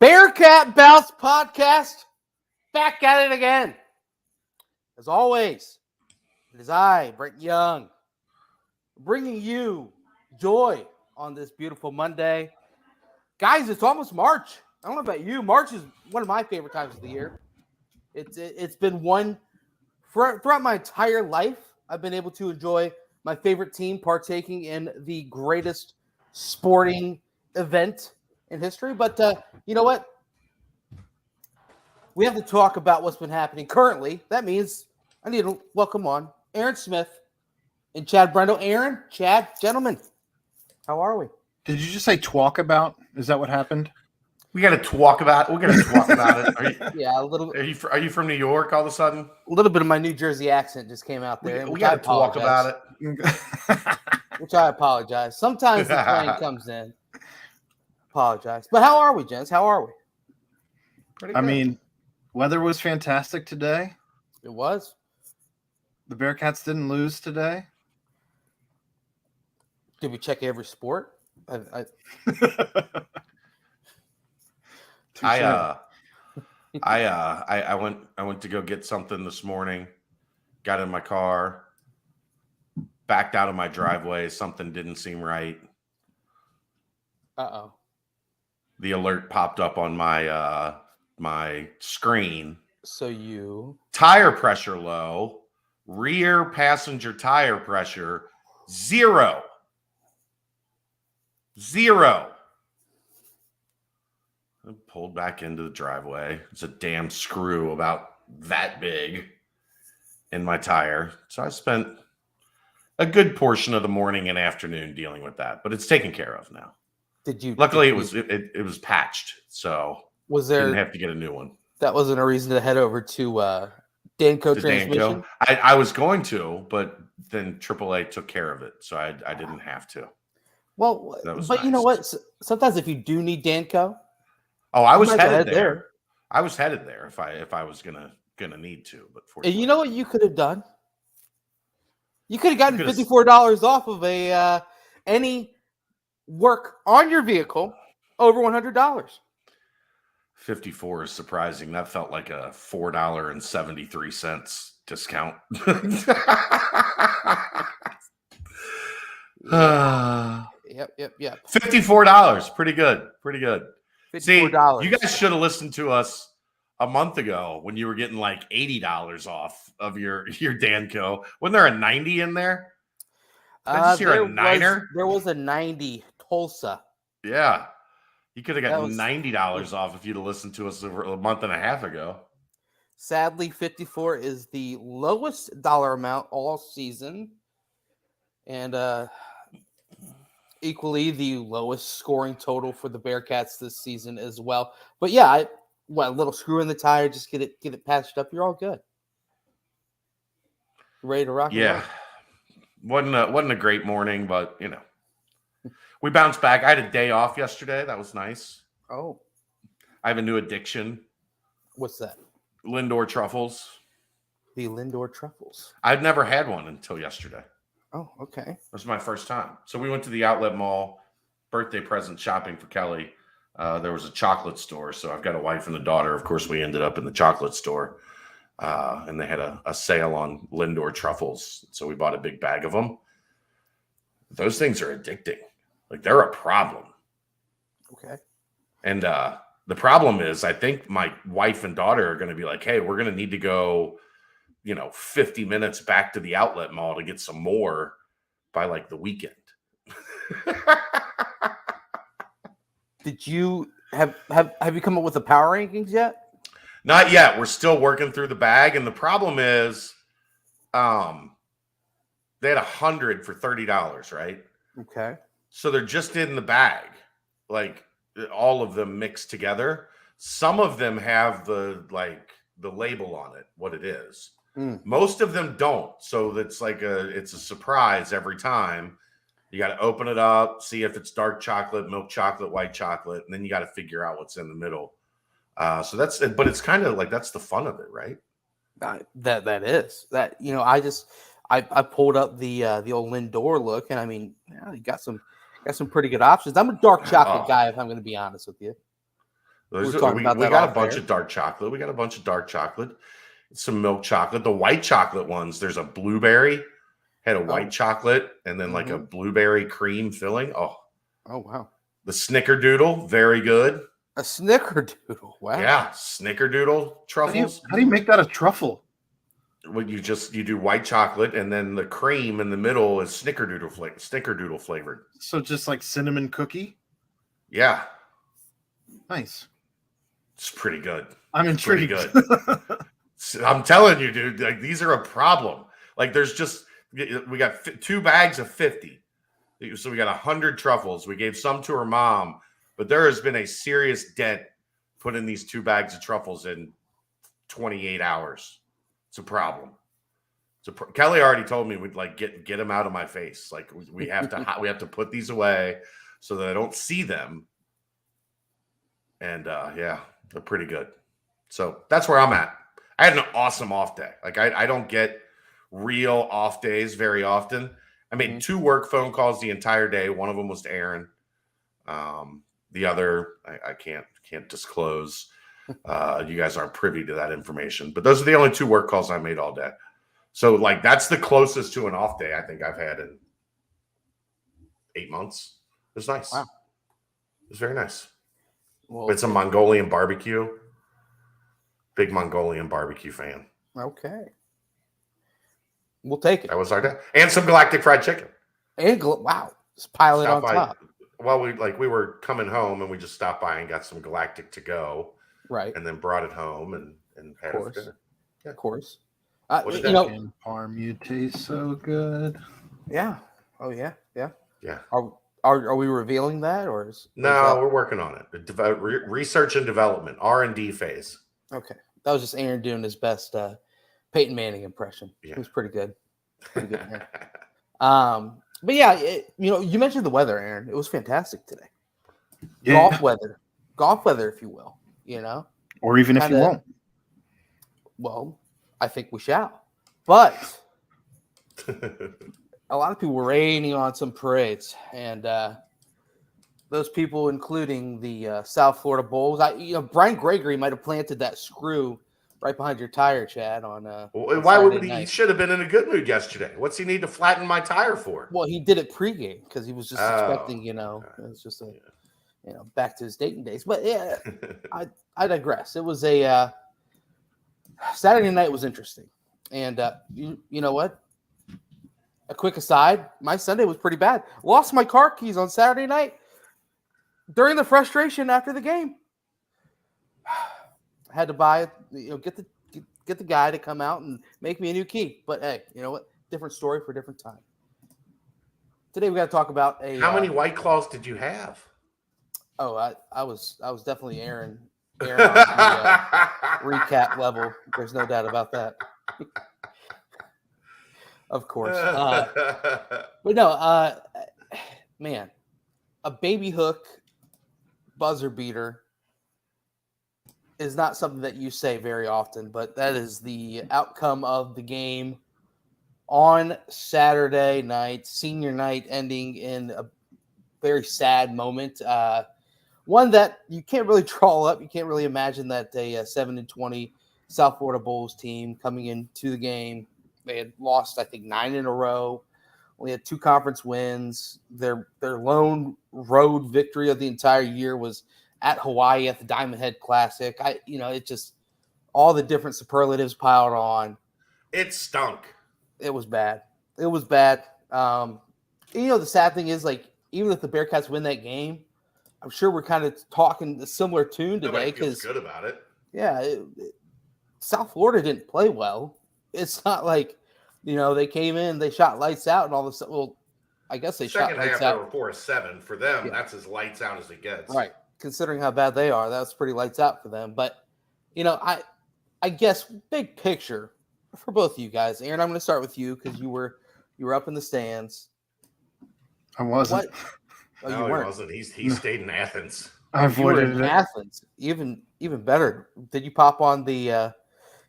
Bearcat Bounce Podcast, back at it again. As always, it is I, Brent Young, bringing you joy on this beautiful Monday. Guys, it's almost March. I don't know about you. March is one of my favorite times of the year. It's been one throughout my entire life. I've been able to enjoy my favorite team partaking in the greatest sporting event in history. But you know what? We have to talk about what's been happening currently. That means I need to welcome on Aaron Smith and Chad Brendel. Aaron, Chad, gentlemen, how are we? Did you just say talk about? Is that what happened? We got to talk about. We're going to talk about it. Yeah, a little. Are you from New York? All of a sudden, A little bit of my New Jersey accent just came out there. We got to talk about it. Which I apologize. Sometimes the plane comes in. Apologize. But how are we, gents? How are we? Pretty I good. mean, weather was fantastic today. It was. The Bearcats didn't lose today. Did we check every sport? I went to go get something this morning. Got in my car, backed out of my driveway. Something didn't seem right. Uh-oh. The alert popped up on my my screen. So you Tire pressure low. Rear passenger tire pressure 0. I pulled back into the driveway. It's a damn screw about that big in my tire. So I spent a good portion of the morning and afternoon dealing with that, but it's taken care of now. Luckily, it was patched, so was there didn't have to get a new one. That wasn't a reason to head over to Danco transmission. Danco. I was going to, but then AAA took care of it, so I didn't have to. Well, but nice. You know what? Sometimes if you do need Danco, I was headed there. there. I was headed there if I was gonna need to, but and you know what you could have done? You could have gotten $54 off of any work on your vehicle over $100. 54 is surprising. That felt like a $4.73 discount. Yep. $54. Pretty good. $54. See, you guys should have listened to us a month ago when you were getting like $80 off of your Danco. Wasn't there a 90 in there? I just hear a niner. There was a 90 Tulsa. Yeah. You could have gotten $90 off if you'd have listened to us over a month and a half ago. Sadly, 54 is the lowest dollar amount all season. And equally the lowest scoring total for the Bearcats this season as well. But yeah, a little screw in the tire, just get it patched up. You're all good. Ready to rock? Yeah, wasn't a great morning, but you know, we bounced back. I had a day off yesterday. That was nice. Oh, I have a new addiction. What's that? Lindor truffles. The Lindor truffles. I'd never had one until yesterday. Oh, okay. It was my first time. So we went to the outlet mall, birthday present shopping for Kelly. There was a chocolate store. So I've got a wife and a daughter. Of course, we ended up in the chocolate store. And they had a sale on Lindor truffles. So we bought a big bag of them. Those things are addicting. Like, they're a problem. Okay. And the problem is, I think my wife and daughter are going to be like, hey, we're going to need to go 50 minutes back to the outlet mall to get some more by like the weekend. Did you have you come up with the power rankings yet? Not yet. We're still working through the bag. And the problem is, they had 100 for $30, right? Okay. So they're just in the bag, like all of them mixed together. Some of them have the label on it, what it is. Most of them don't. So it's it's a surprise every time. You got to open it up, see if it's dark chocolate, milk chocolate, white chocolate, and then you got to figure out what's in the middle. So that's it, but it's kind of like that's the fun of it, right? That is. I pulled up the old Lindor look, and I mean, you got some pretty good options. I'm a dark chocolate guy, if I'm going to be honest with you. We were talking about we that got a off bunch air. of dark chocolate. We got a bunch of dark chocolate, some milk chocolate. The white chocolate ones, there's a blueberry, had a white chocolate, and then like a blueberry cream filling. Oh wow. The snickerdoodle, very good. A snickerdoodle. Wow. Yeah, snickerdoodle truffles. How do you make that a truffle? Well, you do white chocolate, and then the cream in the middle is snickerdoodle flavored. So just like cinnamon cookie? Yeah. Nice. It's pretty good. I'm intrigued. Pretty good. I'm telling you, dude, like these are a problem. Like we got 2 bags of 50. So we got 100 truffles. We gave some to her mom, but there has been a serious dent put in these 2 bags of truffles in 28 hours. It's a problem. Kelly already told me we'd like get them out of my face. Like we have to put these away so that I don't see them. And yeah, they're pretty good. So that's where I'm at. I had an awesome off day. Like I don't get real off days very often. I made 2 work phone calls the entire day. One of them was to Aaron. The other I can't disclose. You guys aren't privy to that information, but those are the only 2 work calls I made all day. So like that's the closest to an off day I think I've had in 8 months. It was nice. Wow. It was very nice. Well, It's a Mongolian barbecue. Big Mongolian barbecue fan. Okay. We'll take it. That was our day. And some galactic fried chicken. And wow. Just pile it on top. Well, we were coming home and we just stopped by and got some galactic to go. Right. And then brought it home and had it for dinner. Yeah. Of course. In Parm, you taste so good. Yeah. Oh yeah. Yeah. Yeah. Are we revealing that or is no? We're working on it. Research and development, R&D phase. Okay, that was just Aaron doing his best Peyton Manning impression. Yeah. It was pretty good. Pretty good. Yeah. But yeah, you mentioned the weather, Aaron. It was fantastic today. Yeah. Golf weather, if you will. Or even if you won't. Well, I think we shall. But a lot of people were raining on some parades, and those people, including the South Florida Bulls. Brian Gregory might have planted that screw right behind your tire, Chad. Why would he? He should have been in a good mood yesterday. What's he need to flatten my tire for? Well, he did it pregame because he was just expecting. It was just back to his dating days. But yeah, I digress. It was a Saturday night was interesting, and you know what? A quick aside, my Sunday was pretty bad. Lost my car keys on Saturday night during the frustration after the game. I had to buy, get the guy to come out and make me a new key. But hey, you know what? Different story for a different time. Today we got to talk about How many White Claws did you have? Oh, I was definitely Aaron on the recap level. There's no doubt about that. Of course. But no, man, a baby hook buzzer beater is not something that you say very often, but that is the outcome of the game on Saturday night, senior night, ending in a very sad moment. One that you can't really draw up. You can't really imagine that a 7-20 South Florida Bulls team coming into the game. They had lost, I think, 9 in a row. Only had 2 conference wins. Their lone road victory of the entire year was at Hawaii at the Diamond Head Classic. It just all the different superlatives piled on. It stunk. It was bad. It was bad. The sad thing is, like, even if the Bearcats win that game, I'm sure we're kind of talking a similar tune today because good about it. Yeah, South Florida didn't play well. It's not like, they came in, they shot lights out and all this. Well, I guess they shot lights out. Second half, they were 4-7. For them, that's as lights out as it gets. Right. Considering how bad they are, that's pretty lights out for them. But, I guess big picture for both of you guys. Aaron, I'm going to start with you because you were up in the stands. I wasn't. Oh, no, you weren't. He wasn't. He stayed in Athens. I avoided it. Athens. Even better. Did you pop on the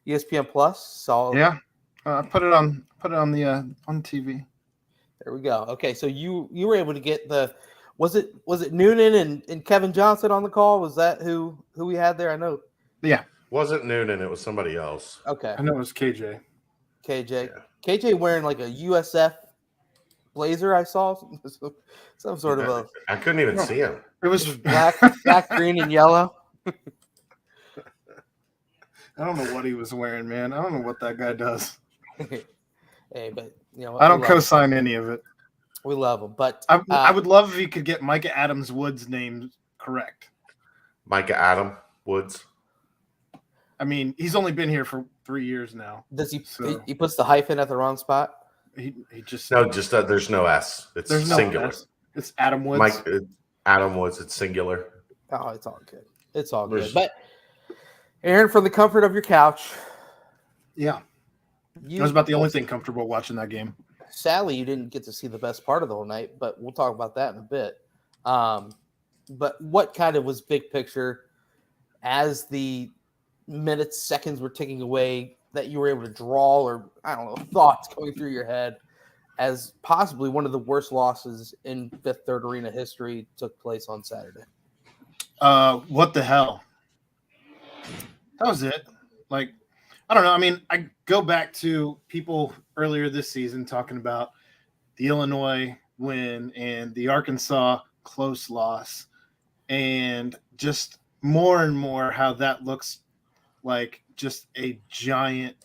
ESPN Plus? Yeah. I put it on on TV. There we go. Okay, so you were able to get Was it Noonan and Kevin Johnson on the call? Was that who we had there? I know. Yeah. Wasn't Noonan, it was somebody else. Okay. I know it was KJ. KJ. Yeah. KJ wearing like a USF blazer, I saw. Some sort of a... I couldn't even see him. It was black, green, and yellow. I don't know what he was wearing, man. I don't know what that guy does. Hey, but I don't co-sign any of it. We love him, but I would love if he could get Micah Adams Woods' name correct. Micah Adam Woods. I mean, he's only been here for 3 years now. Does he? So he puts the hyphen at the wrong spot. He just there's no S. It's singular. S. It's Adam Woods. Adam Woods. It's singular. Oh, it's all good. It's all good. But Aaron, from the comfort of your couch. Yeah. That was about the only thing comfortable watching that game. Sadly, you didn't get to see the best part of the whole night, but we'll talk about that in a bit. But what kind of was big picture as the minutes, seconds were ticking away that you were able to draw, or I don't know, thoughts going through your head as possibly one of the worst losses in Fifth Third Arena history took place on Saturday? What the hell? That was it. Like, I don't know. I mean, I go back to people earlier this season talking about the Illinois win and the Arkansas close loss, and just more and more how that looks like just a giant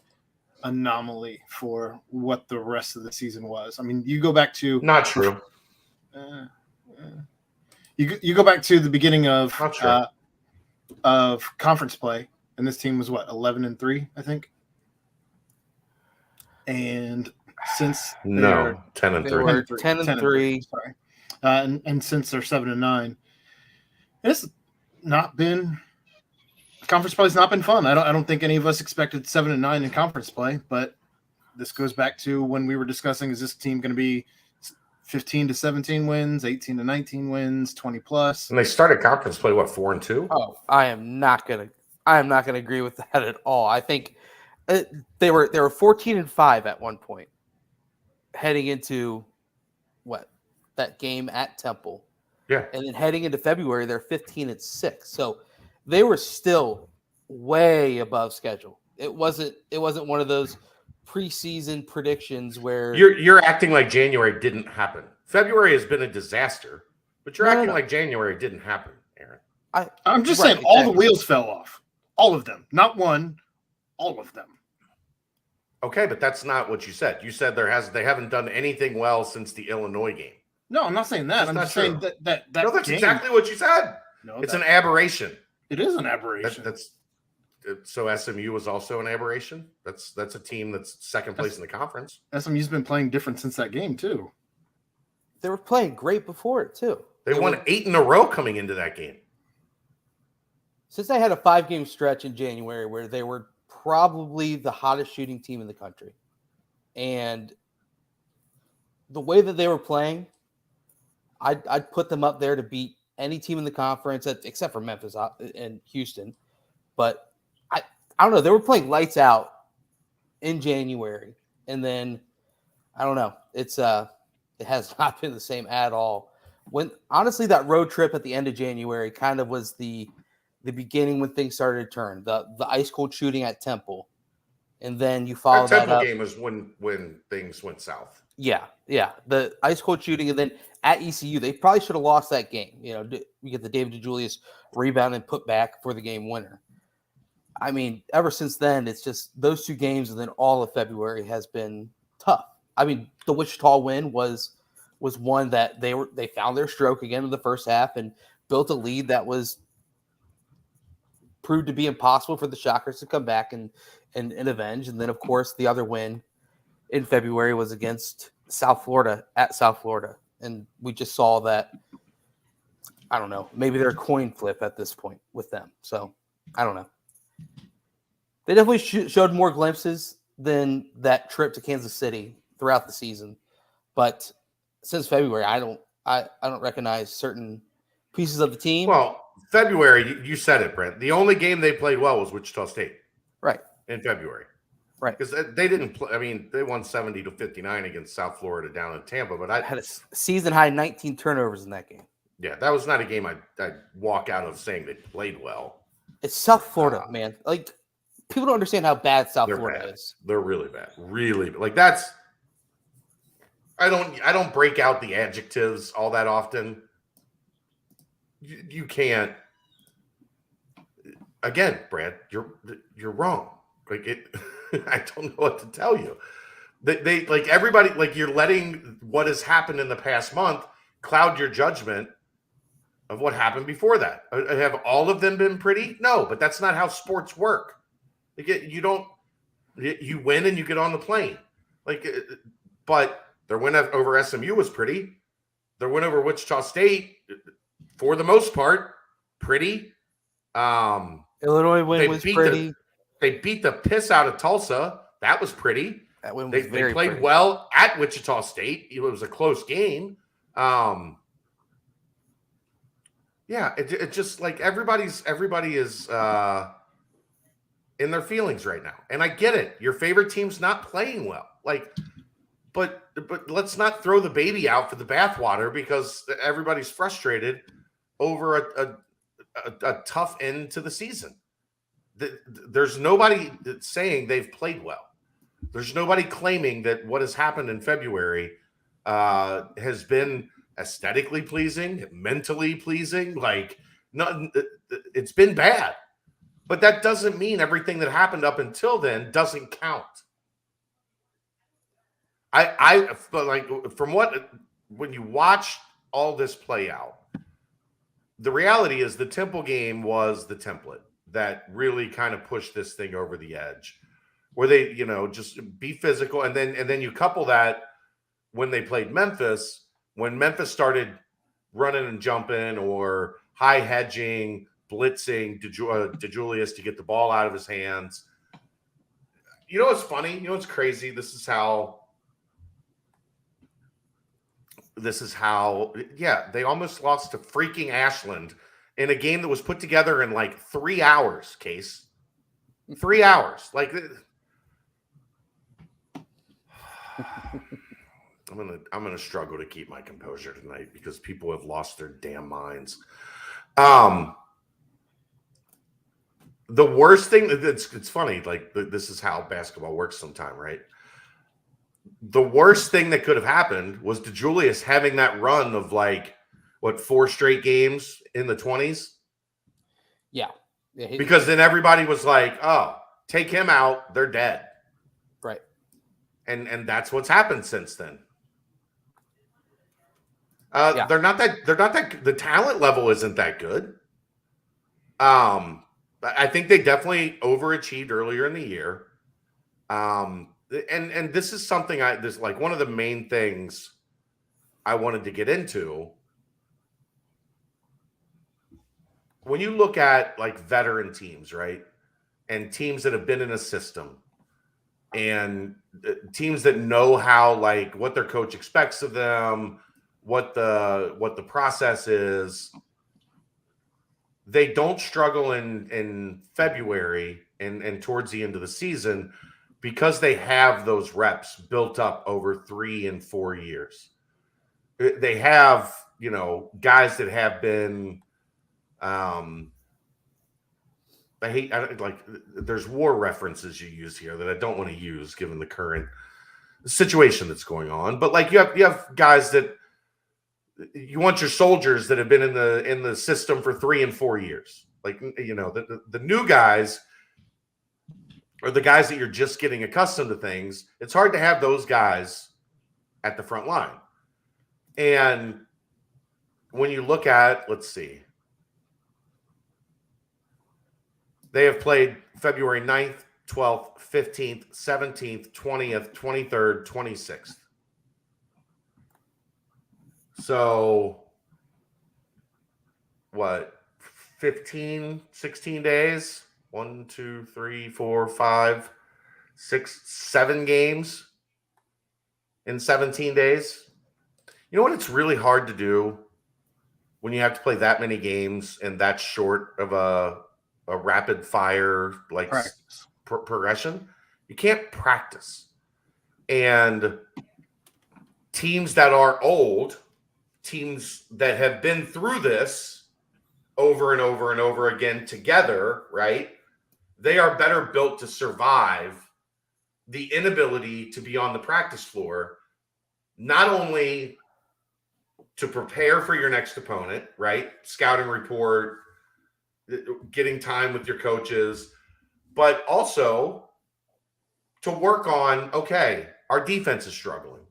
anomaly for what the rest of the season was. I mean, you go back to not true. You go back to the beginning of conference play, and this team was what 11-3, I think. And since 10-3, 10-3. Sorry, and since they're 7-9, it's not been. Conference play has not been fun. I don't think any of us expected 7-9 in conference play, but this goes back to when we were discussing: is this team going to be 15-17 wins, 18-19 wins, 20+? And they started conference play 4-2. Oh, I am not gonna agree with that at all. I think they were 14-5 at one point, heading into that game at Temple. Yeah, and then heading into February, they're 15-6. So they were still way above schedule. It wasn't one of those preseason predictions where you're acting like January didn't happen. February has been a disaster, but you're acting like January didn't happen, Aaron. I'm just saying all the wheels fell off. All of them. Not one, all of them. Okay, but that's not what you said. You said they haven't done anything well since the Illinois game. No, I'm not saying that. I'm just saying that no, that's exactly what you said. No, it's an aberration. It is an aberration. So SMU was also an aberration. That's a team that's second place in the conference. SMU's been playing different since that game too. They were playing great before it too. They won 8 in a row coming into that game. Since they had a 5-game stretch in January where they were probably the hottest shooting team in the country, and the way that they were playing, I'd put them up there to beat any team in the conference except for Memphis and Houston. But I don't know. They were playing lights out in January, and then I don't know. It has not been the same at all. When honestly, that road trip at the end of January kind of was the beginning when things started to turn. The ice cold shooting at Temple, and then you follow that up. Temple game was when things went south. Yeah. The ice cold shooting, and then at ECU, they probably should have lost that game. You get the David DeJulius rebound and put back for the game winner. I mean, ever since then, it's just those 2 games, and then all of February has been tough. I mean, the Wichita win was one that they found their stroke again in the first half and built a lead that was proved to be impossible for the Shockers to come back and avenge. And then, of course, the other win in February was against South Florida at South Florida. And we just saw that, I don't know, maybe they're a coin flip at this point with them. So, I don't know. They definitely showed more glimpses than that trip to Kansas City throughout the season. But since February, I don't recognize certain pieces of the team. Well, February, you said it, Brent. The only game they played well was Wichita State. Right. In February. Right. Because they didn't play. I mean, they won 70-59 against South Florida down in Tampa, but I had a season high 19 turnovers in that game. Yeah, that was not a game I'd walk out of saying they played well. It's South Florida, man. Like, people don't understand how bad South Florida bad. is. They're really bad. Really, like that's. I don't break out the adjectives all that often. You can't. Again, Brad, you're wrong. Like it, I don't know what to tell you. They like everybody, like you're letting what has happened in the past month cloud your judgment of what happened before that. Have all of them been pretty? No, but that's not how sports work. Like you win and you get on the plane. Like, but their win over SMU was pretty. Their win over Wichita State, for the most part, pretty. Illinois win was pretty. They beat the piss out of Tulsa. That was pretty. That win was they played well at Wichita State. It was a close game. Yeah, it just like everybody is in their feelings right now, and I get it. Your favorite team's not playing well, like, but let's not throw the baby out for the bathwater because everybody's frustrated over a tough end to the season. There's nobody that's saying they've played well. There's nobody claiming that what has happened in February has been aesthetically pleasing, mentally pleasing. Like, it's been bad. But that doesn't mean everything that happened up until then doesn't count. I like when you watch all this play out, the reality is the Temple game was the template that really kind of pushed this thing over the edge, where they, just be physical. And then you couple that when they played Memphis, when Memphis started running and jumping or high hedging, blitzing DeJulius to get the ball out of his hands. You know what's funny? You know what's crazy? This is how, they almost lost to freaking Ashland in a game that was put together in like 3 hours, Case. 3 hours. Like, I'm gonna struggle to keep my composure tonight because people have lost their damn minds. The worst thing, it's funny, like this is how basketball works sometime, right? The worst thing that could have happened was DeJulius having that run of 4 straight games in the 20s. Yeah. Because then everybody was like, oh, take him out, they're dead. Right. And that's what's happened since then. Yeah. They're not that the talent level isn't that good. I think they definitely overachieved earlier in the year. And this is something one of the main things I wanted to get into. When you look at veteran teams, right? And teams that have been in a system and teams that know how, what their coach expects of them, what the process is, they don't struggle in February and towards the end of the season because they have those reps built up over 3 and 4 years. They have, guys that have been, there's war references you use here that I don't want to use given the current situation that's going on. But you have guys that you want your soldiers that have been in the system for 3 and 4 years. The new guys or the guys that you're just getting accustomed to things. It's hard to have those guys at the front line. And when you look at, let's see, they have played February 9th, 12th, 15th, 17th, 20th, 23rd, 26th. So, what, 15, 16 days? 1, 2, 3, 4, 5, 6, 7 games in 17 days. You know what? It's really hard to do when you have to play that many games and that short of a rapid fire progression. You can't practice. And teams that are old, teams that have been through this over and over and over again together, right? They are better built to survive the inability to be on the practice floor, not only to prepare for your next opponent, right? Scouting report, getting time with your coaches, but also to work on, okay, our defense is struggling.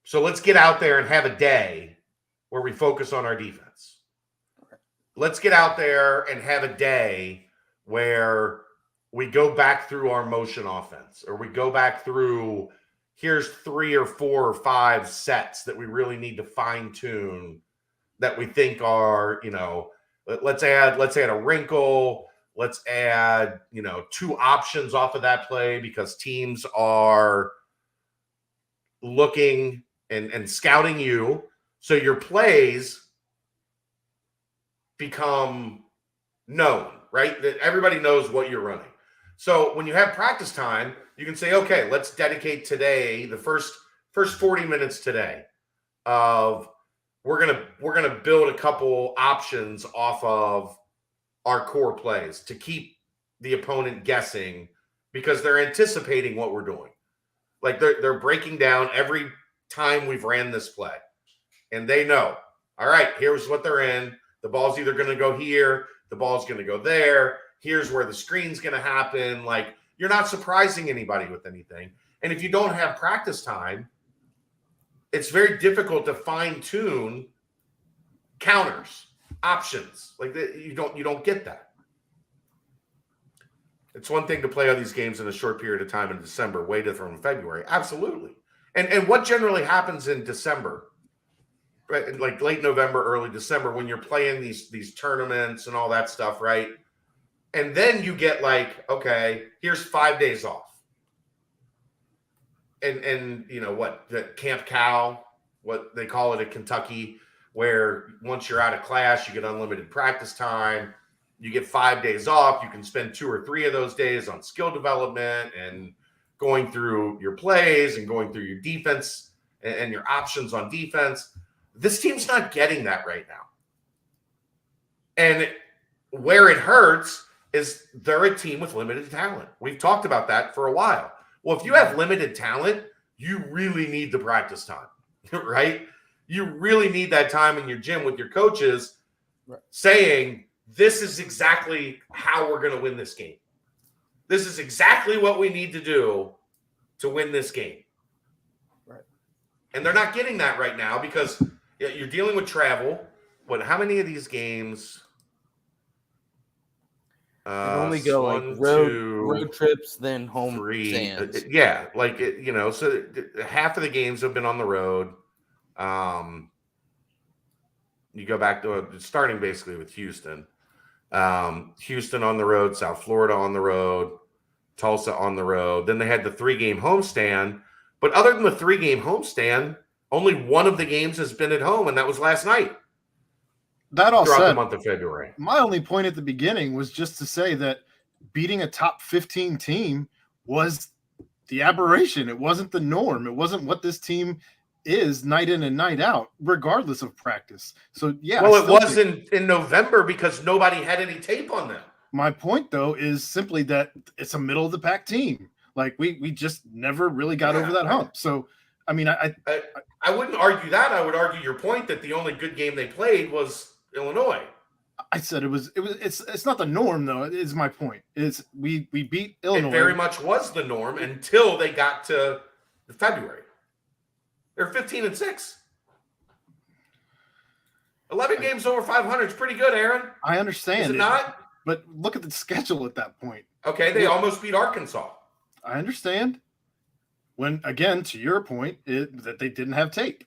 So let's get out there and have a day where we focus on our defense. Let's get out there and have a day where we go back through our motion offense, or we go back through, here's 3 or 4 or 5 sets that we really need to fine tune that we think are, let's add a wrinkle. Let's add, 2 options off of that play because teams are looking and scouting you. So your plays become known, right? That everybody knows what you're running. So when you have practice time, you can say, okay, let's dedicate today, the first 40 minutes today of we're gonna build a couple options off of our core plays to keep the opponent guessing because they're anticipating what we're doing. Like they're breaking down every time we've ran this play. And they know, all right, here's what they're in. The ball's either going to go here, the ball's going to go there. Here's where the screen's going to happen. Like, you're not surprising anybody with anything. And if you don't have practice time, it's very difficult to fine tune counters, options. Like you don't get that. It's one thing to play all these games in a short period of time in December, way different from February. Absolutely. And what generally happens in December, right? Like late November, early December, when you're playing these tournaments and all that stuff, right? And then you get like, okay, here's 5 days off. And what, the Camp Cow, what they call it at Kentucky, where once you're out of class, you get unlimited practice time. You get 5 days off. You can spend 2 or 3 of those days on skill development and going through your plays and going through your defense and your options on defense. This team's not getting that right now. And where it hurts is they're a team with limited talent. We've talked about that for a while. Well, if you have limited talent, you really need the practice time, right? You really need that time in your gym with your coaches saying, this is exactly how we're going to win this game. This is exactly what we need to do to win this game. Right. And they're not getting that right now because you're dealing with travel. How many of these games? Only go road trips, then home 3. stands. Yeah, so half of the games have been on the road. You go back to starting basically with Houston. Houston on the road, South Florida on the road, Tulsa on the road. Then they had the 3-game homestand. But other than the 3-game homestand, only one of the games has been at home, and that was last night. That all throughout said, the month of February. My only point at the beginning was just to say that beating a top 15 team was the aberration. It wasn't the norm. It wasn't what this team is night in and night out, regardless of practice. So, yeah. Well, it was in November because nobody had any tape on them. My point, though, is simply that it's a middle-of-the-pack team. Like, we just never really got over that hump. So, I mean, I wouldn't argue that. I would argue your point that the only good game they played was Illinois. I said it's not the norm, though. It is my point. We beat Illinois. It very much was the norm until they got to February. They're 15-6. 11 games over 500 is pretty good, Aaron. I understand. Is it not? But look at the schedule at that point. Okay, they almost beat Arkansas. I understand. When, again, to your point, that they didn't have tape.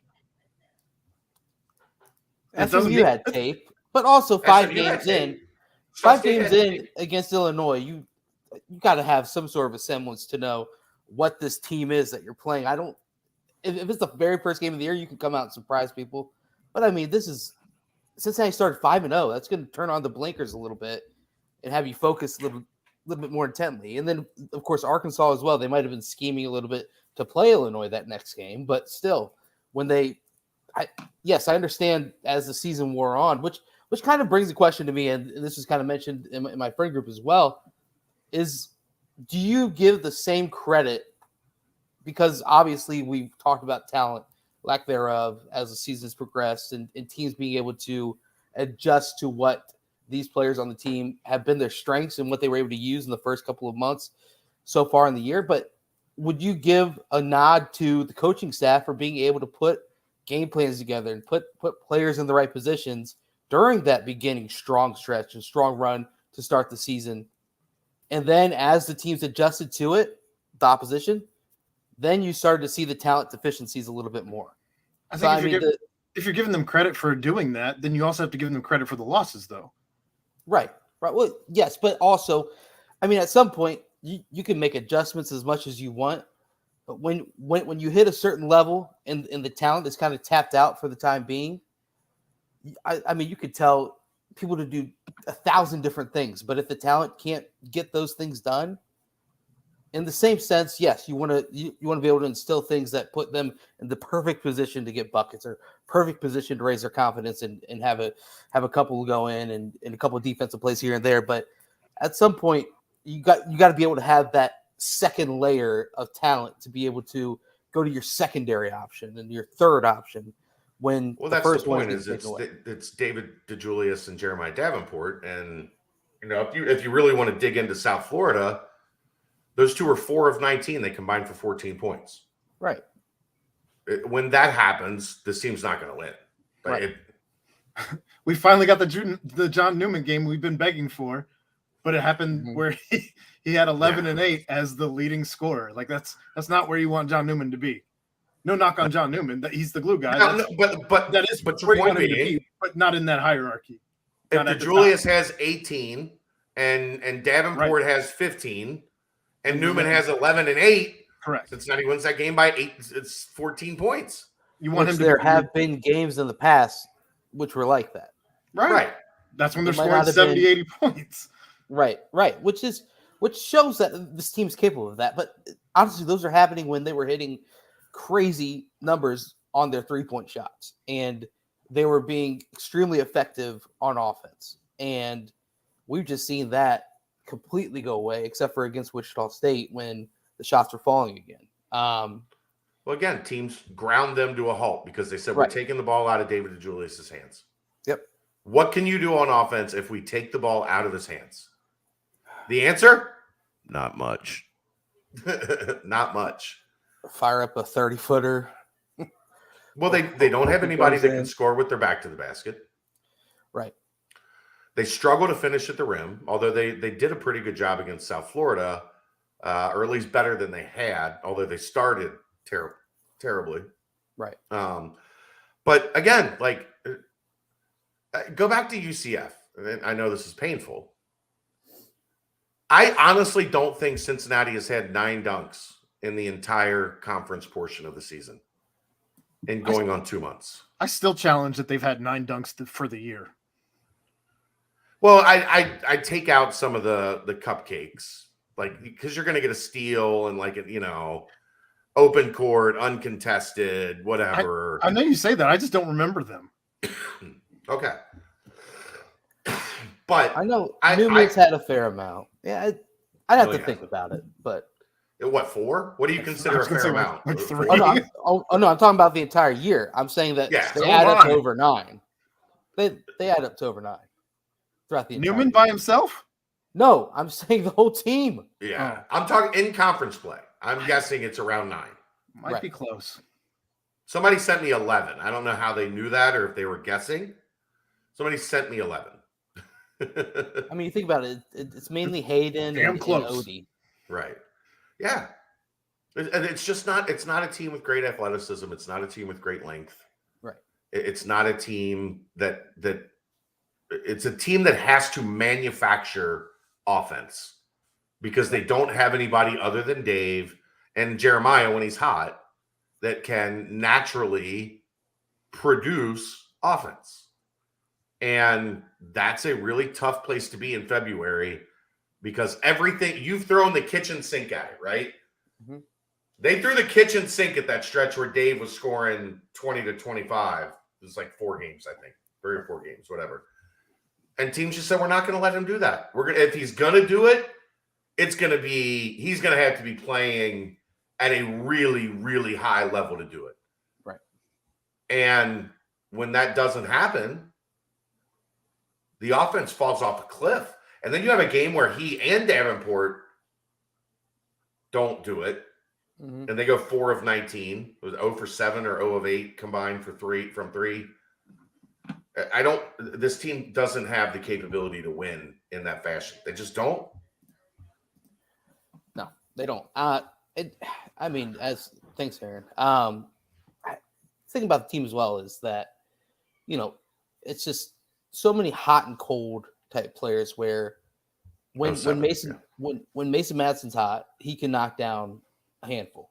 SMU had tape, but also 5 games in. 5 games in against Illinois, you got to have some sort of a semblance to know what this team is that you're playing. If it's the very first game of the year, you can come out and surprise people. But I mean, this is Cincinnati started 5-0. That's going to turn on the blinkers a little bit and have you focus a little bit more intently. And then, of course, Arkansas as well. They might have been scheming a little bit to play Illinois that next game, but still, when they yes, I understand as the season wore on, which kind of brings the question to me, and this was kind of mentioned in my friend group as well, is do you give the same credit? Because obviously we've talked about talent, lack thereof, as the season's progressed, and teams being able to adjust to what these players on the team have been their strengths and what they were able to use in the first couple of months so far in the year. But would you give a nod to the coaching staff for being able to put game plans together and put players in the right positions during that beginning strong stretch and strong run to start the season? And then as the teams adjusted to it, the opposition, then you started to see the talent deficiencies a little bit more. I think if you're giving them credit for doing that, then you also have to give them credit for the losses, though. Right. Well, yes, but also, I mean, at some point, you can make adjustments as much as you want, but when you hit a certain level and the talent is kind of tapped out for the time being, I mean, you could tell people to do 1,000 different things, but if the talent can't get those things done, in the same sense, yes, you want to be able to instill things that put them in the perfect position to get buckets or perfect position to raise their confidence and have a couple go in and a couple of defensive plays here and there. But at some point, you got to be able to have that second layer of talent to be able to go to your secondary option and your third option when well, the that's first the point. one Is it's David DeJulius and Jeremiah Davenport, and if you really want to dig into South Florida. Those two are 4 of 19. They combined for 14 points. Right. When that happens, this team's not going to win. Right. We finally got the John Newman game we've been begging for, but it happened where he had 11 and 8 as the leading scorer. Like that's not where you want John Newman to be. No knock on John Newman. He's the glue guy. But that is but where your you want point him to be, but not in that hierarchy. If DeJulius has 18 and Davenport has 15. And Newman has 11 and 8. Correct. Cincinnati wins that game by 8. It's 14 points. You want him to. There have been games in the past which were like that. Right. That's when they're scoring 70, 80 points. Right. Which shows that this team's capable of that. But honestly, those are happening when they were hitting crazy numbers on their 3-point shots, and they were being extremely effective on offense. And we've just seen that completely go away, except for against Wichita State when the shots were falling again. Well, again, teams ground them to a halt because they said we're taking the ball out of David DeJulius' hands. Yep. What can you do on offense if we take the ball out of his hands? The answer? Not much. Not much. Fire up a 30-footer. Well, they don't have anybody that can score with their back to the basket. Right. They struggle to finish at the rim, although they did a pretty good job against South Florida, or at least better than they had, although they started terribly. Right. But again, go back to UCF. I know this is painful. I honestly don't think Cincinnati has had 9 dunks in the entire conference portion of the season and going on 2 months. I still challenge that they've had 9 dunks for the year. Well, I take out some of the cupcakes, because you're going to get a steal and open court, uncontested, whatever. I know you say that. I just don't remember them. Okay. But I know Newman's had a fair amount. Yeah, I'd have to think about it. But what, 4? What do you consider a fair amount? 3. Oh no, I'm talking about the entire year. I'm saying that they add up to over 9. They add up to over 9 throughout the entire Newman year. by himself? No, I'm saying the whole team. Yeah, I'm talking in conference play. I'm guessing it's around 9. Might be close. Somebody sent me 11. I don't know how they knew that or if they were guessing. Somebody sent me 11. I mean, you think about it. It's mainly Hayden and Odie. Right. Yeah. And it's just not. It's not a team with great athleticism. It's not a team with great length. Right. It's not a team that. It's a team that has to manufacture offense because they don't have anybody other than Dave and Jeremiah when he's hot that can naturally produce offense. And that's a really tough place to be in February because everything you've thrown the kitchen sink at it, right? Mm-hmm. They threw the kitchen sink at that stretch where Dave was scoring 20 to 25. It was like 4 games, I think. 3 or 4 games, whatever. And teams just said, we're not going to let him do that. If he's going to do it, he's going to have to be playing at a really, really high level to do it. Right. And when that doesn't happen, the offense falls off a cliff. And then you have a game where he and Davenport don't do it. Mm-hmm. And they go 4 of 19. It was 0 for 7 or 0 of 8 combined from 3. This team doesn't have the capability to win in that fashion. They just don't. No, they don't. Thanks, Aaron. Thing about the team as well is that, it's just so many hot and cold type players where when Mason Madsen's hot, he can knock down a handful.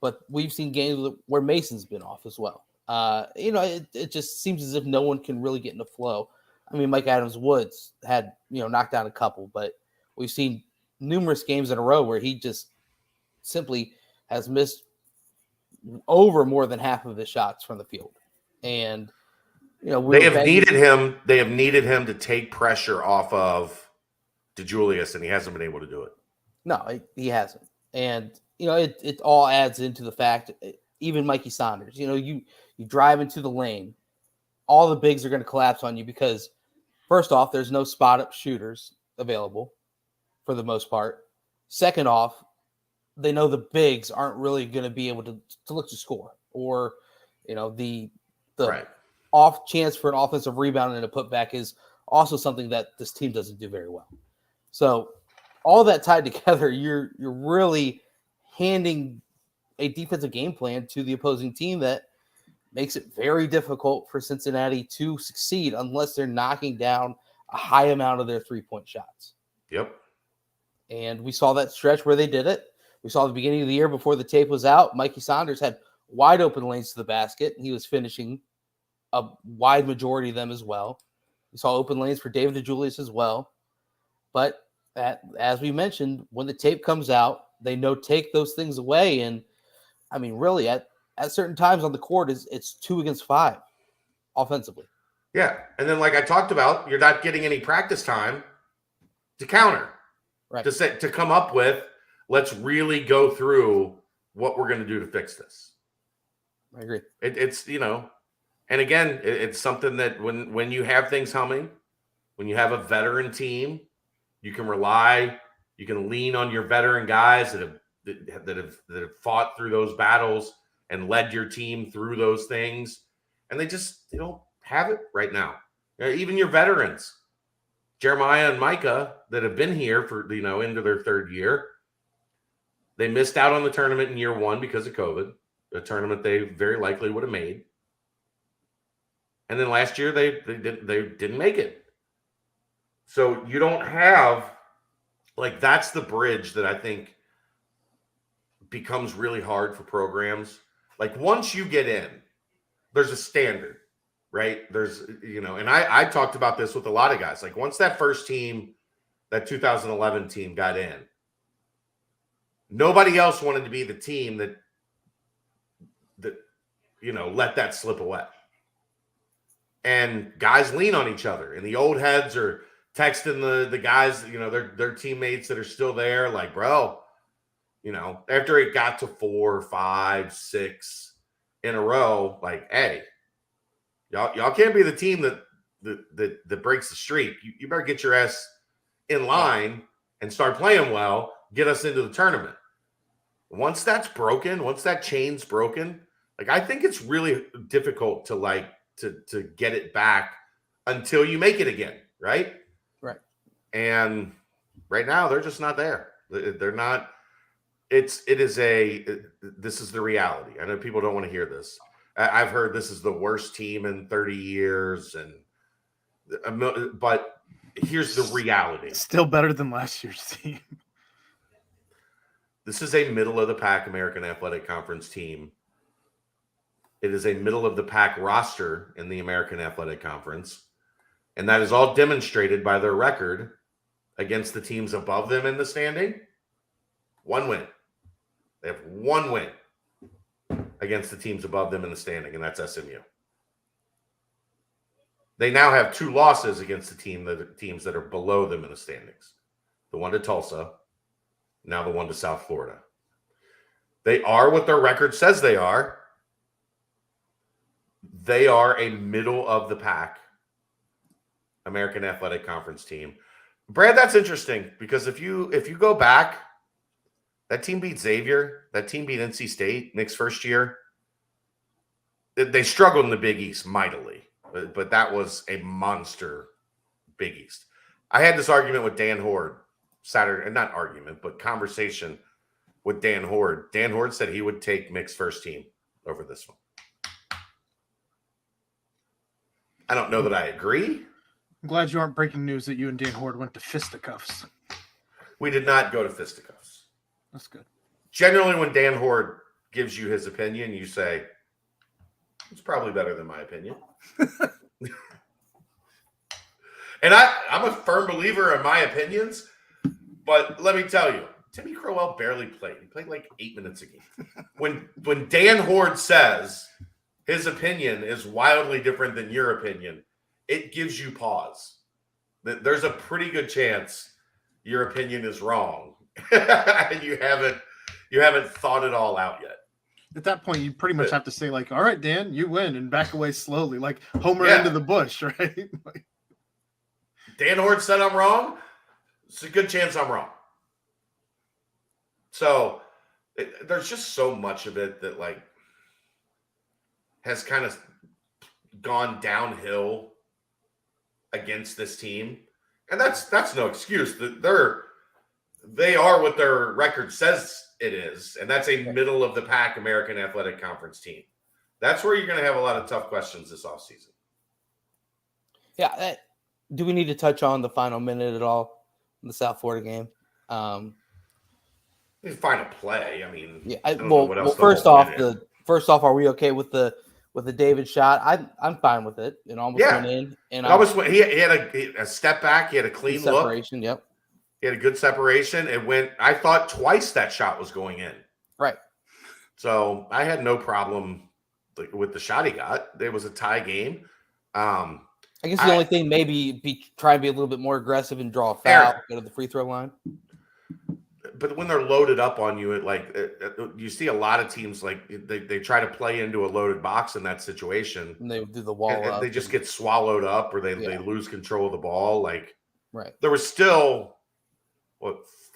But we've seen games where Mason's been off as well. It just seems as if no one can really get in the flow. I mean, Mike Adams-Woods had, knocked down a couple, but we've seen numerous games in a row where he just simply has missed over more than half of his shots from the field. And, they have needed him to take pressure off of DeJulius, and he hasn't been able to do it. No, he hasn't. And, it all adds into the fact, even Mikey Saunders, you drive into the lane, all the bigs are going to collapse on you because, first off, there's no spot-up shooters available for the most part. Second off, they know the bigs aren't really going to be able to look to score, or, the right. off chance for an offensive rebound and a putback is also something that this team doesn't do very well. So all that tied together, you're really handing a defensive game plan to the opposing team that makes it very difficult for Cincinnati to succeed unless they're knocking down a high amount of their 3-point shots. Yep. And we saw that stretch where they did it. We saw the beginning of the year before the tape was out. Mikey Saunders had wide open lanes to the basket. He was finishing a wide majority of them as well. We saw open lanes for David DeJulius as well. But as we mentioned, when the tape comes out, they take those things away. And I mean, really, at certain times on the court, it's 2 against 5 offensively. Yeah. And then, like I talked about, you're not getting any practice time to counter. Right. To come up with, let's really go through what we're going to do to fix this. I agree. It's, and again, it's something that when you have things humming, when you have a veteran team, you can lean on your veteran guys that have fought through those battles and led your team through those things. And they don't have it right now. Even your veterans, Jeremiah and Micah, that have been here for, into their 3rd year, they missed out on the tournament in year 1 because of COVID, a tournament they very likely would have made. And then last year they didn't make it. So you don't have, that's the bridge that I think becomes really hard for programs. Once you get in, there's a standard, right? There's, and I talked about this with a lot of guys. Once that first team, that 2011 team got in, nobody else wanted to be the team that let that slip away. And guys lean on each other, and the old heads are texting the guys, their teammates that are still there, bro, after it got to 4, 5, 6 in a row, hey, y'all can't be the team that breaks the streak. You better get your ass in line and start playing well, get us into the tournament. Once that's broken, once that chain's broken, I think it's really difficult to get it back until you make it again, right? Right. And right now they're just not there. They're not. This is the reality. I know people don't want to hear this. I've heard this is the worst team in 30 years, but here's the reality. Still better than last year's team. This is a middle-of-the-pack American Athletic Conference team. It is a middle-of-the-pack roster in the American Athletic Conference, and that is all demonstrated by their record against the teams above them in the standing. 1 win. They have one win against the teams above them in the standing, and that's SMU. They now have 2 losses against the teams that are below them in the standings. The one to Tulsa, now the one to South Florida. They are what their record says they are. They are a middle of the pack American Athletic Conference team. Brad, that's interesting because if you go back, that team beat Xavier, that team beat NC State Nick's first year. They struggled in the Big East mightily, but that was a monster Big East. I had this argument with Dan Horde Saturday, not argument, but conversation with Dan Horde. Dan Horde said he would take Mick's first team over this one. I don't know that I agree. I'm glad you aren't breaking news that you and Dan Horde went to fisticuffs. We did not go to fisticuffs. That's good. Generally, when Dan Horde gives you his opinion, you say, it's probably better than my opinion. And I'm a firm believer in my opinions, but let me tell you, Timmy Crowell barely played. He played like 8 minutes a game. When Dan Horde says his opinion is wildly different than your opinion, it gives you pause. There's a pretty good chance your opinion is wrong, and you haven't thought it all out yet. At that point, you pretty much have to say, like, all right, Dan, you win, and back away slowly, like Homer into the bush, right? Like, Dan Horde said I'm wrong. It's a good chance I'm wrong. So there's just so much of it that, like, has kind of gone downhill against this team. And that's no excuse. They are what their record says it is, and that's a middle of the pack American Athletic Conference team. That's where you're going to have a lot of tough questions this offseason. Yeah. Do we need to touch on the final minute at all in the South Florida game? Final play. I mean, yeah. I don't know what else First off, are we okay with the David shot? I'm fine with it. It almost went in, and he had a step back. He had a clean separation. Look. Yep. He had a good separation. It went. I thought twice that shot was going in. Right. So I had no problem with the shot he got. It was a tie game. I guess the only thing maybe try and be a little bit more aggressive and draw a foul, go to the free throw line. But when they're loaded up on you, you see a lot of teams like they try to play into a loaded box in that situation. And they do the wall and up. They just get swallowed up, or they lose control of the ball. Right. There was still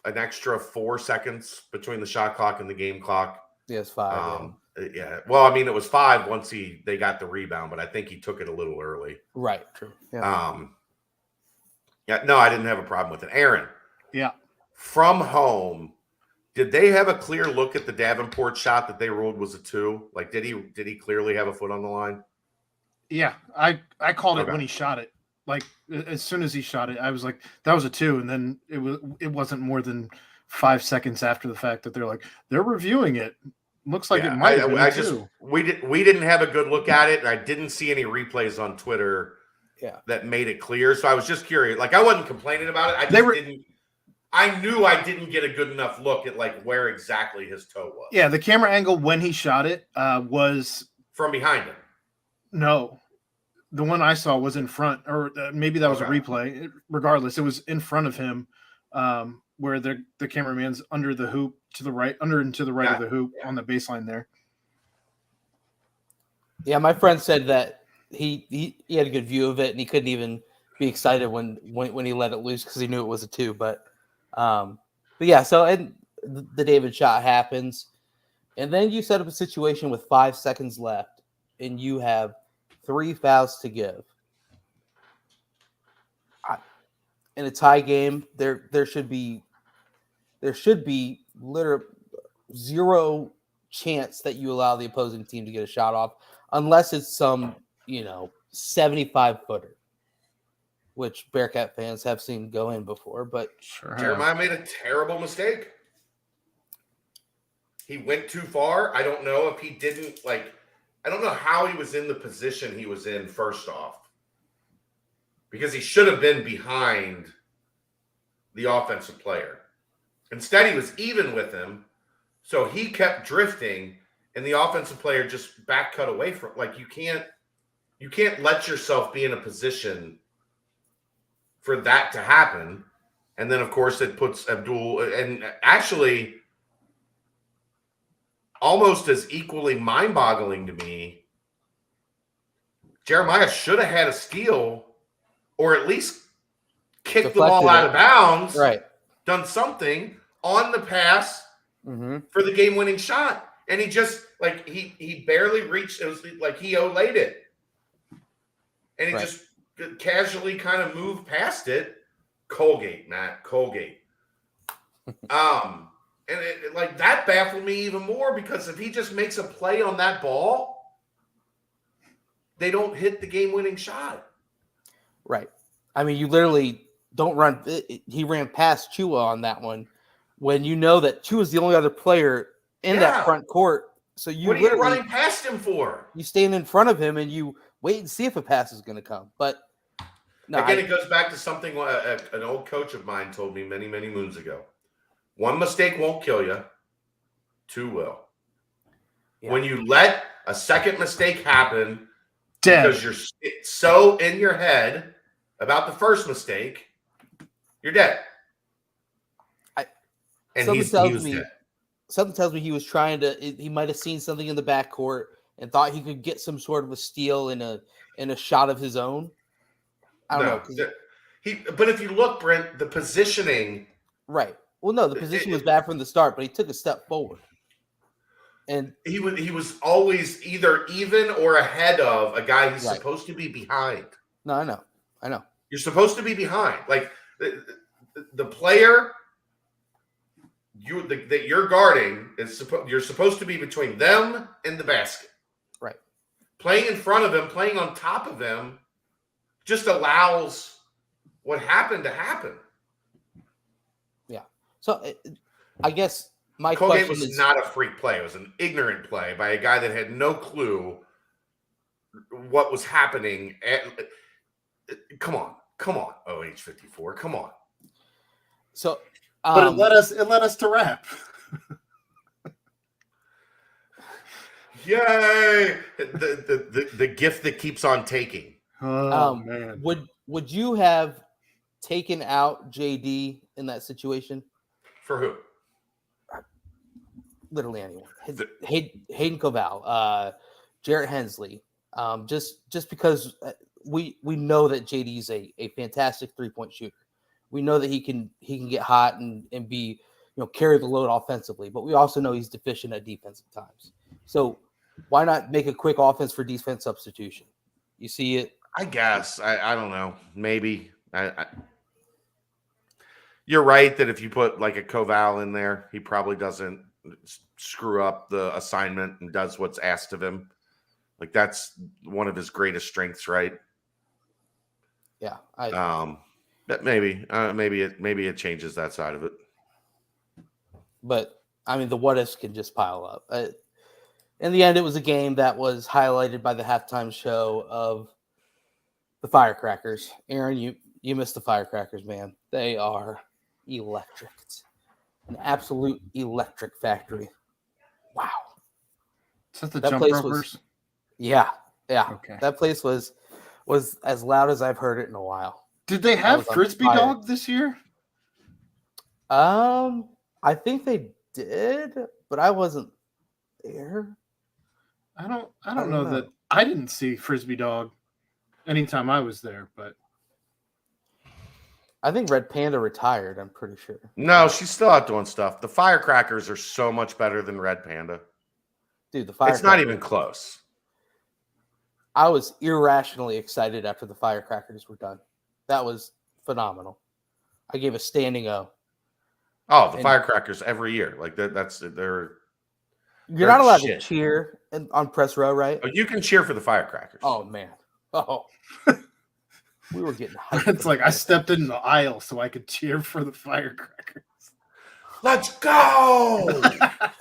an extra 4 seconds between the shot clock and the game clock. Yes, 5. Yeah. Well, I mean, it was 5 once they got the rebound, but I think he took it a little early. Right. True. Yeah. No, I didn't have a problem with it. Aaron. Yeah. From home, did they have a clear look at the Davenport shot that they ruled was a 2? Like, did he clearly have a foot on the line? Yeah, I called it when he shot it. Like, as soon as he shot it, I was like, that was a 2. And then it wasn't more than 5 seconds after the fact that they're reviewing it. Looks like it might have been a 2. We didn't have a good look at it, and I didn't see any replays on Twitter that made it clear. So I was just curious. Like, I wasn't complaining about it. I knew I didn't get a good enough look at where exactly his toe was. Yeah, the camera angle when he shot it was from behind him. No, the one I saw was in front, or maybe that was a replay. Regardless, it was in front of him, where the cameraman's under the hoop to the right, under and to the right of the hoop on the baseline there. Yeah, my friend said that he had a good view of it, and he couldn't even be excited when he let it loose because he knew it was a 2. But yeah, so and the David shot happens, and then you set up a situation with 5 seconds left, and you have 3 fouls to give. In a tie game, there should be literally 0 chance that you allow the opposing team to get a shot off, unless it's some 75-footer. Which Bearcat fans have seen go in before, but Jeremiah made a terrible mistake. He went too far. I don't know if he didn't I don't know how he was in the position he was in first off, because he should have been behind the offensive player. Instead, he was even with him, So he kept drifting, and the offensive player just back cut away from. Like you can't let yourself be in a position for that to happen. And then, of course, it puts Abdul, and actually almost as equally mind-boggling to me, Jeremiah should have had a steal or at least kicked the ball out of bounds, right? Done something on the pass for the game-winning shot. And he just, like, he barely reached. It was like he olayed it. And he just casually kind of moved past it. Colgate, Matt. Colgate. And it, like that baffled me even more because if he just makes a play on that ball, they don't hit the game-winning shot. Right. I mean, you literally don't run. He ran past Chua on that one when you know that Chua is the only other player in that front court. So you what are you running past him for? You stand in front of him and you wait and see if a pass is going to come. But no, again, it goes back to something an old coach of mine told me many, many moons ago. One mistake won't kill you. Two will. Yeah. When you let a second mistake happen because you're so in your head about the first mistake, you're dead. Something tells me he was trying to. He might have seen something in the backcourt and thought he could get some sort of a steal in a shot of his own. I don't know. But if you look, Brent, the positioning. Right. Well, no, the position was bad from the start, but he took a step forward. And he was always either even or ahead of a guy who's supposed to be behind. No, I know. You're supposed to be behind. Like the player that you're guarding you're supposed to be between them and the basket. Right. Playing in front of him, playing on top of him, just allows what happened to happen. Yeah. So I guess my Colgate question was not a freak play. It was an ignorant play by a guy that had no clue what was happening. Come on. OH54. Come on. So, but it led us to rap. Yay! The gift that keeps on taking. Oh man. Would you have taken out JD in that situation? For who? Literally anyone. Hayden Koval, Jarrett Hensley. Just because we know that JD is a fantastic 3-point shooter. We know that he can get hot and be, carry the load offensively, but we also know he's deficient at defensive times. So why not make a quick offense for defense substitution? You see it? I guess. I don't know. Maybe. You're right that if you put like a Koval in there, he probably doesn't screw up the assignment and does what's asked of him. Like that's one of his greatest strengths, right? Yeah. But maybe it changes that side of it. But I mean, the what ifs can just pile up. In the end, it was a game that was highlighted by the halftime show of the Firecrackers. Aaron, you missed the Firecrackers, man. They are electric. It's an absolute electric factory. Wow. Is that the jump ropers? Yeah. Okay. That place was as loud as I've heard it in a while. Did they have Frisbee Dog this year? I think they did, but I wasn't there. I don't know that I didn't see Frisbee Dog anytime I was there, but I think Red Panda retired, I'm pretty sure. No, she's still out doing stuff. The Firecrackers are so much better than Red Panda. Dude, the Firecrackers. It's not even close. I was irrationally excited after the Firecrackers were done. That was phenomenal. I gave a standing O. Oh, the Firecrackers every year. Like they're You're not allowed to cheer on press row, right? Oh, you can cheer for the Firecrackers. Oh man. Oh. We were getting hyped. It's like I stepped in the aisle so I could cheer for the Firecrackers. Let's go!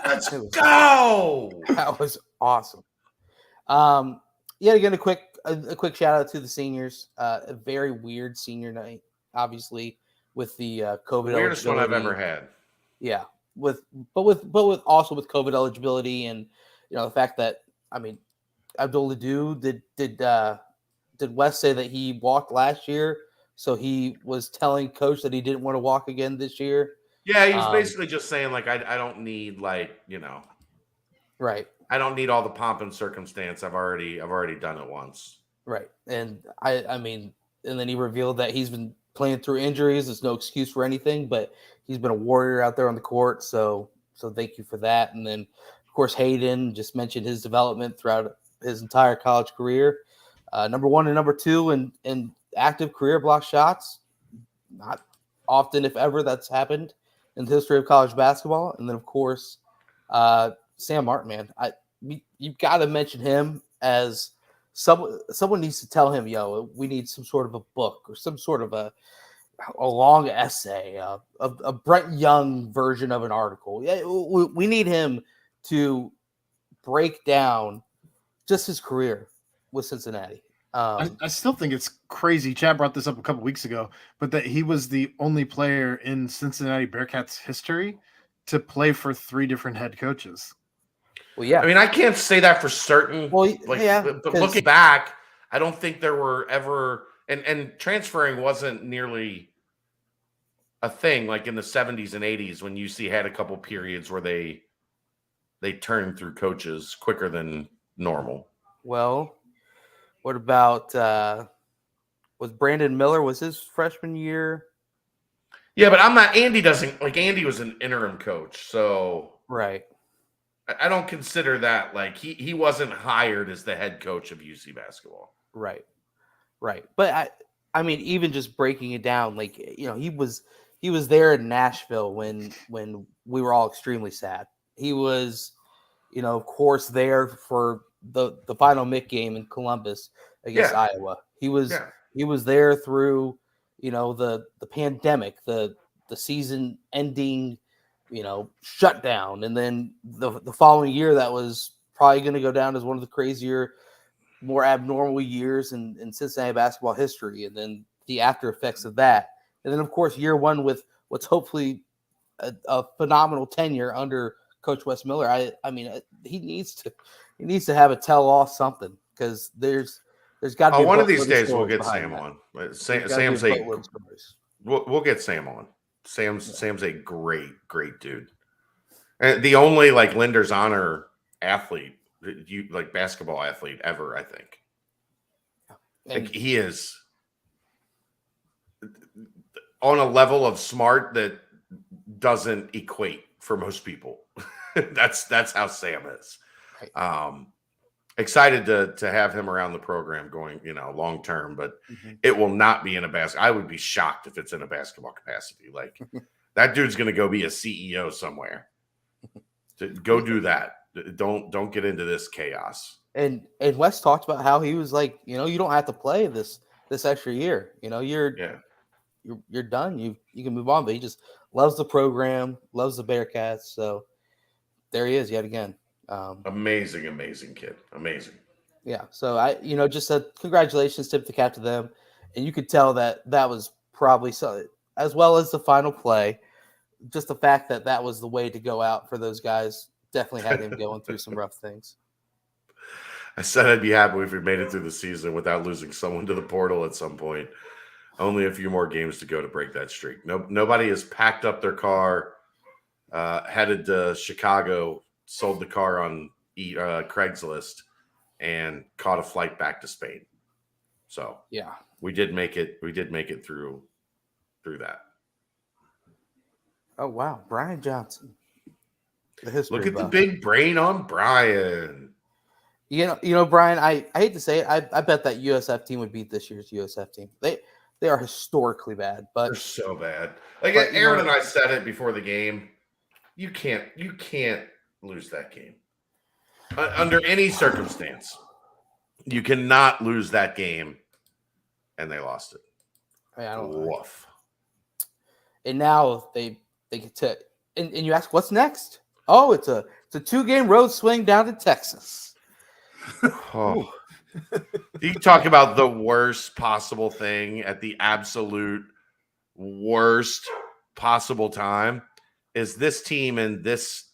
Let's go! That was awesome. Again, a quick shout out to the seniors. A very weird senior night, obviously, with the COVID. Weirdest one I've ever had. Yeah, with also with COVID eligibility and the fact that Abdul Adu did West say that he walked last year, so he was telling coach that he didn't want to walk again this year. Yeah, he was basically just saying like I don't need right. I don't need all the pomp and circumstance. I've already done it once. Right. And and then he revealed that he's been playing through injuries. There's no excuse for anything, but he's been a warrior out there on the court. So thank you for that. And then of course Hayden just mentioned his development throughout his entire college career. Number 1 and number 2 in active career block shots. Not often, if ever, that's happened in the history of college basketball. And then of course, Sam Martin, man, you've got to mention him as someone needs to tell him, yo, we need some sort of a book or some sort of a long essay, a Brent Young version of an article. Yeah, we need him to break down just his career with Cincinnati. I still think it's crazy. Chad brought this up a couple weeks ago, but that he was the only player in Cincinnati Bearcats history to play for 3 different head coaches. Well, yeah. I mean, I can't say that for certain. Well, yeah. But looking back, I don't think there were ever and transferring wasn't nearly a thing like in the 70s and 80s when UC had a couple periods where they turned through coaches quicker than normal. Well, what about was Brandon Miller? Was his freshman year? Yeah, but Andy doesn't like Andy was an interim coach, so right. I don't consider that like he wasn't hired as the head coach of UC basketball. Right. But I mean, even just breaking it down, like he was there in Nashville when we were all extremely sad. He was, of course, there for the final MIC game in Columbus against Iowa. He was there through the pandemic, the season ending shutdown, and then the following year that was probably going to go down as one of the crazier, more abnormal years in Cincinnati basketball history, and then the after effects of that, and then of course year 1 with what's hopefully a phenomenal tenure under Coach Wes Miller. I mean he needs to have a tell all something, because there's got to be one of these days we'll get Sam on. Sam's we'll get Sam on. Sam's a great dude. And the only like Linder's Honor athlete, basketball athlete ever, I think. Like he is on a level of smart that doesn't equate for most people. that's how Sam is. Excited to have him around the program going, long term, but it will not be in a I would be shocked if it's in a basketball capacity. Like that dude's going to go be a CEO somewhere. Go do that. Don't get into this chaos. And Wes talked about how he was like, you don't have to play this extra year. You're done. You can move on. But he just loves the program, loves the Bearcats. So there he is yet again. Amazing kid. Amazing. Yeah. So I just said congratulations, tip the cap to them. And you could tell that was probably so, as well as the final play, just the fact that was the way to go out for those guys definitely had him going through some rough things. I said I'd be happy if we made it through the season without losing someone to the portal at some point. Only a few more games to go to break that streak. Nobody has packed up their car, headed to Chicago, sold the car on Craigslist, and caught a flight back to Spain. So yeah, we did make it. We did make it through that. Oh wow, Brian Johnson. The history. Look at the big brain on Brian. Brian. I hate to say it. I bet that USF team would beat this year's USF team. They are historically bad, but they're so bad. Like Aaron and I said it before the game. You can't lose that game under any circumstance. You cannot lose that game, and they lost it. I don't know. Woof. And now they get to and you ask what's next? Oh, it's a 2-game road swing down to Texas. Oh. You talk about the worst possible thing at the absolute worst possible time. is this team in this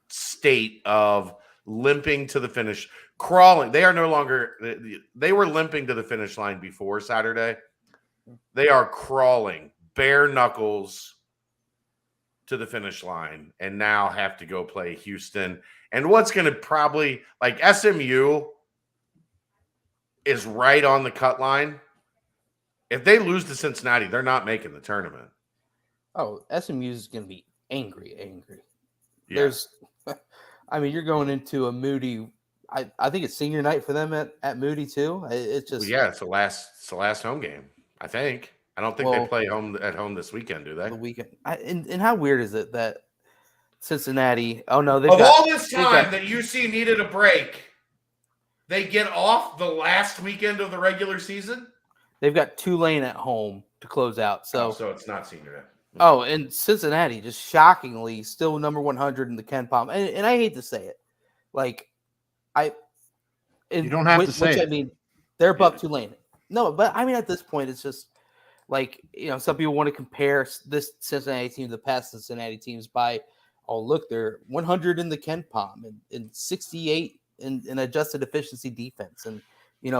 state of limping to the finish, crawling. They are no longer, they were limping to the finish line before Saturday. They are crawling bare knuckles to the finish line and now have to go play Houston. And what's going to probably, like, SMU is right on the cut line. If they lose to Cincinnati, they're not making the tournament. Oh, SMU is going to be angry. Yeah. There's, I mean, you're going into a Moody. I think it's senior night for them at Moody too. It's just it's the last home game. I think. I don't think they play at home this weekend, do they? The weekend. And how weird is it that Cincinnati? Oh no, all this time that UC needed a break, they get off the last weekend of the regular season. They've got Tulane at home to close out. So it's not senior night. Oh, and Cincinnati just shockingly still number 100 in the Ken Palm. And I hate to say it. Like, you don't have to say it. I mean, they're above Tulane. No, but I mean, at this point, it's just like, some people want to compare this Cincinnati team to the past Cincinnati teams by, oh, look, they're 100 in the Ken Palm and 68 in adjusted efficiency defense and,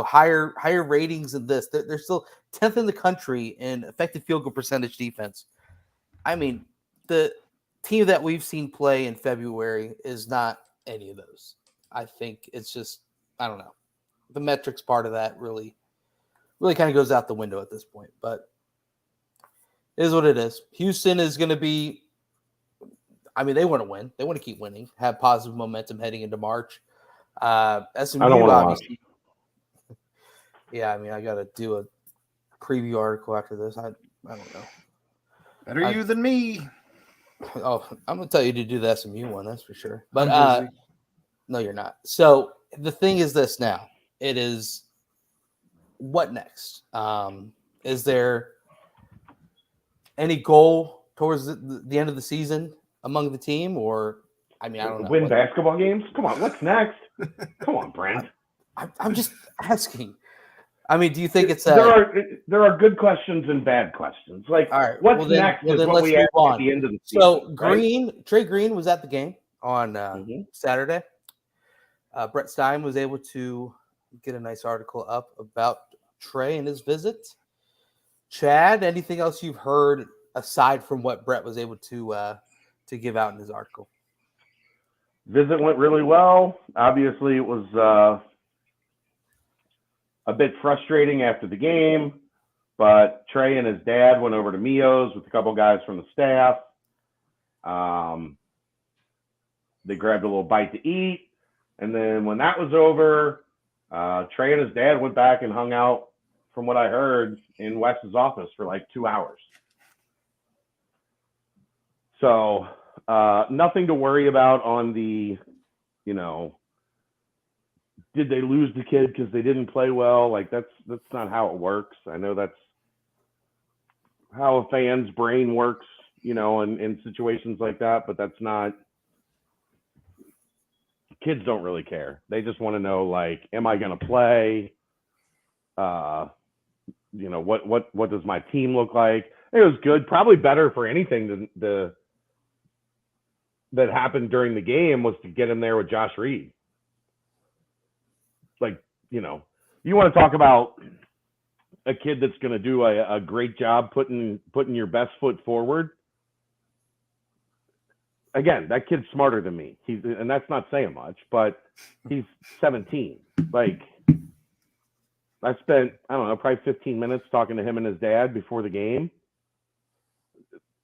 higher ratings than this. They're still 10th in the country in effective field goal percentage defense. I mean, the team that we've seen play in February is not any of those. I think it's just, I don't know. The metrics part of that really kind of goes out the window at this point. But it is what it is. Houston is going to be, I mean, they want to win. They want to keep winning, have positive momentum heading into March. SMU, I don't want to obviously. Yeah, I mean, I got to do a preview article after this. I don't know. Better you than me. Oh, I'm going to tell you to do the SMU one, that's for sure. But no, you're not. So the thing is this now. It is what next? Is there any goal towards the end of the season among the team? Or, I mean, I don't know. Win basketball games? Come on, what's next? Come on, Brent. I'm just asking. I mean, do you think it's there are good questions and bad questions? Like, all right, what's next is what we ask at the end of the season. So Trey Green was at the game on Saturday. Brett Stein was able to get a nice article up about Trey and his visit. Chad, anything else you've heard aside from what Brett was able to give out in his article? Visit went really well. Obviously, it was a bit frustrating after the game, but Trey and his dad went over to Mio's with a couple guys from the staff. They grabbed a little bite to eat, and then when that was over, Trey and his dad went back and hung out, from what I heard, in Wes's office for like 2 hours. So nothing to worry about on the, did they lose the kid because they didn't play well? Like, that's not how it works. I know that's how a fan's brain works, in situations like that, but that's not. Kids don't really care. They just want to know, like, am I going to play? What does my team look like? It was good, probably better for anything than that happened during the game was to get in there with Josh Reed. Like, you want to talk about a kid that's going to do a great job putting your best foot forward. Again, that kid's smarter than me. And that's not saying much, but he's 17. Like, I spent, I don't know, probably 15 minutes talking to him and his dad before the game.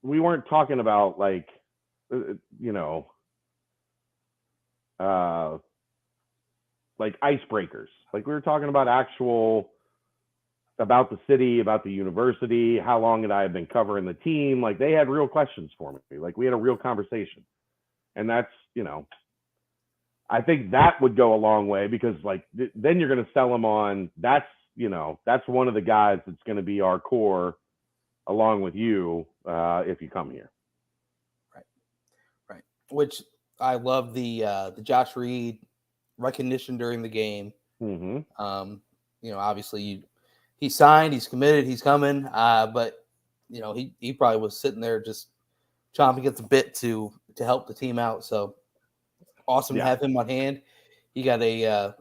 We weren't talking about, like, like icebreakers. Like, we were talking about about the city, about the university, how long had I been covering the team. Like, they had real questions for me. Like, we had a real conversation. And that's, I think that would go a long way because, like, then you're going to sell them on, that's one of the guys that's going to be our core along with you if you come here. Right. Which I love the Josh Reed recognition during the game. Mm-hmm. Obviously he signed, he's committed, he's coming. But he probably was sitting there just chomping at the bit to help the team out. So awesome to have him on hand. He got a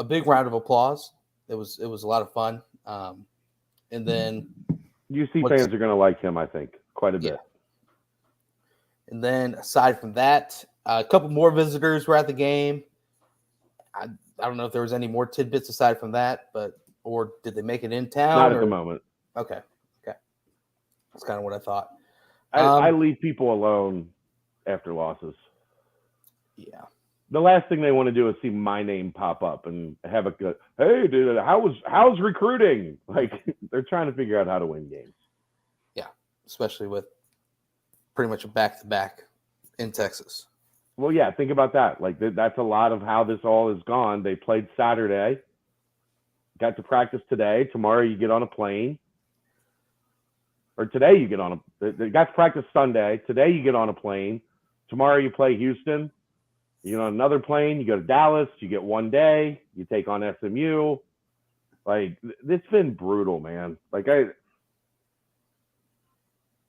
big round of applause. It was a lot of fun. And then UC fans are going to like him, I think, quite a bit. And then aside from that, a couple more visitors were at the game. I don't know if there was any more tidbits aside from that, or did they make it in town? Not at the moment. Okay. That's kind of what I thought. I leave people alone after losses. Yeah. The last thing they want to do is see my name pop up and have a good, hey, dude, how's recruiting? Like, they're trying to figure out how to win games. Yeah, especially with pretty much a back-to-back in Texas. Well, yeah, think about that. Like, that's a lot of how this all has gone. They played Saturday, got to practice today. Tomorrow you get on a plane. Or today you get on they got to practice Sunday. Today you get on a plane. Tomorrow you play Houston. You get on another plane. You go to Dallas. You get 1 day. You take on SMU. Like, it's been brutal, man. Like,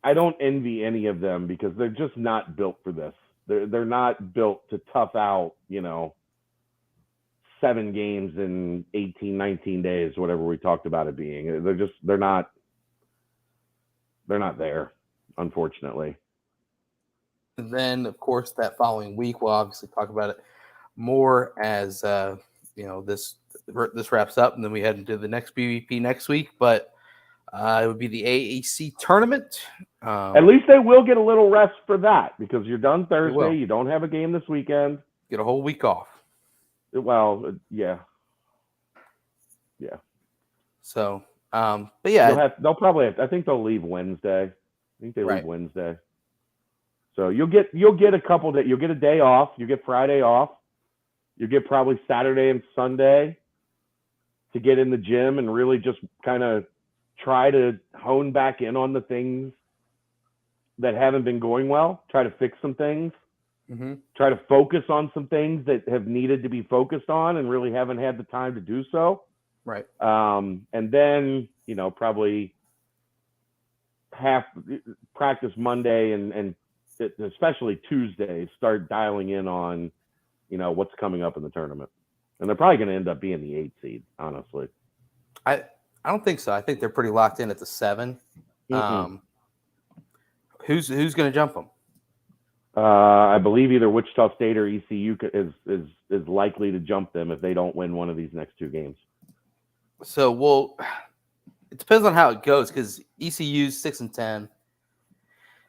I don't envy any of them because they're just not built for this. They're not built to tough out, 7 games in 18, 19 days, whatever we talked about it being. They're not there, unfortunately. And then, of course, that following week, we'll obviously talk about it more as this wraps up, and then we head into the next BVP next week. But it would be the AAC tournament. At least they will get a little rest for that because you're done Thursday. You don't have a game this weekend. Get a whole week off. Well, yeah. So, but yeah, they'll probably I think they'll leave Wednesday. I think they leave Wednesday. So you'll get a couple days. You'll get a day off. You get Friday off. You get probably Saturday and Sunday to get in the gym and really just kind of try to hone back in on the things that haven't been going well. Try to fix some things. Mm-hmm. Try to focus on some things that have needed to be focused on and really haven't had the time to do so. Right. And then, probably half practice Monday and especially Tuesday, start dialing in on, what's coming up in the tournament. And they're probably going to end up being the 8 seed, honestly. I don't think so. I think they're pretty locked in at the 7. Who's going to jump them? I believe either Wichita State or ECU is likely to jump them if they don't win one of these next 2 games. So, it depends on how it goes because ECU's 6-10,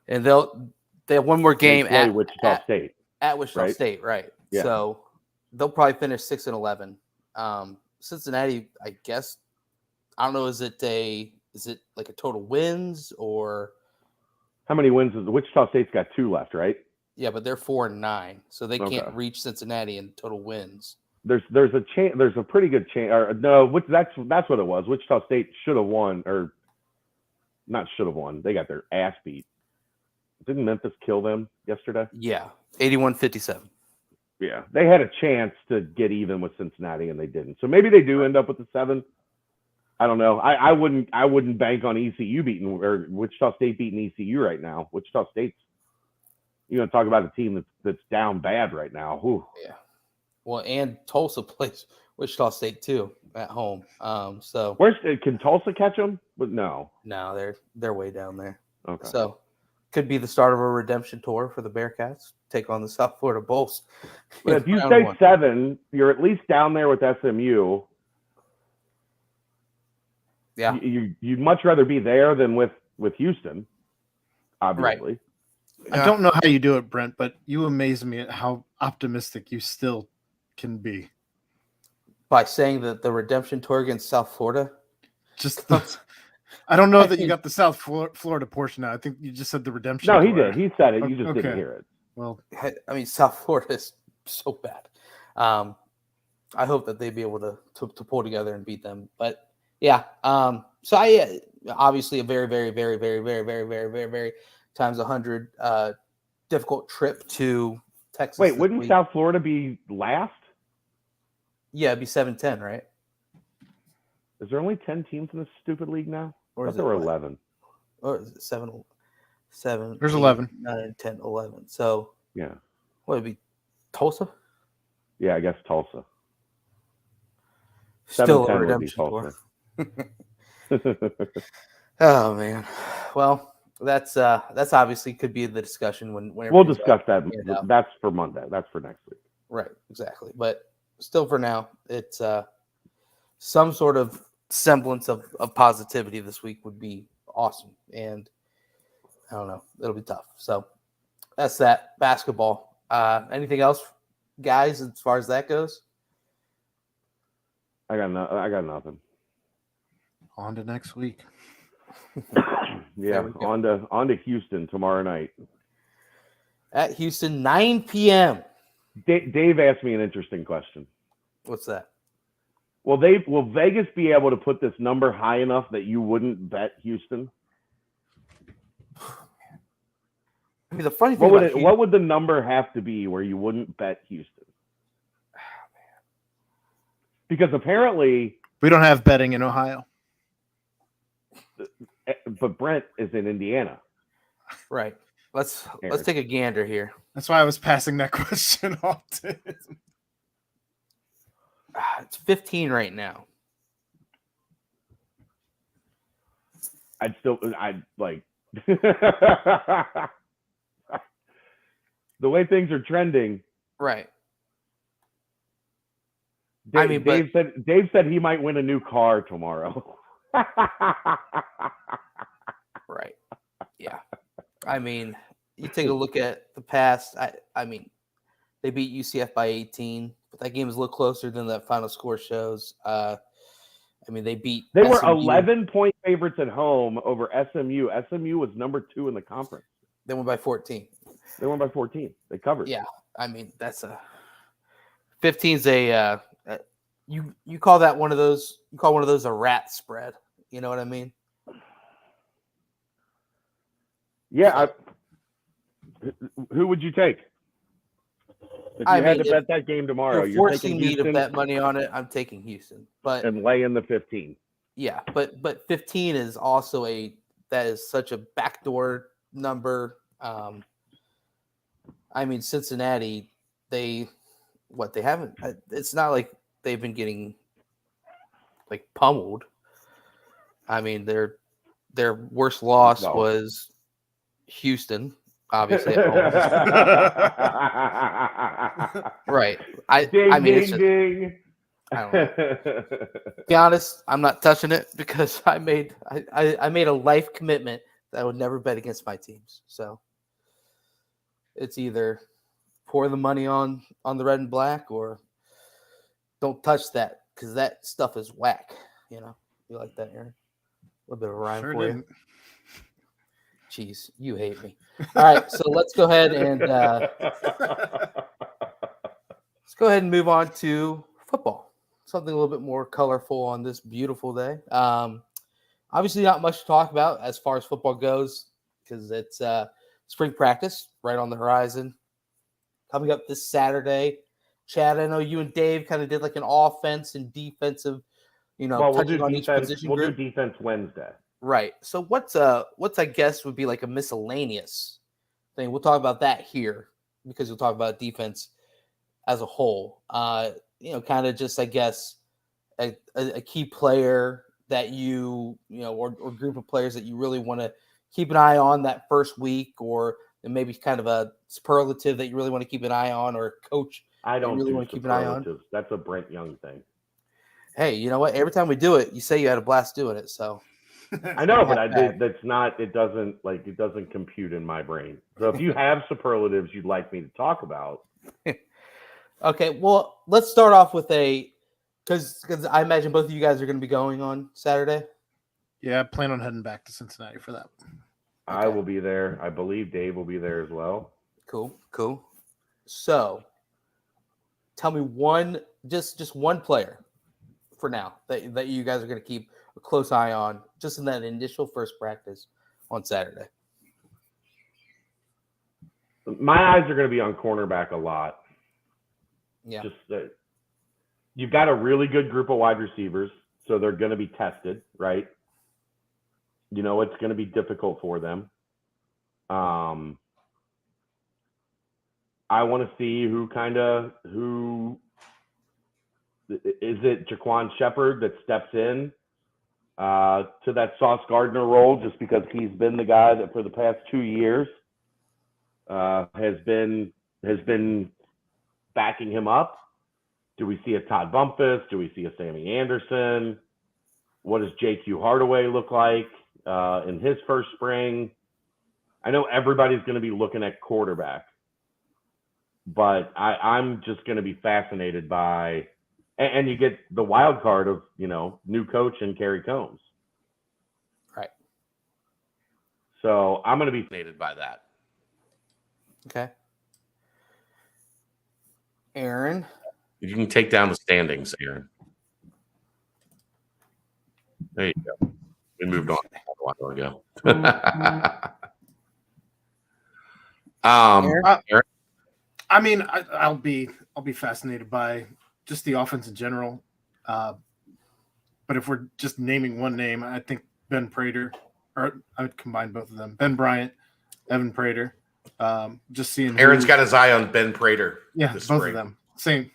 and they have one more game at Wichita State. At Wichita State, right? Yeah. So they'll probably finish 6-11. Cincinnati, I guess. I don't know. Is it like a total wins or how many wins is Wichita State's got 2 left, right? Yeah, but they're 4-9, so they can't reach Cincinnati in total wins. There's a chance. There's a pretty good chance. Or no, that's what it was. Wichita State should have won, or not should have won. They got their ass beat. Didn't Memphis kill them yesterday? Yeah, 81-57. Yeah, they had a chance to get even with Cincinnati, and they didn't. So maybe they do end up with the 7. I don't know. I wouldn't bank on ECU beating or Wichita State beating ECU right now. Wichita State's, you're going to talk about a team that's down bad right now. Whew. Yeah. Well, and Tulsa plays Wichita State too at home. So can Tulsa catch them? But no, they're way down there. Okay. So could be the start of a redemption tour for the Bearcats. Take on the South Florida Bulls. But if you stay 7, you're at least down there with SMU. Yeah, you'd much rather be there than with Houston, obviously. Right. I don't know how you do it, Brent, but you amaze me at how optimistic you still can be. By saying that the redemption tour against South Florida? I don't know that you got the South Florida portion out. I think you just said the redemption tour. He did. He said it. You just didn't hear it. Well, I mean, South Florida is so bad. I hope that they'd be able to pull together and beat them. But yeah, so obviously a very, very, very, very, very, very, very, very, very times 100 difficult trip to Texas. Wait, wouldn't South Florida be last? Yeah, it'd be 7-10, right? Is there only 10 teams in this stupid league now? Or is there were 11? Or is it 7? 7. There's 8, 11. 9, 10, 11. So Yeah. what would it be? Tulsa? Yeah, I guess Tulsa. Still a 7-10 would be redemption tour. Tulsa. Oh man. Well, that's obviously could be the discussion when We'll discuss that. out. That's for Monday. That's for next week. Right, exactly. But still, for now, it's some sort of semblance of positivity this week would be awesome. And I don't know, it'll be tough. So that's that basketball. Anything else, guys, as far as that goes? I got nothing. On to next week. Yeah, on to Houston tomorrow night. At Houston, 9 p.m. Dave asked me an interesting question. What's that? Will Vegas be able to put this number high enough that you wouldn't bet Houston? I mean, the funny thing what would the number have to be where you wouldn't bet Houston? Because apparently We don't have betting in Ohio. But Brent is in Indiana. Right. Let's take a gander here. That's why I was passing that question off to him. It's 15 right now. I'd like the way things are trending. Right. Dave said he might win a new car tomorrow. Right. Yeah. I mean, you take a look at the past. I mean, they beat UCF by 18, but that game is a little closer than that final score shows. I mean, they were SMU. 11-point favorites at home over SMU. SMU was number 2 in the conference. They won by 14. They won by 14. They covered. Yeah. I mean, that's 15's a you call that one of those, you call one of those a rat spread. You know what I mean? Yeah. Who would you take? If you had to bet that game tomorrow, you're forcing me to bet money on it. I'm taking Houston, and lay in the 15. Yeah, but 15 is also that is such a backdoor number. I mean, Cincinnati, they haven't. It's not like they've been getting like pummeled. I mean, their worst loss was Houston, obviously. At home. Right. I mean, it's just, I don't know. To be honest, I'm not touching it because I made a life commitment that I would never bet against my teams. So it's either pour the money on the red and black or don't touch that because that stuff is whack. You know, you like that, Aaron? A little bit of a rhyme for you. Jeez, you hate me. All right, so let's go ahead and move on to football. Something a little bit more colorful on this beautiful day. Obviously, not much to talk about as far as football goes because it's spring practice right on the horizon. Coming up this Saturday, Chad, I know you and Dave kind of did like an offense and defensive, touching on each position group. We'll do defense Wednesday. Right. So what's I guess would be like a miscellaneous thing. We'll talk about that here because we'll talk about defense as a whole. Kind of just, I guess, a key player that or group of players that you really want to keep an eye on that first week, or maybe kind of a superlative that you really want to keep an eye on, or a coach I don't really want to keep an eye on. That's a Brent Young thing. Hey, you know what? Every time we do it, you say you had a blast doing it. So I know, but that's not. It doesn't compute in my brain. So if you have superlatives you'd like me to talk about, okay. Well, let's start off with because I imagine both of you guys are going to be going on Saturday. Yeah, I plan on heading back to Cincinnati for that. I will be there. I believe Dave will be there as well. Cool. So, tell me just one player for now that you guys are going to keep a close eye on, just in that initial first practice on Saturday. My eyes are going to be on cornerback a lot. Yeah. Just you've got a really good group of wide receivers, so they're going to be tested, right? It's going to be difficult for them. I want to see who is it Jaquan Shepard that steps in to that Sauce Gardner role just because he's been the guy that for the past 2 years has been backing him up. Do we see a Todd Bumpus? Do we see a Sammy Anderson? What does JQ Hardaway look like in his first spring? I know everybody's going to be looking at quarterback, but I'm just going to be fascinated by, and you get the wild card of, new coach and Kerry Combs. Right. So I'm going to be Fascinated by that. Okay. Aaron. You can take down the standings, Aaron. There you go. We moved on a while ago. Aaron? I mean, I'll be fascinated by just the offense in general. But if we're just naming one name, I think Ben Prater, or I would combine both of them. Ben Bryant, Evan Prater. Just seeing Aaron's got his eye on Ben Prater. Yeah, both of them. Same.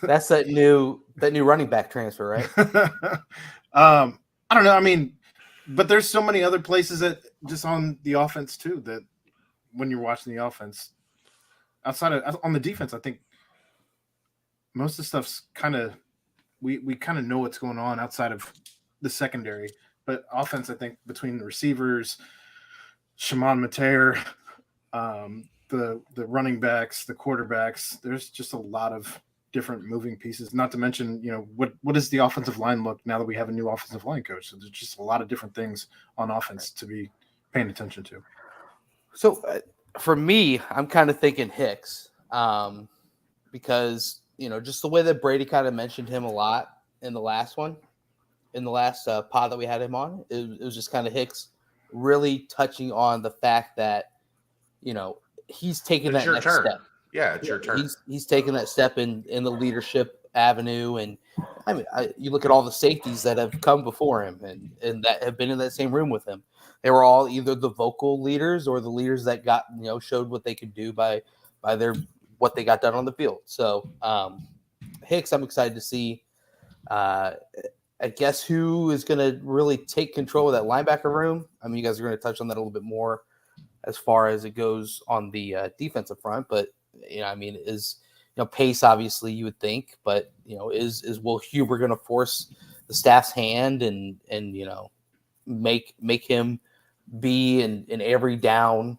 That's that new running back transfer, right? I don't know. I mean, but there's so many other places that just on the offense too, that when you're watching the offense outside of on the defense, I think most of the stuff's kind of, we kind of know what's going on outside of the secondary, but offense, I think between the receivers, Shimon Mateer, the running backs, the quarterbacks, there's just a lot of different moving pieces, not to mention, what does the offensive line look now that we have a new offensive line coach? So there's just a lot of different things on offense to be paying attention to. So for me, I'm kind of thinking Hicks because, just the way that Brady kind of mentioned him a lot in the last pod that we had him on, it was just kind of Hicks really touching on the fact that, he's taking that next step. Yeah, it's your turn. He's taking that step in the leadership avenue, and I mean, you look at all the safeties that have come before him and that have been in that same room with him. They were all either the vocal leaders or the leaders that got showed what they could do by what they got done on the field. So Hicks, I'm excited to see. I guess who is going to really take control of that linebacker room. I mean, you guys are going to touch on that a little bit more as far as it goes on the defensive front, but is pace, obviously you would think, but is Will Huber going to force the staff's hand and make him be in every down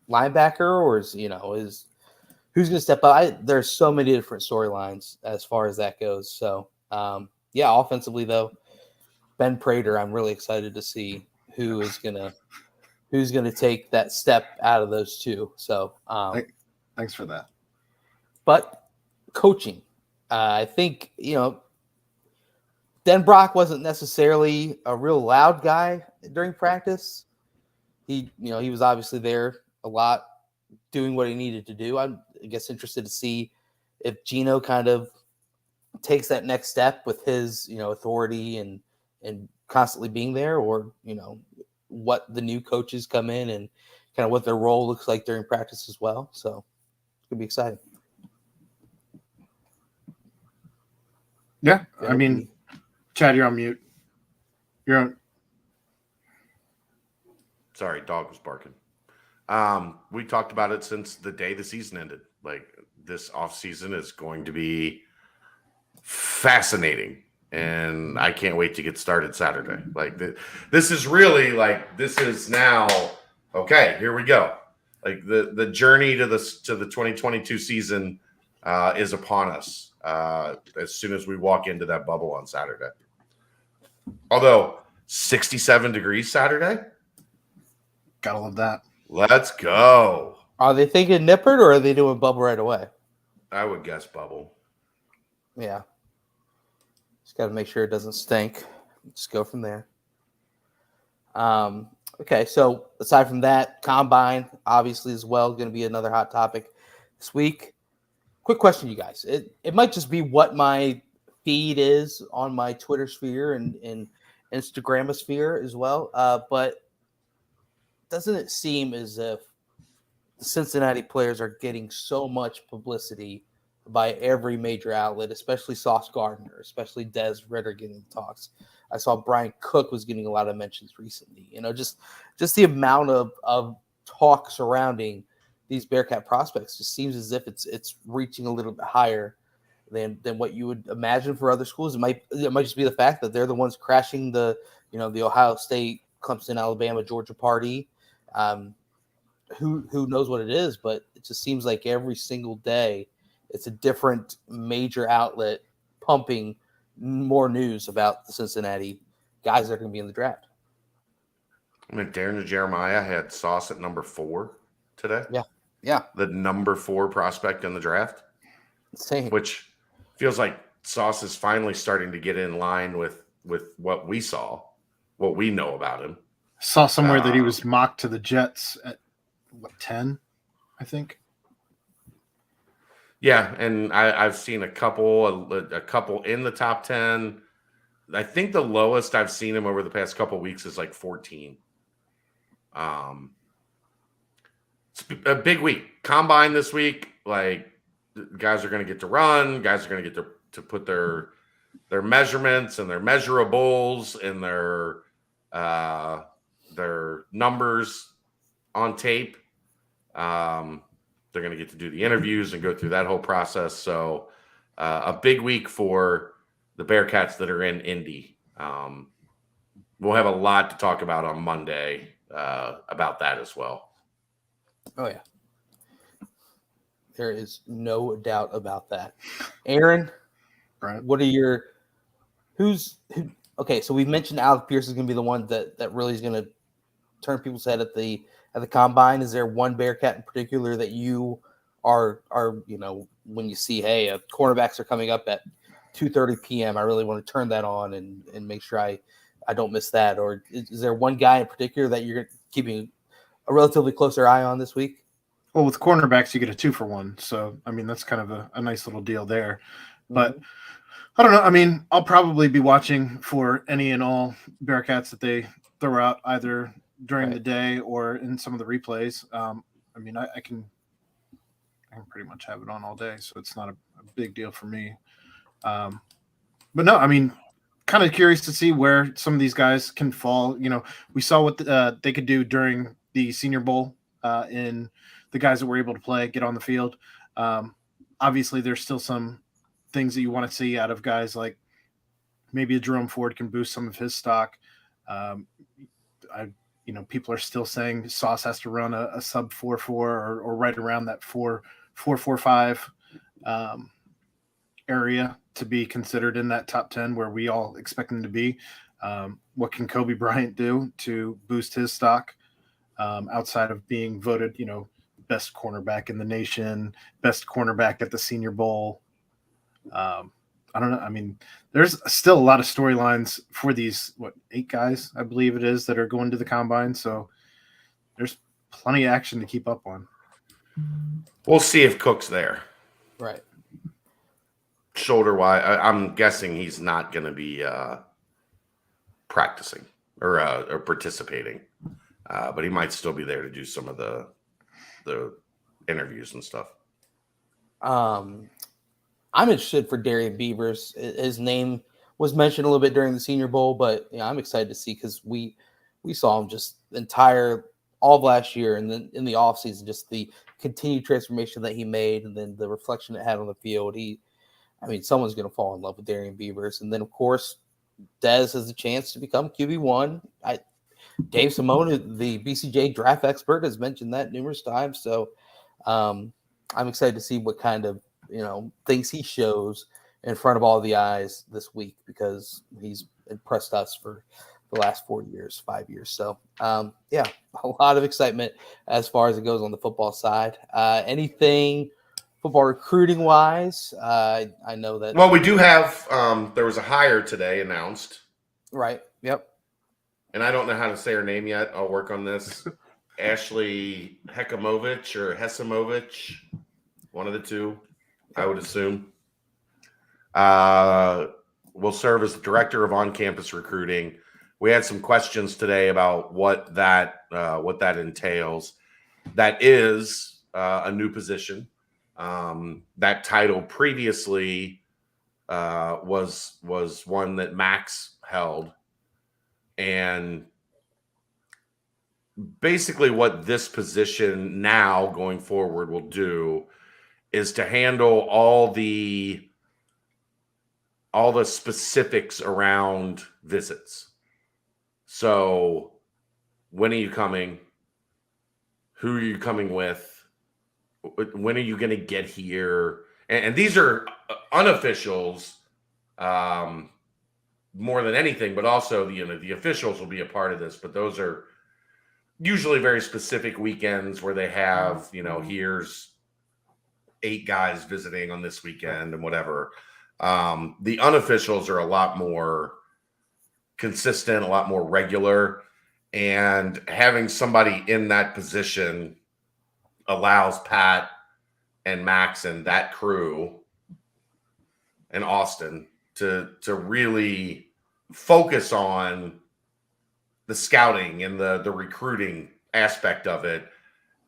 linebacker, or is who's going to step up? There's so many different storylines as far as that goes. So offensively though, Ben Prater, I'm really excited to see who's going to take that step out of those two. So thanks for that. But coaching, I think, Den Brock wasn't necessarily a real loud guy during practice. He was obviously there a lot doing what he needed to do. I'm, I guess, interested to see if Gino kind of takes that next step with his, authority and constantly being there, or, what the new coaches come in and kind of what their role looks like during practice as well. So it's going to be exciting. Yeah. I mean, Chad, you're on mute. You're on. Sorry, dog was barking. We talked about it since the day the season ended. Like, this offseason is going to be fascinating, and I can't wait to get started Saturday. Like, this is really this is now okay. Here we go. Like the journey to the 2022 season is upon us as soon as we walk into that bubble on Saturday. Although 67 degrees Saturday, gotta love that. Let's go. Are they thinking Nippert, or are they doing bubble right away? I would guess bubble. Yeah. Just got to make sure it doesn't stink. Just go from there. Okay, so aside from that, Combine, obviously, as well, going to be another hot topic this week. Quick question, you guys. It might just be what my feed is on my Twitter sphere and Instagram sphere as well. But doesn't it seem as if the Cincinnati players are getting so much publicity by every major outlet, especially Sauce Gardner, especially Des Ridder getting talks. I saw Brian Cook was getting a lot of mentions recently. Just the amount of talk surrounding these Bearcat prospects just seems as if it's reaching a little bit higher than what you would imagine for other schools. It might just be the fact that they're the ones crashing the Ohio State, Clemson, Alabama, Georgia party. Who knows what it is, but it just seems like every single day it's a different major outlet pumping more news about the Cincinnati guys that are going to be in the draft. I mean, Darren Jeremiah had Sauce at number 4 today. Yeah. The number 4 prospect in the draft. Insane. Which feels like Sauce is finally starting to get in line with what we saw, what we know about him. Saw somewhere that he was mocked to the Jets at 10, I think. Yeah, and I've seen a couple in the top 10. I think the lowest I've seen him over the past couple of weeks is like 14. It's a big week. Combine this week. Like, guys are going to get to run. Guys are going to get to put their measurements and their measurables and their numbers on tape. They're going to get to do the interviews and go through that whole process. So a big week for the Bearcats that are in Indy. We'll have a lot to talk about on Monday about that as well. Oh, yeah. There is no doubt about that. Aaron, Right. what are your – okay, so we've mentioned Alec Pierce is going to be the one that really is going to turn people's head at the combine. Is there one Bearcat in particular that you are when you see, hey, cornerbacks are coming up at 2:30 p.m., I really want to turn that on and make sure I don't miss that? Or is there one guy in particular that you're keeping a relatively closer eye on this week? Well, with cornerbacks, you get a 2-for-1. So, I mean, that's kind of a nice little deal there. But I don't know. I mean, I'll probably be watching for any and all Bearcats that they throw out either during the day or in some of the replays. I mean, I can pretty much have it on all day, so it's not a big deal for me. But no, I mean, kind of curious to see where some of these guys can fall. We saw what they could do during the Senior Bowl in the guys that were able to play, get on the field. Obviously, there's still some things that you want to see out of guys like maybe a Jerome Ford can boost some of his stock. People are still saying Sauce has to run a sub 4.4 or right around that 4.45 area to be considered in that top 10 where we all expect him to be. What can Kobe Bryant do to boost his stock outside of being voted, best cornerback in the nation, best cornerback at the Senior Bowl? I don't know. I mean, there's still a lot of storylines for these, 8 guys, I believe it is, that are going to the combine. So there's plenty of action to keep up on. We'll see if Cook's there. Right. Shoulder wise, I'm guessing he's not going to be practicing or participating, but he might still be there to do some of the interviews and stuff. I'm interested for Darian Beavers. His name was mentioned a little bit during the Senior Bowl, but I'm excited to see because we saw him just all of last year and then in the offseason, just the continued transformation that he made and then the reflection it had on the field. Someone's going to fall in love with Darian Beavers. And then, of course, Dez has a chance to become QB1. Dave Simone, the BCJ draft expert, has mentioned that numerous times. So I'm excited to see what kind of things he shows in front of all the eyes this week because he's impressed us for the last 5 years. So, a lot of excitement as far as it goes on the football side. Anything football recruiting wise? I know that. Well, we do have, there was a hire today announced. Right. Yep. And I don't know how to say her name yet. I'll work on this. Ashley Hekamovich or Hesimovich, one of the two. I would assume, will serve as the director of on-campus recruiting. We had some questions today about what that entails. That is a new position. That title previously was one that Max held, and basically what this position now going forward will do is to handle all the specifics around visits. So when are you coming? Who are you coming with? When are you going to get here? And these are unofficials more than anything, but also the officials will be a part of this. But those are usually very specific weekends where they have, here's 8 guys visiting on this weekend and whatever. The unofficials are a lot more consistent, a lot more regular, and having somebody in that position allows Pat and Max and that crew and Austin to really focus on the scouting and the recruiting aspect of it.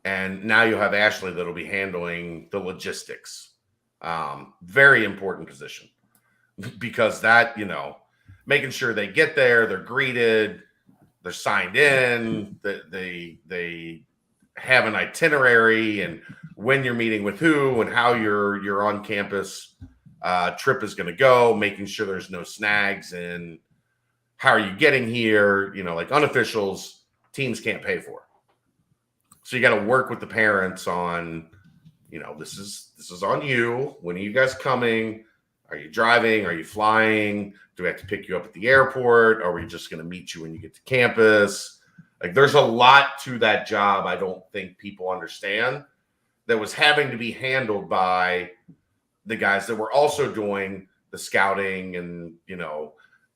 And now you'll have Ashley that'll be handling the logistics. Very important position because that, making sure they get there, they're greeted, they're signed in, that they have an itinerary and when you're meeting with who and how your on campus trip is going to go, making sure there's no snags and how are you getting here, like unofficials teams can't pay for. So you got to work with the parents on, this is on you. When are you guys coming? Are you driving? Are you flying? Do we have to pick you up at the airport? Are we just going to meet you when you get to campus? Like there's a lot to that job I don't think people understand that was having to be handled by the guys that were also doing the scouting and,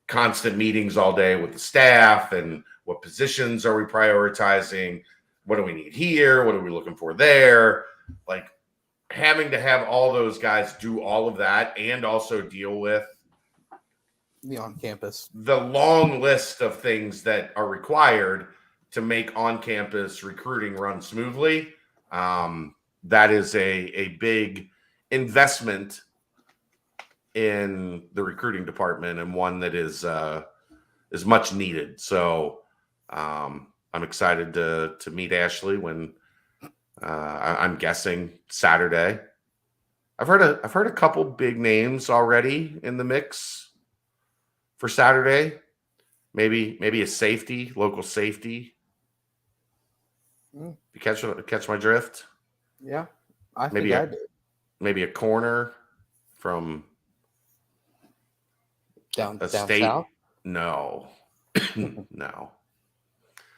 constant meetings all day with the staff and what positions are we prioritizing? What do we need here? What are we looking for there? Like having to have all those guys do all of that and also deal with the on-campus, the long list of things that are required to make on-campus recruiting run smoothly. That is a big investment in the recruiting department and one that is much needed. So I'm excited to meet Ashley when I'm guessing Saturday. I've heard a couple big names already in the mix for Saturday. Maybe a safety, local safety. You catch my drift? Yeah, I think I did. Maybe a corner from down state. south. No, no.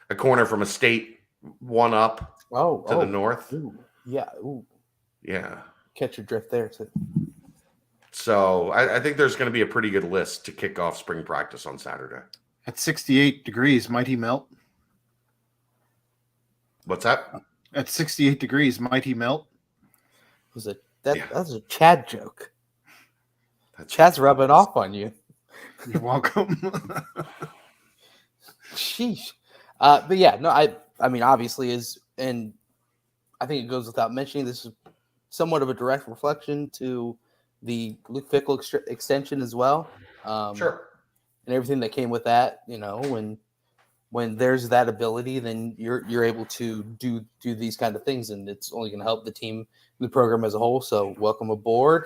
A corner from a state one up to the north. Ooh, yeah. Ooh. Yeah. Catch your drift there too. So I think there's going to be a pretty good list to kick off spring practice on Saturday. At 68 degrees, might he melt? What's that? At 68 degrees, might he melt? That was a Chad joke. Chad's rubbing off on you. You're welcome. Sheesh. But yeah, no, I mean, obviously and I think it goes without mentioning, this is somewhat of a direct reflection to the Luke Fickle extension as well. Sure. And everything that came with that, when there's that ability, then you're able to do these kind of things, and it's only going to help the team, the program as a whole. So welcome aboard.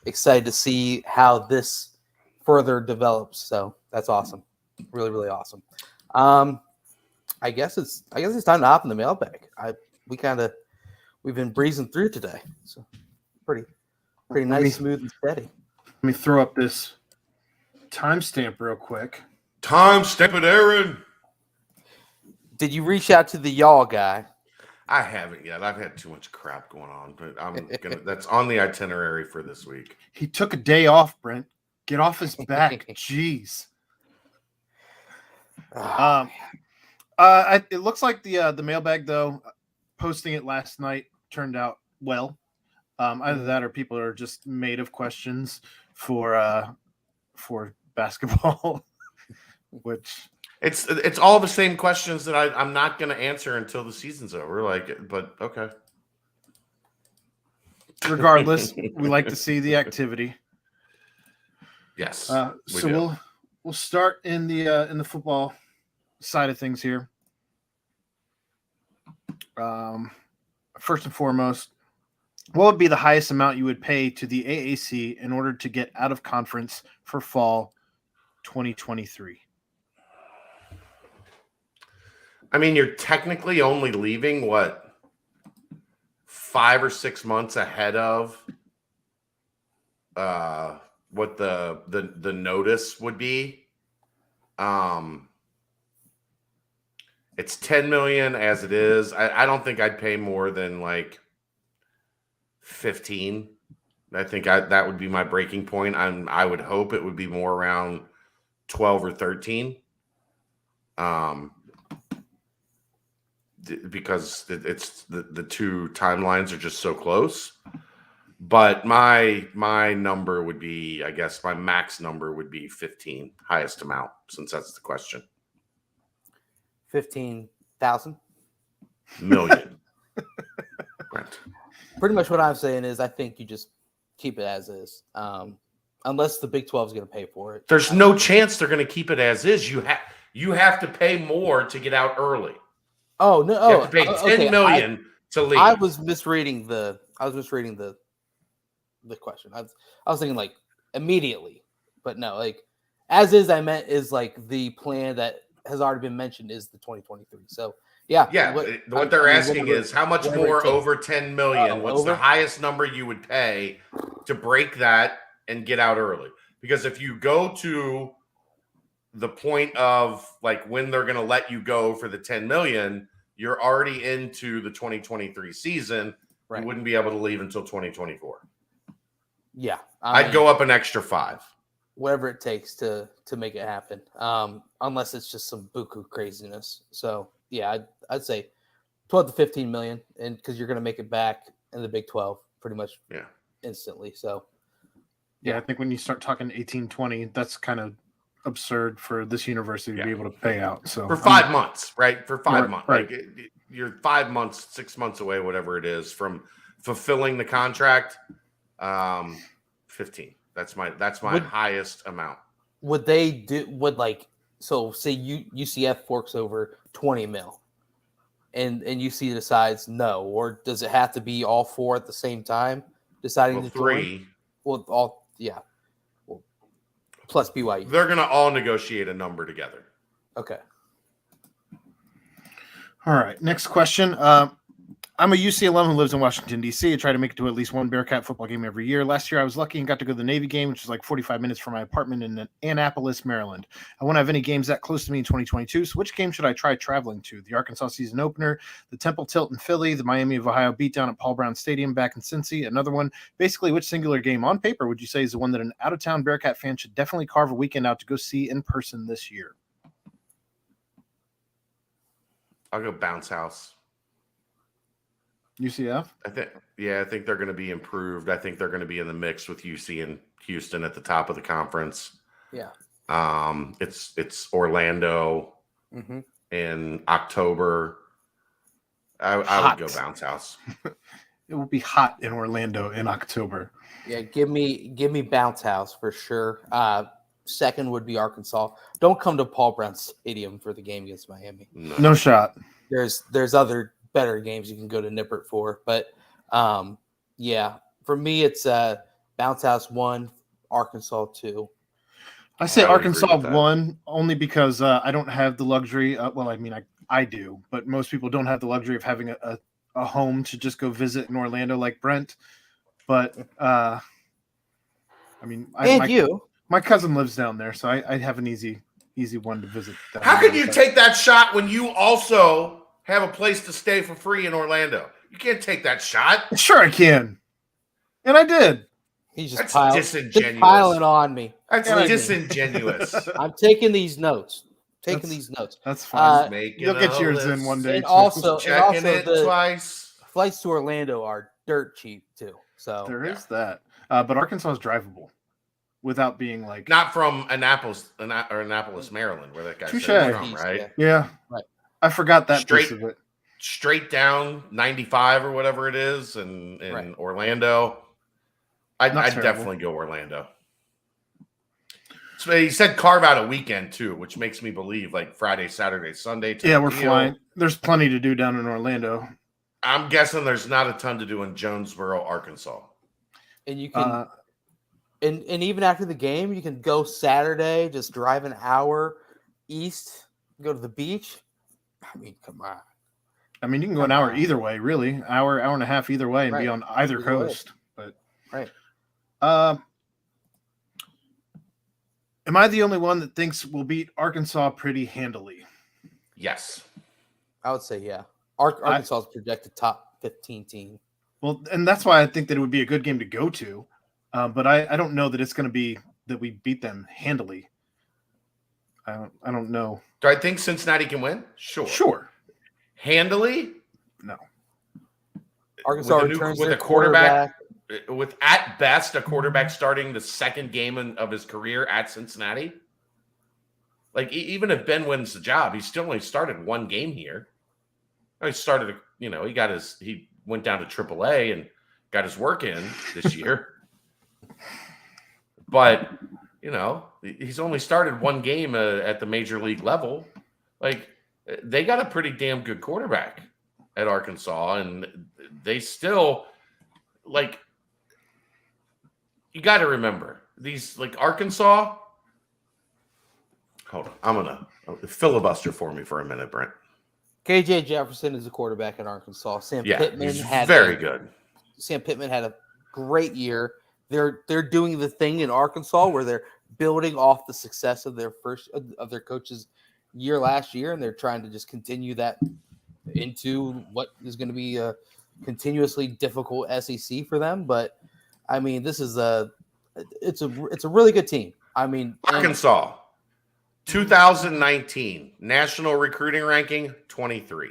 Excited to see how this further develops. So that's awesome. Really, really awesome. I guess it's time to hop in the mailbag. We've been breezing through today. So pretty nice, smooth and steady. Let me throw up this timestamp real quick. Timestamp it, Aaron. Did you reach out to the y'all guy? I haven't yet. I've had too much crap going on, but that's on the itinerary for this week. He took a day off, Brent. Get off his back. Jeez. It looks like the mailbag, though, posting it last night turned out well. Either that or people are just made of questions for basketball, which It's all the same questions that I'm not going to answer until the season's over. Like, but okay. Regardless, we like to see the activity. Yes. So we'll start in the football side of things here. First and foremost, what would be the highest amount you would pay to the AAC in order to get out of conference for fall 2023? I mean, you're technically only leaving 5 or 6 months ahead of what the notice would be. It's $10 million as it is. I don't think I'd pay more than like 15. I think that would be my breaking point. I would hope it would be more around 12 or 13. Because it's the two timelines are just so close. But my number would be, I guess my max number would be 15, highest amount, since that's the question. 15,000 million. Brent. Pretty much what I'm saying is I think you just keep it as is. Unless the Big 12 is going to pay for it. There's no chance they're going to keep it as is. You have to pay more to get out early. Oh no! You have to pay $10 million to leave. I was misreading the question. I was thinking like immediately, but no, like as is. I meant is like the plan that has already been mentioned is the 2023. So yeah. What they're asking is how much more over 10 million? What's the highest number you would pay to break that and get out early? Because if you go to the point of like when they're going to let you go for the 10 million, you're already into the 2023 season. Right. You wouldn't be able to leave until 2024. Yeah. I'd go up an extra 5. Whatever it takes to make it happen. Unless it's just some buku craziness. So yeah, I'd say 12 to 15 million, and because you're going to make it back in the Big 12 pretty much instantly. So yeah, I think when you start talking 18-20, that's kind of absurd for this university to be able to pay out. So for 5 months, right? For 5 months, right? Like you're 5 months, 6 months away, whatever it is, from fulfilling the contract. 15. That's my highest amount. Would they do? So say UCF forks over 20 mil, and UC decides no, or does it have to be all 4 at the same time deciding to 3? Join? Well, all plus BYU. They're going to all negotiate a number together. Okay. All right. Next question. I'm a UC alum who lives in Washington, D.C. I try to make it to at least one Bearcat football game every year. Last year, I was lucky and got to go to the Navy game, which is like 45 minutes from my apartment in Annapolis, Maryland. I won't have any games that close to me in 2022, so which game should I try traveling to? The Arkansas season opener, the Temple Tilt in Philly, the Miami of Ohio beatdown at Paul Brown Stadium back in Cincy, another one. Basically, which singular game on paper would you say is the one that an out-of-town Bearcat fan should definitely carve a weekend out to go see in person this year? I'll go Bounce House. UCF? I think they're going to be improved. I think they're going to be in the mix with UC and Houston at the top of the conference. Yeah. It's Orlando in October. I would go Bounce House. It will be hot in Orlando in October. Yeah, give me Bounce House for sure. Second would be Arkansas. Don't come to Paul Brown Stadium for the game against Miami. No shot. There's other better games you can go to Nippert for, but for me it's Bounce House 1, Arkansas 2. I say Arkansas 1 only because I don't have the luxury. I do, but most people don't have the luxury of having a home to just go visit in Orlando like Brent. But my cousin lives down there, so I have an easy one to visit. How can you take that shot when you also have a place to stay for free in Orlando? You can't take that shot. Sure I can. And I did. He's just disingenuous. piling on me. That's disingenuous. I'm taking these notes. That's fine. You'll get yours list. in one day. And also it twice. Flights to Orlando are dirt cheap too. So there is that. But Arkansas is drivable. without being like not from Annapolis, Maryland, where that guy's Touche. from, right? Yeah. Right. I forgot that Straight- piece of it. Straight down 95 or whatever it is in Right. Orlando. I'd terrible. definitely go Orlando. So he said carve out a weekend too, which makes me believe like Friday, Saturday, Sunday. type Yeah, we're deal. flying. There's plenty to do down in Orlando. I'm guessing there's not a ton to do in Jonesboro, Arkansas. And you can, and even after the game, you can go Saturday, just drive an hour east, go to the beach. I mean, come on. I mean, you can go an hour either way, really. Hour and a half either way and be on either coast. But right. Am I the only one that thinks we'll beat Arkansas pretty handily? Yes. I would say, yeah. Arkansas is projected top 15 team. Well, and that's why I think that it would be a good game to go to. But I don't know that it's going to be that we beat them handily. I don't know. Do I think Cincinnati can win? Sure. Handily? No. Arkansas returns with their a quarterback. With at best a quarterback starting the second game of his career at Cincinnati. Like even if Ben wins the job, he still only started one game here. He started, he went down to AAA and got his work in this year. But he's only started one game at the major league level. Like they got a pretty damn good quarterback at Arkansas, and they still like. You got to remember these, like Arkansas. Hold on, I'm gonna filibuster for me for a minute, Brent. KJ Jefferson is a quarterback in Arkansas. Sam Pittman he's very good. Sam Pittman had a great year. They're doing the thing in Arkansas where they're building off the success of their coach's year last year, and they're trying to just continue that into what is going to be a continuously difficult SEC for them. But I mean, this is it's a really good team. I mean, Arkansas, 2019 national recruiting ranking 23.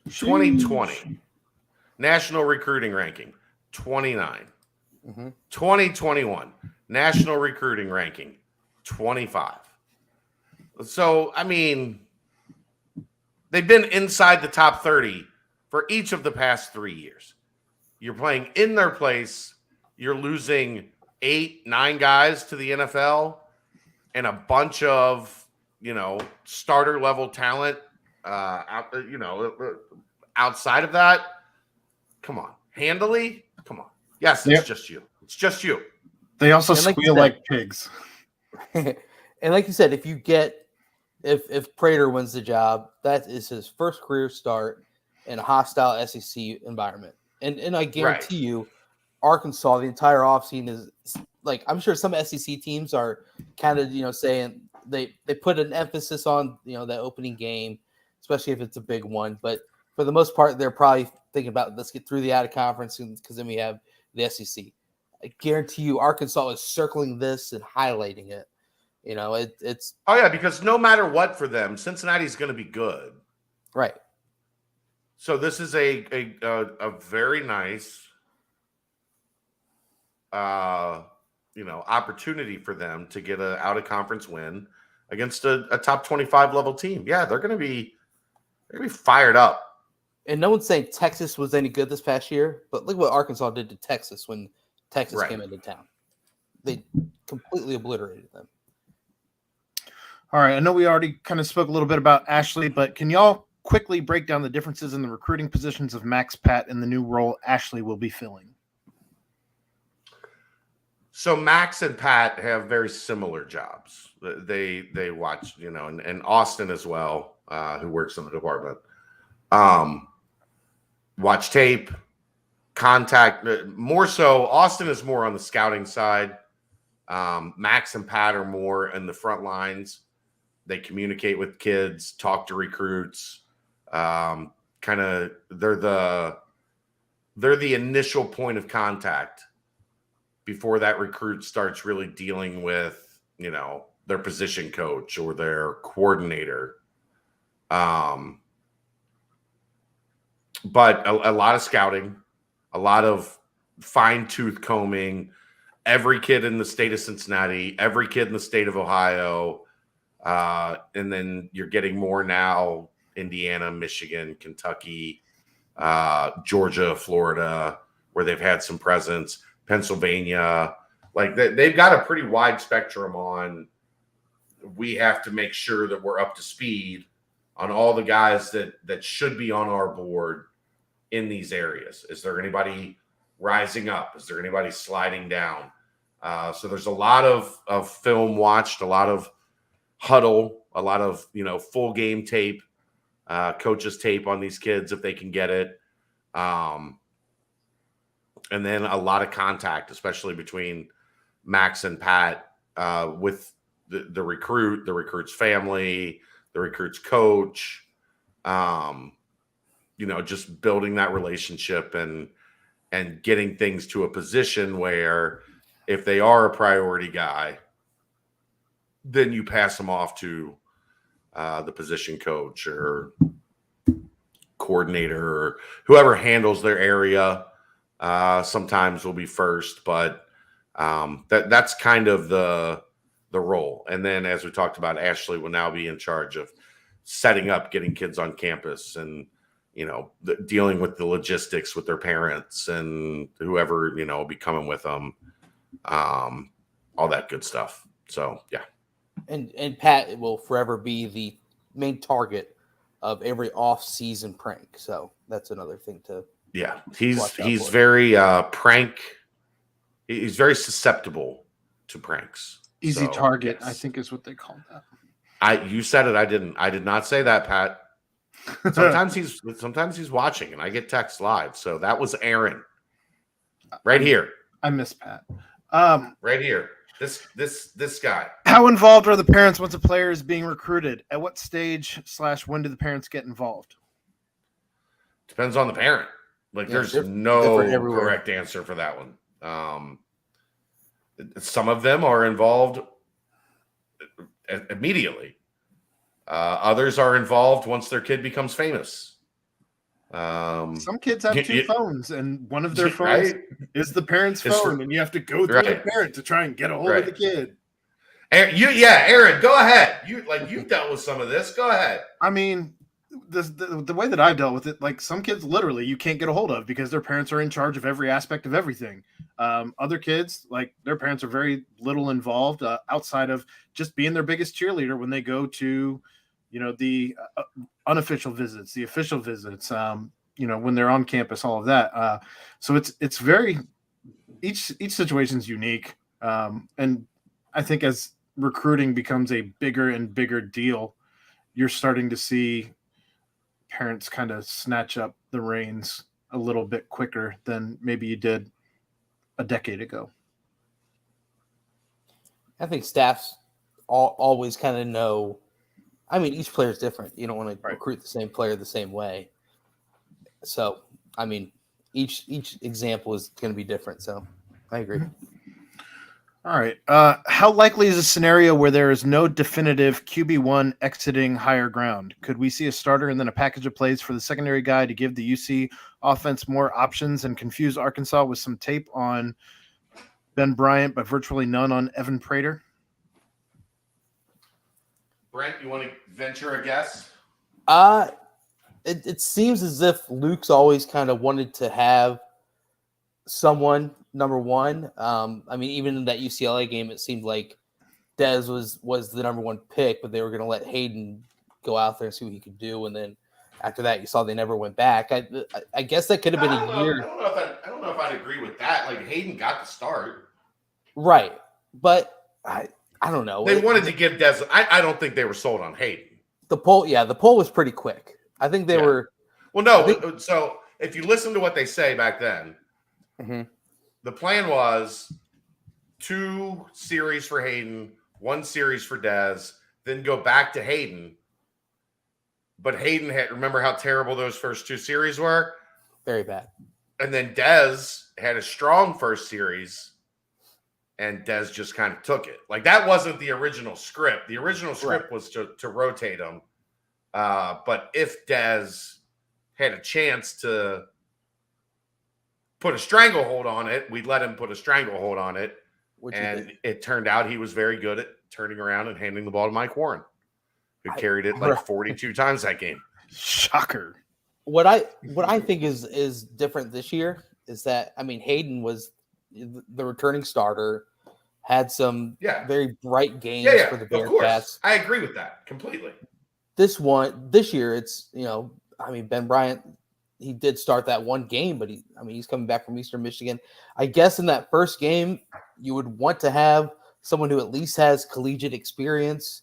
2020 national recruiting ranking 29. 2021 national recruiting ranking 25. So I mean, they've been inside the top 30 for each of the past 3 years. You're playing in their place. You're losing 8-9 guys to the NFL and a bunch of, starter level talent, outside of that. Come on. Handily? Come on. Yes, it's just you. It's just you. They also squeal like pigs. And like you said, if Prater wins the job, that is his first career start in a hostile SEC environment. And I guarantee you, Arkansas, the entire offseason is like, I'm sure some SEC teams are kind of, saying they put an emphasis on, that opening game, especially if it's a big one. But for the most part, they're probably thinking about, let's get through the out of conference because then we have the SEC. I guarantee you, Arkansas is circling this and highlighting it. It's because no matter what for them, Cincinnati's going to be good, right. So this is a very nice, opportunity for them to get an out of conference win against a top 25 level team. Yeah, they're going to be fired up. And no one's saying Texas was any good this past year, but look what Arkansas did to Texas when Texas came into town. They completely obliterated them. All right, I know we already kind of spoke a little bit about Ashley, but can y'all quickly break down the differences in the recruiting positions of Max, Pat, and the new role Ashley will be filling? So Max and Pat have very similar jobs. They watch, and Austin as well, who works in the department. Watch tape, contact. More so, Austin is more on the scouting side. Max and Pat are more in the front lines. They communicate with kids, talk to recruits. They're the initial point of contact before that recruit starts really dealing with, their position coach or their coordinator. But a lot of scouting, a lot of fine-tooth combing, every kid in the state of Cincinnati, every kid in the state of Ohio, and then you're getting more now, Indiana, Michigan, Kentucky, Georgia, Florida, where they've had some presence, Pennsylvania. Like they've got a pretty wide spectrum on. We have to make sure that we're up to speed on all the guys that should be on our board in these areas. Is there anybody rising up? Is there anybody sliding down? So there's a lot of film watched, a lot of huddle, a lot of, full game tape, coaches tape on these kids if they can get it. And then a lot of contact, especially between Max and Pat, with the recruit, the recruit's family, the recruit's coach, just building that relationship and getting things to a position where if they are a priority guy, then you pass them off to the position coach or coordinator or whoever handles their area. Sometimes will be first, but that's kind of the role. And then, as we talked about, Ashley will now be in charge of setting up, getting kids on campus, and dealing with the logistics with their parents and whoever will be coming with them, all that good stuff. So yeah. And Pat will forever be the main target of every off-season prank. So that's another thing to. Yeah, he's very prank. He's very susceptible to pranks. Easy target, yes. I think is what they call that. You said it. I didn't. I did not say that, Pat. Sometimes he's watching, and I get texts live. So that was Aaron, right here. I miss Pat. Right here. This guy. How involved are the parents once a player is being recruited? At what stage / when do the parents get involved? Depends on the parent. Like, there's no correct answer for that one. Some of them are involved immediately. Others are involved once their kid becomes famous. Some kids have two phones, and one of their phones is the parent's phone, and you have to go through the parent to try and get a hold of the kid. Aaron, go ahead. You've dealt with some of this. Go ahead. I mean, the way that I've dealt with it, like some kids literally you can't get a hold of because their parents are in charge of every aspect of everything. Other kids, like their parents are very little involved outside of just being their biggest cheerleader when they go to, the unofficial visits, the official visits, when they're on campus, all of that. So it's very, each situation is unique. And I think as recruiting becomes a bigger and bigger deal, you're starting to see parents kind of snatch up the reins a little bit quicker than maybe you did a decade ago. I think staffs always kind of know. I mean, each player is different. You don't want to recruit the same player the same way. So, I mean, each example is going to be different. So, I agree. All right. How likely is a scenario where there is no definitive QB1 exiting higher ground? Could we see a starter and then a package of plays for the secondary guy to give the UC offense more options and confuse Arkansas with some tape on Ben Bryant, but virtually none on Evan Prater? Brent, you want to venture a guess? It seems as if Luke's always kind of wanted to have someone number one. I mean, even in that UCLA game, it seemed like Dez was the number one pick, but they were going to let Hayden go out there and see what he could do. And then after that, you saw they never went back. I guess that could have been a year. I don't know if I'd agree with that. Like, Hayden got the start. Right. But I don't know. They wanted to give Dez. I don't think they were sold on Hayden. The poll was pretty quick. I think they were. Well, no. So if you listen to what they say back then, the plan was 2 series for Hayden, 1 series for Dez, then go back to Hayden. But Hayden remember how terrible those first 2 series were? Very bad. And then Dez had a strong first series, and Dez just kind of took it. Like, that wasn't the original script. The original script was to rotate him. But if Dez had a chance to put a stranglehold on it, we'd let him put a stranglehold on it. And it turned out he was very good at turning around and handing the ball to Mike Warren, who carried it like 42 times that game. Shocker. What I think is different this year is that, I mean, Hayden was the returning starter, had some very bright games for the Bearcats. Of course. I agree with that completely. This year, it's, I mean, Ben Bryant, he did start that one game, but he's coming back from Eastern Michigan. I guess in that first game, you would want to have someone who at least has collegiate experience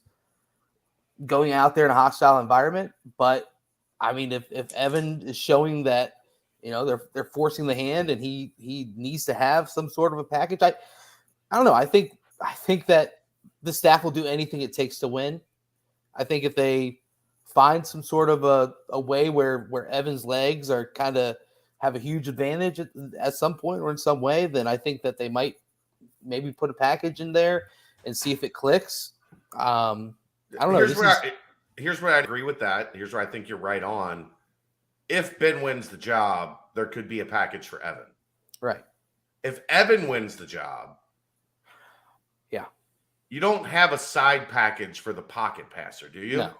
going out there in a hostile environment. But I mean, if Evan is showing that, they're forcing the hand and he needs to have some sort of a package, I don't know. I think that the staff will do anything it takes to win. I think if they find some sort of a way where Evan's legs are kind of have a huge advantage at some point or in some way, then I think that they might maybe put a package in there and see if it clicks. I don't know. Here's where I agree with that. Here's where I think you're right on. If Ben wins the job, there could be a package for Evan. Right. If Evan wins the job, you don't have a side package for the pocket passer, do you? No.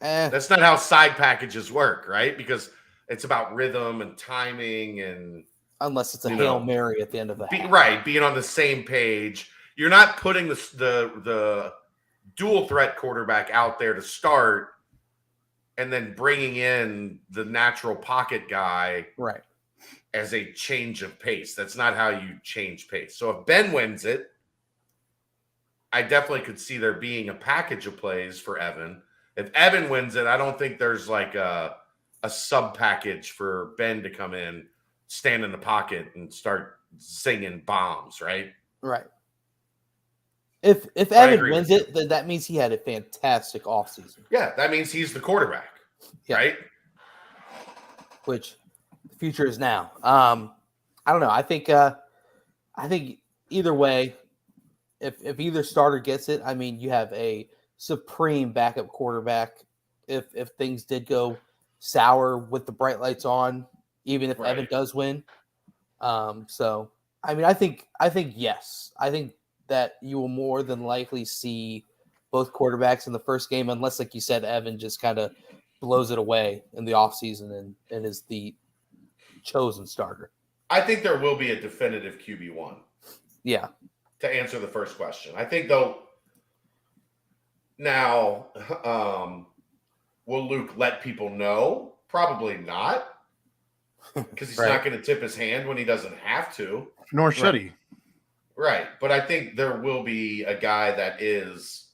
That's not how side packages work, right? Because it's about rhythm and timing, and unless it's a Hail Mary at the end of the half. Right, being on the same page. You're not putting the dual threat quarterback out there to start and then bringing in the natural pocket guy right as a change of pace. That's not how you change pace. So if Ben wins it, I definitely could see there being a package of plays for Evan. If Evan wins it, I don't think there's like a sub package for Ben to come in, stand in the pocket, and start singing bombs, right? Right. If Evan wins it, then that means he had a fantastic offseason. Yeah, that means he's the quarterback, right? Which the future is now. I don't know. I think either way, if either starter gets it, I mean, you have a supreme backup quarterback. If things did go sour with the bright lights on, even if Evan does win. So I mean, I think yes. I think that you will more than likely see both quarterbacks in the first game, unless, like you said, Evan just kind of blows it away in the offseason and is the chosen starter. I think there will be a definitive QB1. Yeah. To answer the first question. I think, though, now, will Luke let people know? Probably not. Because he's not going to tip his hand when he doesn't have to. Nor should he. Right. But I think there will be a guy that is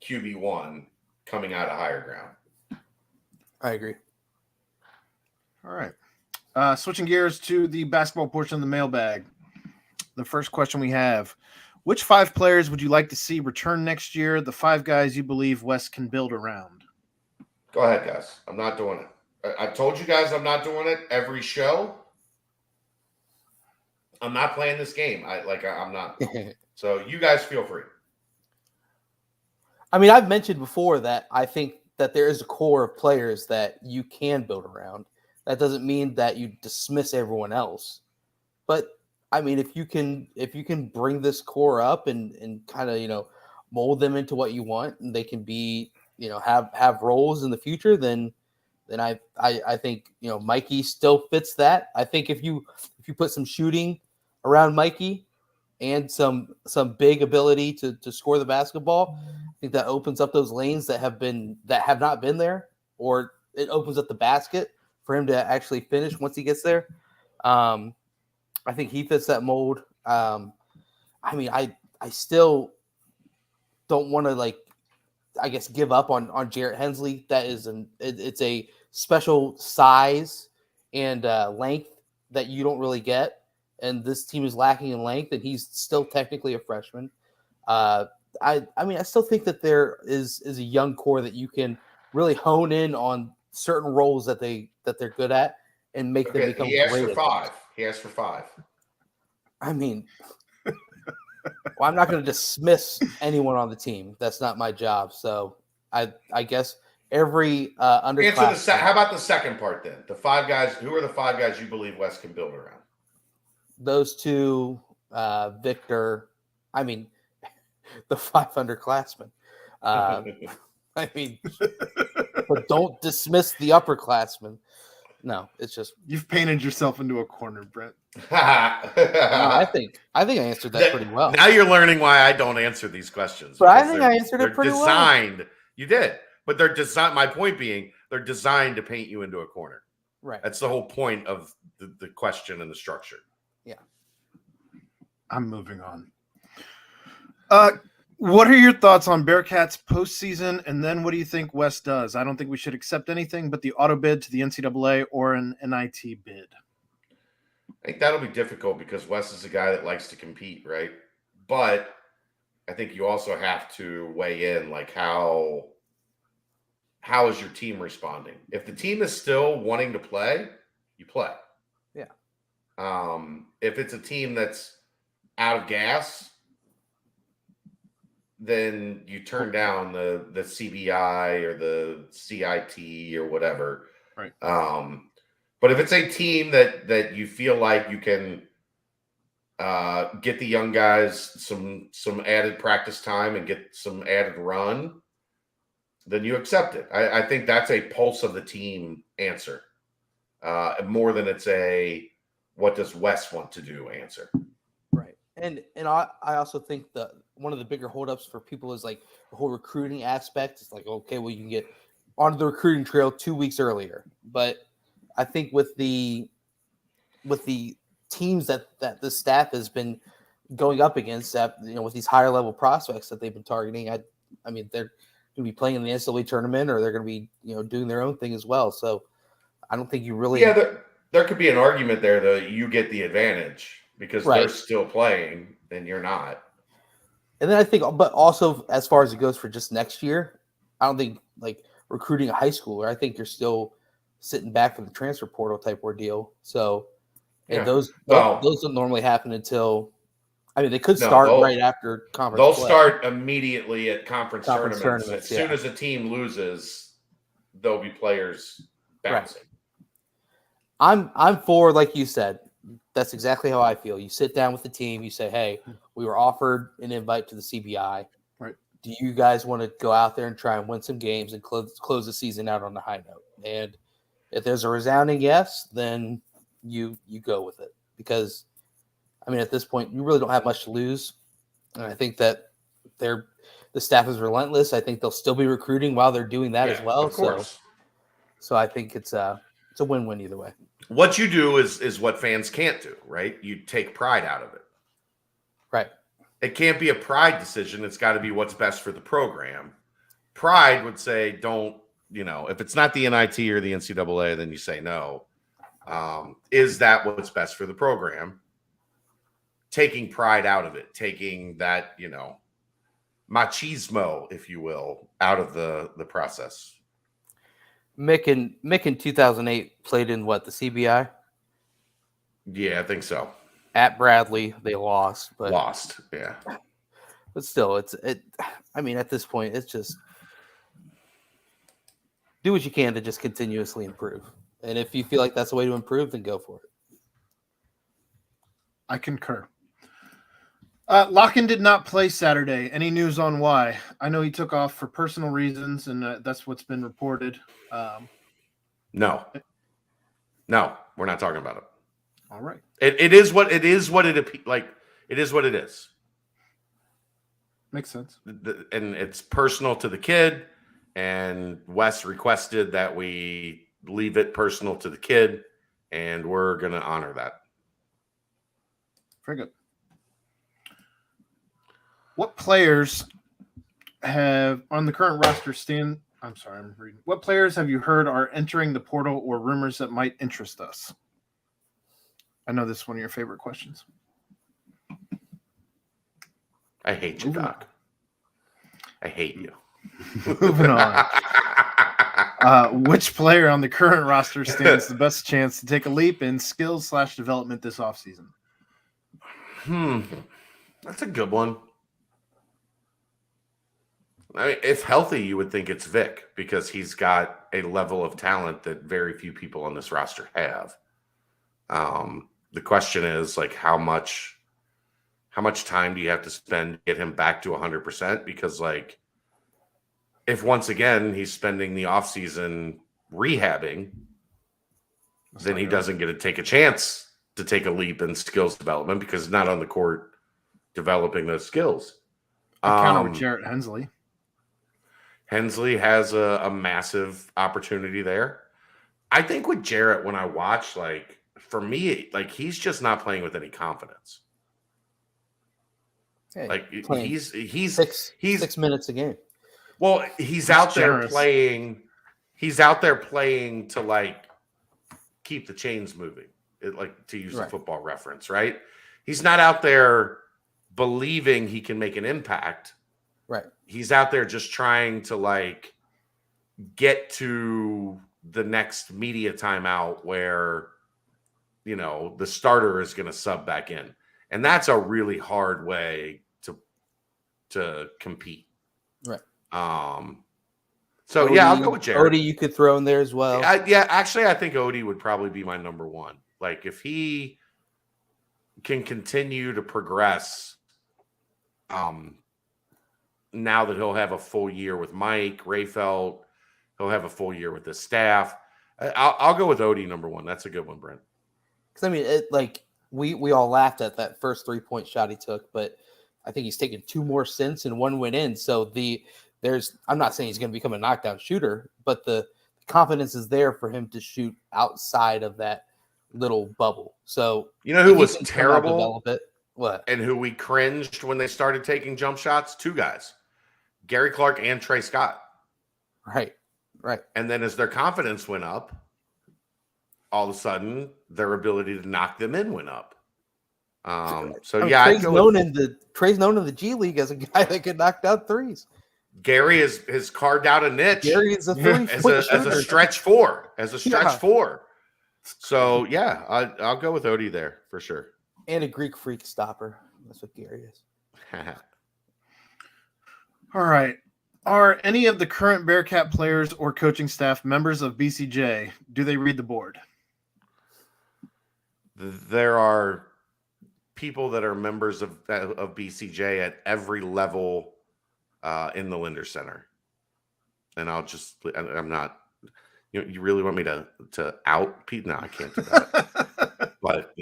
QB1 coming out of higher ground. I agree. All right. Switching gears to the basketball portion of the mailbag. The first question we have, which 5 players would you like to see return next year? The 5 guys you believe West can build around. Go ahead, guys. I'm not doing it. I've told you guys I'm not doing it every show. I'm not playing this game. I'm not. So you guys feel free. I mean, I've mentioned before that I think that there is a core of players that you can build around. That doesn't mean that you dismiss everyone else. But I mean, if you can bring this core up and kind of, mold them into what you want, and they can be, have roles in the future, then I think, Mikey still fits that. I think if you put some shooting around Mikey and some big ability to score the basketball, I think that opens up those lanes that have not been there, or it opens up the basket for him to actually finish once he gets there. I think he fits that mold. I mean, I still don't want to give up on Jarrett Hensley. That is it's a special size and length that you don't really get. And this team is lacking in length, and he's still technically a freshman. I mean, I still think that there is a young core that you can really hone in on certain roles that they're good at and make them become great. He asked for 5. I mean, well, I'm not going to dismiss anyone on the team. That's not my job. So I guess every underclassmen. How about the second part then? The 5 guys. Who are the 5 guys you believe West can build around? Those 2, Victor, I mean, the 5 underclassmen. I mean, but don't dismiss the upperclassmen. No, it's just You've painted yourself into a corner, Brent. no, I think I answered that pretty well. Now you're learning why I don't answer these questions. But I because think I answered it pretty well. They're designed. You did, but they're designed. My point being, they're designed to paint you into a corner. Right. That's the whole point of the question and the structure. Yeah. I'm moving on. What are your thoughts on Bearcats postseason, and then what do you think West does? I don't think we should accept anything but the auto bid to the NCAA or an NIT bid. I think that'll be difficult because Wes is a guy that likes to compete, right? But I think you also have to weigh in, like how is your team responding? If the team is still wanting to play, you play. Yeah. If it's a team that's out of gas, then you turn down the CBI or the CIT or whatever. Right. But if it's a team that you feel like you can get the young guys some added practice time and get some added run, then you accept it. I think that's a pulse of the team answer, more than it's a what does Wes want to do answer. Right. And I also think that one of the bigger holdups for people is like the whole recruiting aspect. It's like, okay, well, you can get onto the recruiting trail 2 weeks earlier. But I think with the teams that the staff has been going up against, that with these higher level prospects that they've been targeting, I mean they're going to be playing in the NCAA tournament, or they're going to be doing their own thing as well. So I don't think you really there could be an argument there that you get the advantage because right. They're still playing and you're not. And then I think, but also as far as it goes for just next year, I don't think like recruiting a high schooler. I think you're still sitting back for the transfer portal type ordeal. So, and those don't normally happen until, I mean, they could start right after conference. They'll play. start immediately at conference tournaments. As yeah. soon as a team loses, there'll be players bouncing. Right. I'm for, like you said, that's exactly how I feel. You sit down with the team, you say, hey, we were offered an invite to the CBI. Right. Do you guys want to go out there and try and win some games and close the season out on a high note? And if there's a resounding yes, then you go with it. Because, I mean, at this point, you really don't have much to lose. And I think that the staff is relentless. I think they'll still be recruiting while they're doing that as well. Of course. So I think it's a win-win either way. What you do is what fans can't do, right? You take pride out of it. Right. It can't be a pride decision. It's got to be what's best for the program. Pride would say, don't, if it's not the NIT or the NCAA, then you say no. Is that what's best for the program? Taking pride out of it, taking that, machismo, if you will, out of the process. Mick in 2008 played in what, the CBI? Yeah, I think so. At Bradley, they lost. Yeah. But still, I mean, at this point, it's just do what you can to just continuously improve. And if you feel like that's the way to improve, then go for it. I concur. Locken did not play Saturday. Any news on why? I know he took off for personal reasons, and that's what's been reported. No, we're not talking about it. All right. It is what it is. It is what it is. Makes sense. And it's personal to the kid. And Wes requested that we leave it personal to the kid, and we're going to honor that. Very good. What players have on the current roster stand? I'm sorry, I'm reading. What players have you heard are entering the portal or rumors that might interest us? I know this is one of your favorite questions. I hate you, Doc. I hate you. Moving on. Which player on the current roster stands the best chance to take a leap in skills/development this offseason? That's a good one. I mean, if healthy, you would think it's Vic because he's got a level of talent that very few people on this roster have. The question is, like, how much how much time do you have to spend to get him back to 100%? Because like, if once again he's spending the offseason rehabbing, then he doesn't get to take a chance to take a leap in skills development because he's not on the court developing those skills. Counter with Jarrett Hensley. Hensley has a massive opportunity there. I think with Jarrett, when I watch, like, for me, like, he's just not playing with any confidence. Hey, like he's 6 minutes a game. Well, he's out there generous. playing. He's out there playing to like keep the chains moving. Like to use a football reference, right? He's not out there believing he can make an impact. Right. He's out there just trying to like get to the next media timeout where, you know, the starter is going to sub back in. And that's a really hard way to compete. Right. So, Odie, yeah, I'll go with Jared. Odie you could throw in there as well. Actually, I think Odie would probably be my number one. Like, if he can continue to progress, now that he'll have a full year with Mike, Rayfeld, he'll have a full year with the staff. I'll go with Odie number one. That's a good one, Brent. Because, I mean, we all laughed at that first 3-point shot he took, but I think he's taken 2 more since and 1 went in. So I'm not saying he's going to become a knockdown shooter, but the confidence is there for him to shoot outside of that little bubble. So you know who was terrible, develop it. What? And who we cringed when they started taking jump shots? 2 guys, Gary Clark and Trey Scott. Right. And then as their confidence went up, all of a sudden their ability to knock them in went up. Trey's known in the G League as a guy that could knock down threes. Gary has carved out a niche. Gary is a 3-point as a stretch four. So yeah, I'll go with Odie there for sure. And a Greek freak stopper. That's what Gary is. All right. Are any of the current Bearcat players or coaching staff members of BCJ? Do they read the board? There are people that are members of BCJ at every level in the Linder Center. And I'm not, you really want me to out Pete? No, I can't do that. But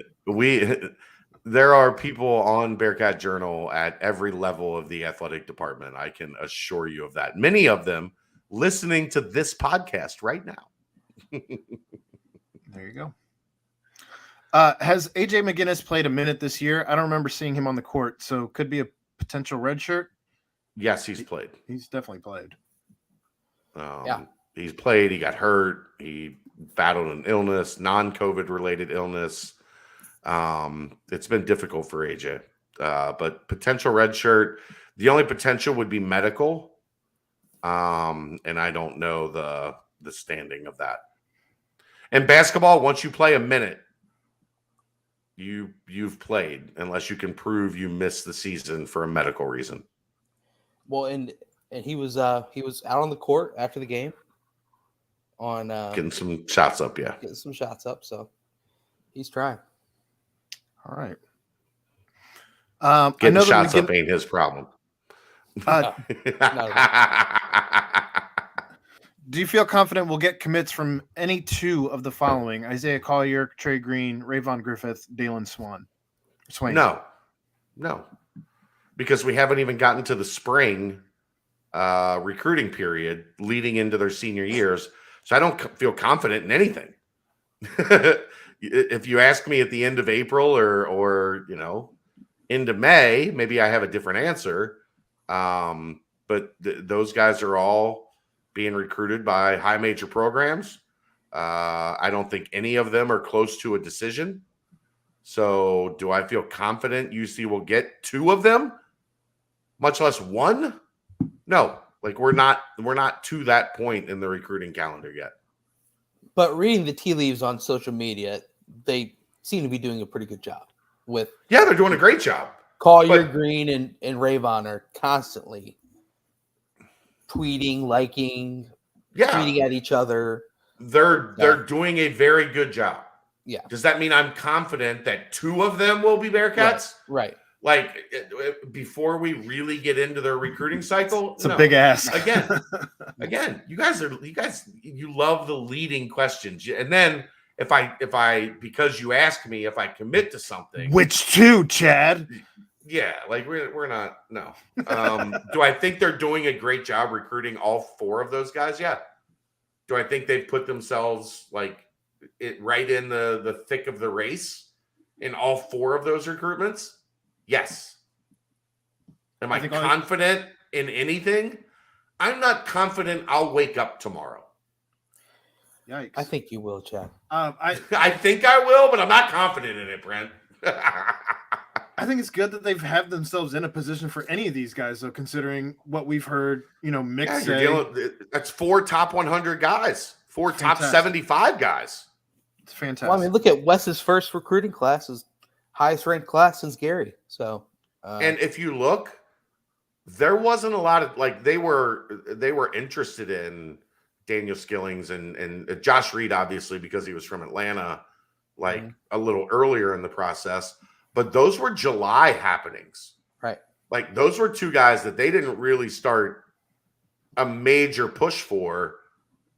there are people on Bearcat Journal at every level of the athletic department. I can assure you of that. Many of them listening to this podcast right now. There you go. Has AJ McGinnis played a minute this year? I don't remember seeing him on the court, so could be a potential red shirt. Yes, he's played. He's definitely played. He's played. He got hurt. He battled an illness, non-COVID related illness. It's been difficult for AJ, but potential red shirt. The only potential would be medical. And I don't know the standing of that. And basketball, once you play a minute, you've played unless you can prove you missed the season for a medical reason. Well, and he was out on the court after the game on getting some shots up, so he's trying. All right. Getting shots up ain't his problem. Do you feel confident we'll get commits from any 2 of the following? Isaiah Collier, Trey Green, Rayvon Griffith, Dalen Swain. No. Because we haven't even gotten to the spring recruiting period leading into their senior years. So I don't feel confident in anything. If you ask me at the end of April or into May, maybe I have a different answer. But those guys are all being recruited by high major programs. I don't think any of them are close to a decision. So do I feel confident UC will get 2 of them, much less 1? No, like we're not to that point in the recruiting calendar yet. But reading the tea leaves on social media, they seem to be doing a pretty good job with. Yeah, they're doing a great job. Collier, Green, and Rayvon are constantly tweeting, liking, tweeting at each other. They're doing a very good job. Yeah. Does that mean I'm confident that 2 of them will be Bearcats? Right. like before we really get into their recruiting cycle. It's a big ask. Again, you guys love the leading questions. And then if I because you asked me if I commit to something. Which two, Chad? Yeah, like we're not, no. Do I think they're doing a great job recruiting all four of those guys? Yeah. Do I think they've put themselves like right in the thick of the race in all four of those recruitments? Yes. Am I confident in anything? I'm not confident I'll wake up tomorrow. Yikes. I think you will, Chad. I think I will, but I'm not confident in it, Brent. I think it's good that they've had themselves in a position for any of these guys, though, considering what we've heard, Mick say. That's 4 top 100 guys, 4 top 75 guys. It's fantastic. Well, I mean, look at Wes's first recruiting class, his highest ranked class since Gary. So, and if you look, there wasn't a lot of like they were interested in Daniel Skillings and Josh Reed, obviously, because he was from Atlanta, like a little earlier in the process. But those were July happenings. Right. Like those were two guys that they didn't really start a major push for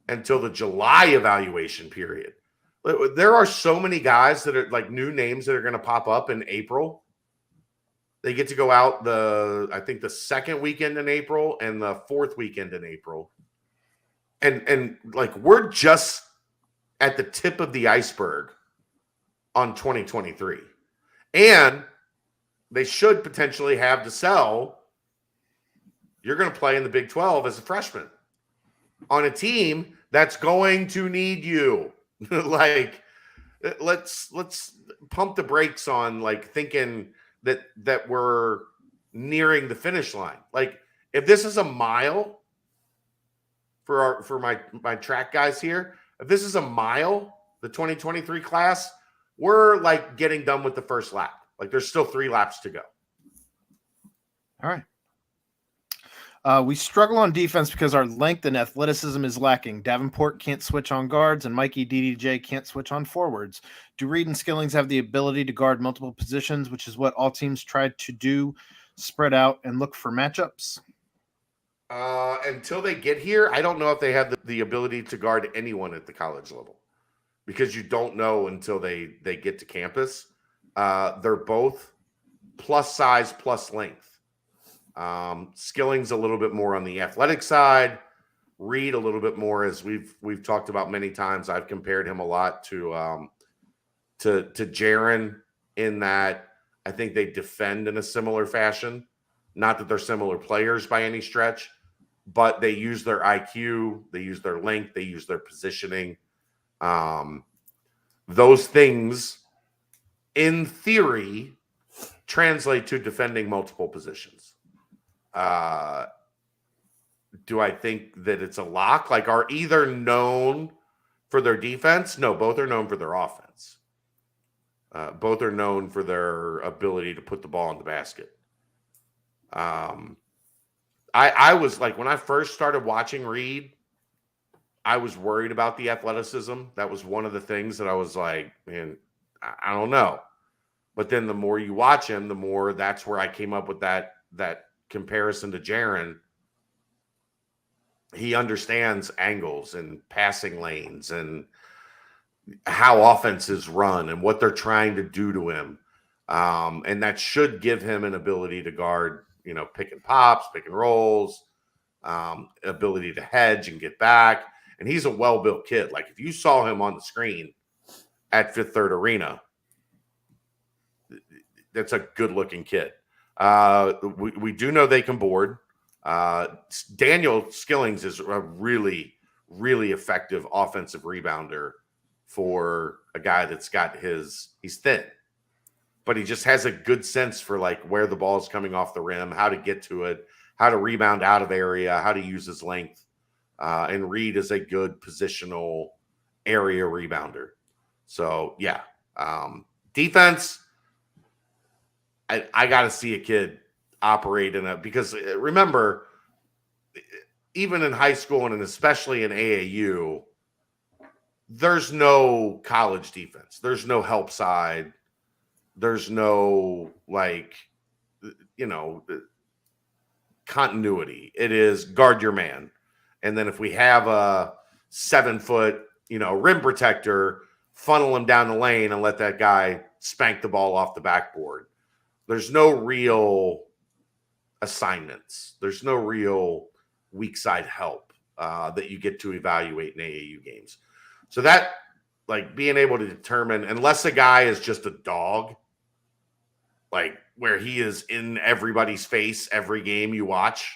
until the July evaluation period. There are so many guys that are like new names that are going to pop up in April. They get to go out I think the second weekend in April and the fourth weekend in April. And like we're just at the tip of the iceberg on 2023. And they should potentially have to sell. You're going to play in the Big 12 as a freshman on a team that's going to need you. Like, let's pump the brakes on like thinking that we're nearing the finish line. Like, if this is a mile for my track guys here, if this is a mile, the 2023 class, we're like getting done with the first lap. Like there's still 3 laps to go. All right. We struggle on defense because our length and athleticism is lacking. Davenport can't switch on guards, and Mikey DDJ can't switch on forwards. Do Reed and Skillings have the ability to guard multiple positions, which is what all teams tried to do, spread out and look for matchups? Until they get here, I don't know if they have the ability to guard anyone at the college level. Because you don't know until they get to campus. They're both plus size, plus length. Skilling's a little bit more on the athletic side. Reed a little bit more, as we've talked about many times. I've compared him a lot to Jaron in that I think they defend in a similar fashion. Not that they're similar players by any stretch, but they use their IQ, they use their length, they use their positioning. Those things, in theory, translate to defending multiple positions. Do I think that it's a lock? Like, are either known for their defense? No, both are known for their offense. Both are known for their ability to put the ball in the basket. I was like, when I first started watching Reed, I was worried about the athleticism. That was one of the things that I was like, man, I don't know. But then the more you watch him, the more that's where I came up with that comparison to Jaron. He understands angles and passing lanes and how offenses run and what they're trying to do to him. And that should give him an ability to guard, pick and pops, pick and rolls, ability to hedge and get back. And he's a well-built kid. Like, if you saw him on the screen at Fifth Third Arena, that's a good-looking kid. We do know they can board. Daniel Skillings is a really, really effective offensive rebounder for a guy that's got he's thin, but he just has a good sense for like where the ball is coming off the rim, how to get to it, how to rebound out of area, how to use his length. And Reed is a good positional area rebounder. So, yeah. Defense, I got to see a kid operate because remember, even in high school and especially in AAU, there's no college defense. There's no help side. There's no, like, continuity. It is guard your man. And then if we have a 7-foot, rim protector, funnel him down the lane and let that guy spank the ball off the backboard. There's no real assignments. There's no real weak side help that you get to evaluate in AAU games. So that, like, being able to determine, unless a guy is just a dog, like where he is in everybody's face every game you watch,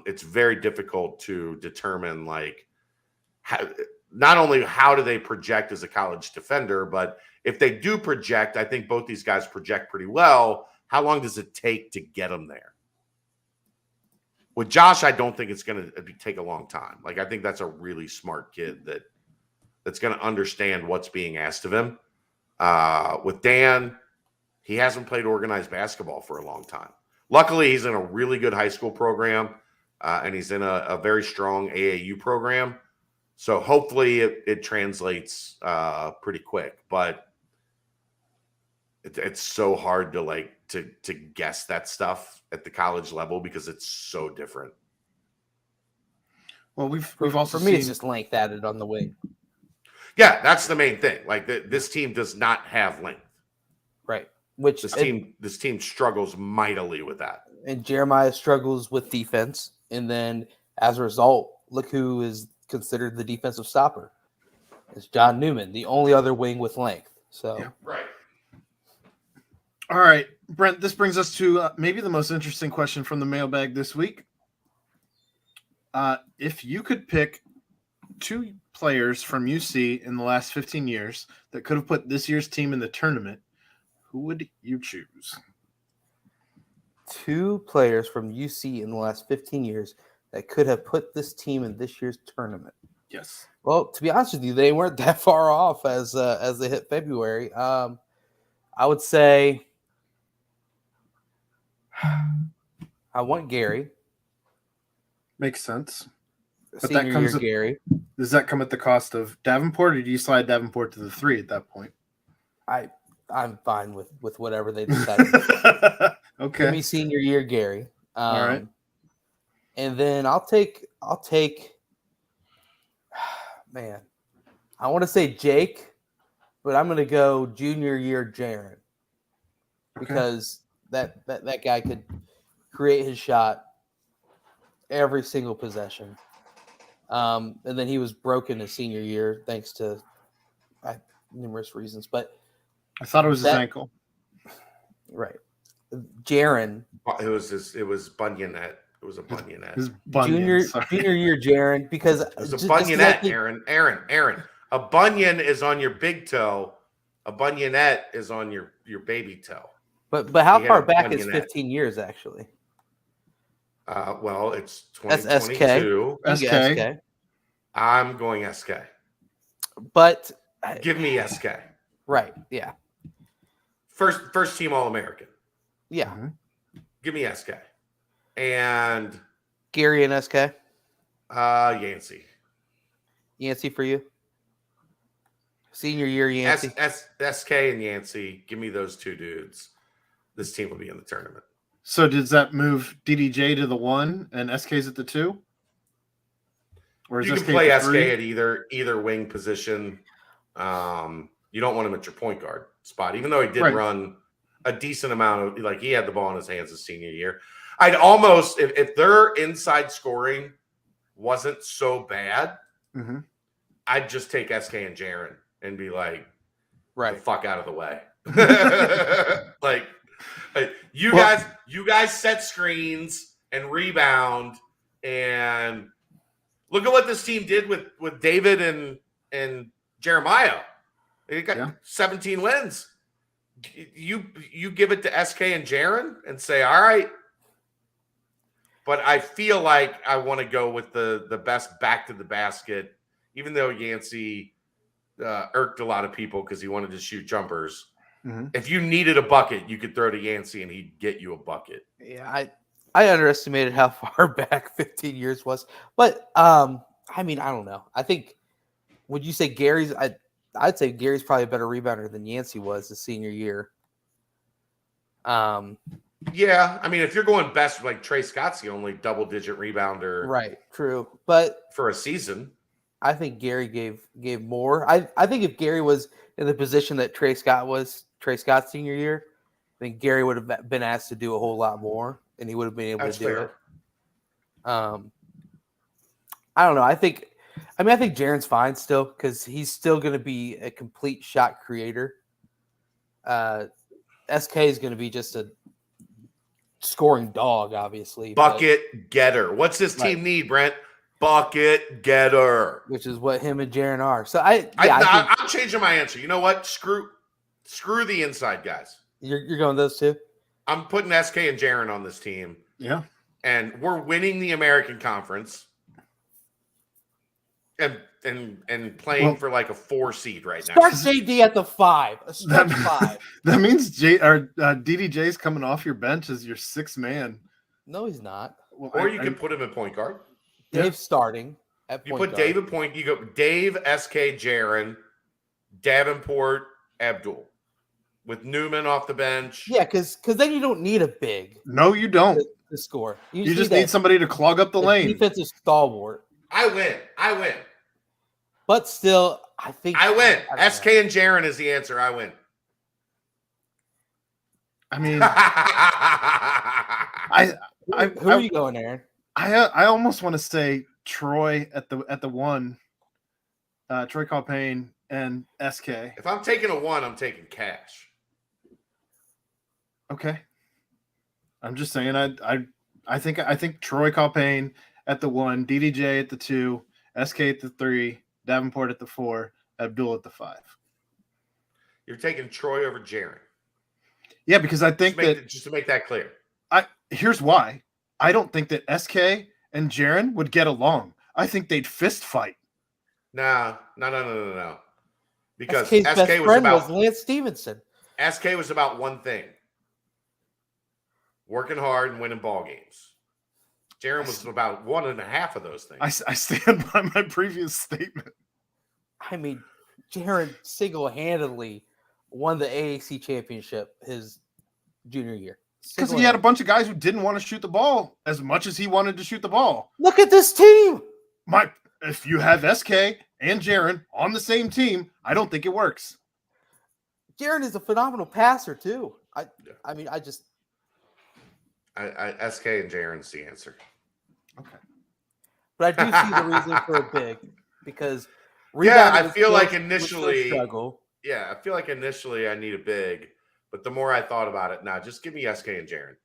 it's very difficult to determine, like, not only how do they project as a college defender, but if they do project, I think both these guys project pretty well. How long does it take to get them there? With Josh, I don't think it's going to take a long time. Like, I think that's a really smart kid that's going to understand what's being asked of him. With Dan, he hasn't played organized basketball for a long time. Luckily, he's in a really good high school program, and he's in a very strong AAU program. So hopefully it translates pretty quick. But it's so hard to guess that stuff at the college level because it's so different. Well, we've also for me, seen... it's just length added on the wing. Yeah, that's the main thing. Like, this team does not have length. Right. Which this team struggles mightily with that. And Jeremiah struggles with defense. And then as a result, look who is considered the defensive stopper. It's John Newman, the only other wing with length. So yeah. Right. All right, Brent, this brings us to maybe the most interesting question from the mailbag this week. If you could pick 2 players from UC in the last 15 years that could have put this year's team in the tournament, who would you choose? 2 players from UC in the last 15 years that could have put this team in this year's tournament. Yes. Well, to be honest with you, they weren't that far off as they hit February. I would say I want Gary. Makes sense. But Senior that comes year, Gary. Does that come at the cost of Davenport, or do you slide Davenport to the 3 at that point? I'm fine with whatever they decide. Okay. Give me senior year, Gary. All right. And then I'll take. Man, I want to say Jake, but I'm going to go junior year Jaron because that guy could create his shot every single possession. And then he was broken his senior year thanks to numerous reasons. But I thought it was his ankle. Right. Jaron. It was bunionette. It was a bunionette. His bunion, junior year Jaron, because it was a bunionette, Aaron. A bunion is on your big toe. A bunionette is on your baby toe. But how far back is 15 years actually? Well, it's That's 2022. SK. I'm going SK. But give me SK. Right. Yeah. First team All-American. Yeah. Mm-hmm. Give me SK. And Gary and SK. Yancey. Yancey for you. Senior year Yancey. SK and Yancey. Give me those 2 dudes. This team will be in the tournament. So does that move DDJ to the 1 and SK's at the 2? Or is you can SK play at SK 3? at either wing position. You don't want him at your point guard spot, even though he did run a decent amount of, like, he had the ball in his hands his senior year. I'd almost, if their inside scoring wasn't so bad, I'd just take SK and Jaron and be like, the fuck out of the way. like you guys set screens and rebound, and look at what this team did with David and Jeremiah. They got 17 wins. You give it to SK and Jaron and say, all right. But I feel like I want to go with the best back to the basket, even though Yancey irked a lot of people because he wanted to shoot jumpers. Mm-hmm. If you needed a bucket, you could throw to Yancey and he'd get you a bucket. Yeah, I underestimated how far back 15 years was. But, I mean, I don't know. I think, would you say Gary's – I'd say Gary's probably a better rebounder than Yancey was his senior year. Yeah, I mean, if you're going best, like Trey Scott's the only double-digit rebounder, Right, true. But for a season. I think Gary gave more. I think if Gary was in the position that Trey Scott's senior year, I think Gary would have been asked to do a whole lot more, and he would have been able That's to do fair. it. I don't know. I think Jaren's fine still because he's still going to be a complete shot creator. SK is going to be just a scoring dog, obviously. Bucket getter. What's this team need, Brent? Bucket getter. Which is what him and Jaren are. So I'm changing my answer. You know what? Screw the inside guys. You're going those two? I'm putting SK and Jaren on this team. Yeah. And we're winning the American Conference. And playing for like a 4 seed right now. Start JD at the 5. A stretch 5. That means DDJ's coming off your bench as your 6th man. No, he's not. Well, or you can put him in point guard. Dave's starting at point guard. You put Dave at point. You go Dave, SK, Jaren, Davenport, Abdul. With Newman off the bench. Yeah, because then you don't need a big. No, you don't. To score. You just need somebody to clog up the lane. Defensive stalwart. I win. But still, I think I win. SK and Jaren is the answer. I win. I mean, who are you going, Aaron? I almost want to say Troy at the 1, Troy Calpain and SK. If I'm taking a 1, I'm taking Cash. Okay. I'm just saying I think Troy Calpain at the 1, DDJ at the 2, SK at the 3, Davenport at the 4, Abdul at the 5. You're taking Troy over Jaren. Yeah, because I think just to make that clear. Here's why. I don't think that SK and Jaren would get along. I think they'd fist fight. No. Because SK's best SK friend was Lance Stevenson. SK was about one thing. Working hard and winning ball games. Jaren was about 1.5 of those things. I stand by my previous statement. I mean, Jaren single-handedly won the AAC championship his junior year. Because he had a bunch of guys who didn't want to shoot the ball as much as he wanted to shoot the ball. Look at this team. If you have SK and Jaren on the same team, I don't think it works. Jaren is a phenomenal passer too. SK and Jaren's the answer. Okay. But I do see the reason for a big because I feel like initially struggle. Yeah, I feel like initially I need a big, but the more I thought about it, just give me SK and Jaren,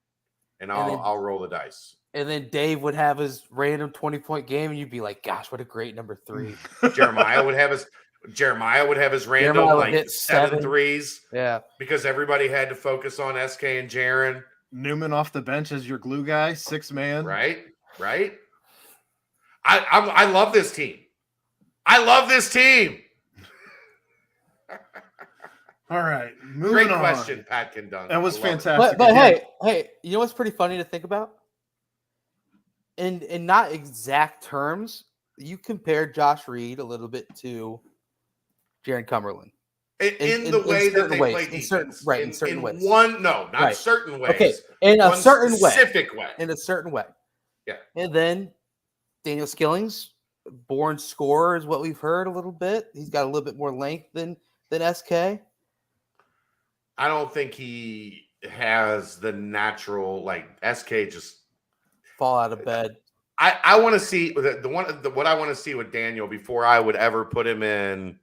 and I'll roll the dice. And then Dave would have his random 20-point game, and you'd be like, "Gosh, what a great number 3." Jeremiah would have his random like 7 threes. Yeah, because everybody had to focus on SK and Jaren. Newman off the bench as your glue guy, 6 man. Right. I love this team. All right, moving on. Great question, Pat Kindon. That was fantastic. But hey, you know what's pretty funny to think about? In not exact terms, you compare Josh Reed a little bit to Jaren Cumberland. In the way that they play defense. In certain ways. Certain ways. Okay, in a certain specific way. In a certain way. Yeah. And then Daniel Skillings, born scorer is what we've heard a little bit. He's got a little bit more length than SK. I don't think he has the natural, SK just fall out of bed. I want to see what I want to see with Daniel before I would ever put him in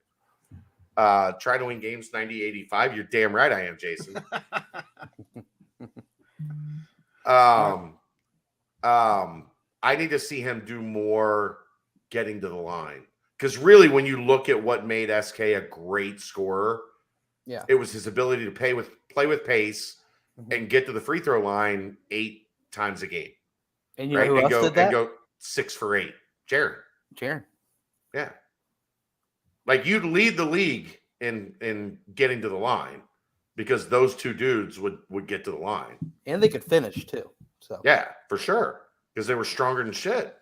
try to win games 90-85. You're damn right I am, Jason. I need to see him do more getting to the line. Because really, when you look at what made SK a great scorer, it was his ability to play with pace and get to the free throw line 8 times a game. And you know who else did that? And go 6 for 8. Jaren. Yeah. You'd lead the league in getting to the line because those 2 dudes would get to the line. And they could finish too. So yeah, for sure. Because they were stronger than shit.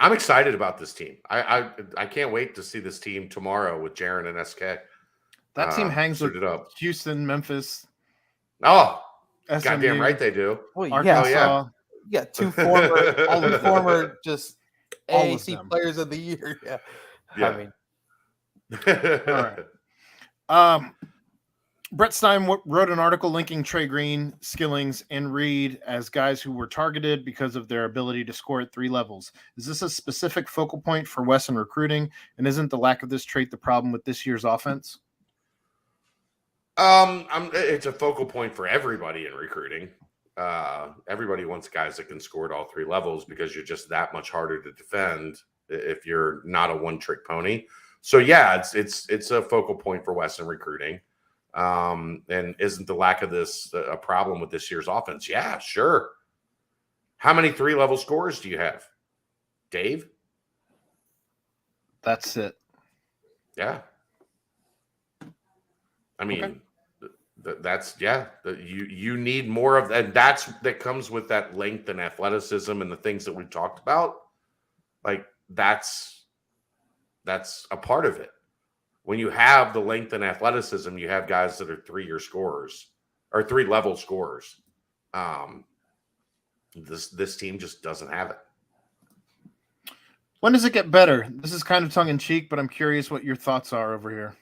I'm excited about this team. I can't wait to see this team tomorrow with Jaren and SK. That team hangs with it up. Houston, Memphis, Oh, SMU, goddamn right they do. Well, Arkansas. yeah, you got two former just All of AAC them. players of the year. Yeah. Yeah. I mean, All right. Brett Stein wrote an article linking Trey Green, Skillings, and Reed as guys who were targeted because of their ability to score at 3 levels. Is this a specific focal point for Wes in recruiting? And isn't the lack of this trait the problem with this year's offense? It's a focal point for everybody in recruiting. Everybody wants guys that can score at all 3 levels because you're just that much harder to defend if you're not a one-trick pony. So yeah, it's a focal point for Wes in recruiting. And isn't the lack of this a problem with this year's offense? Yeah, sure. How many 3-level scorers do you have, Dave? That's it. Yeah. I mean, you need more of that. That comes with that length and athleticism and the things that we've talked about. Like that's a part of it. When you have the length and athleticism, you have guys that are 3-year scorers or 3-level scorers. This team just doesn't have it. When does it get better? This is kind of tongue in cheek, but I'm curious what your thoughts are over here.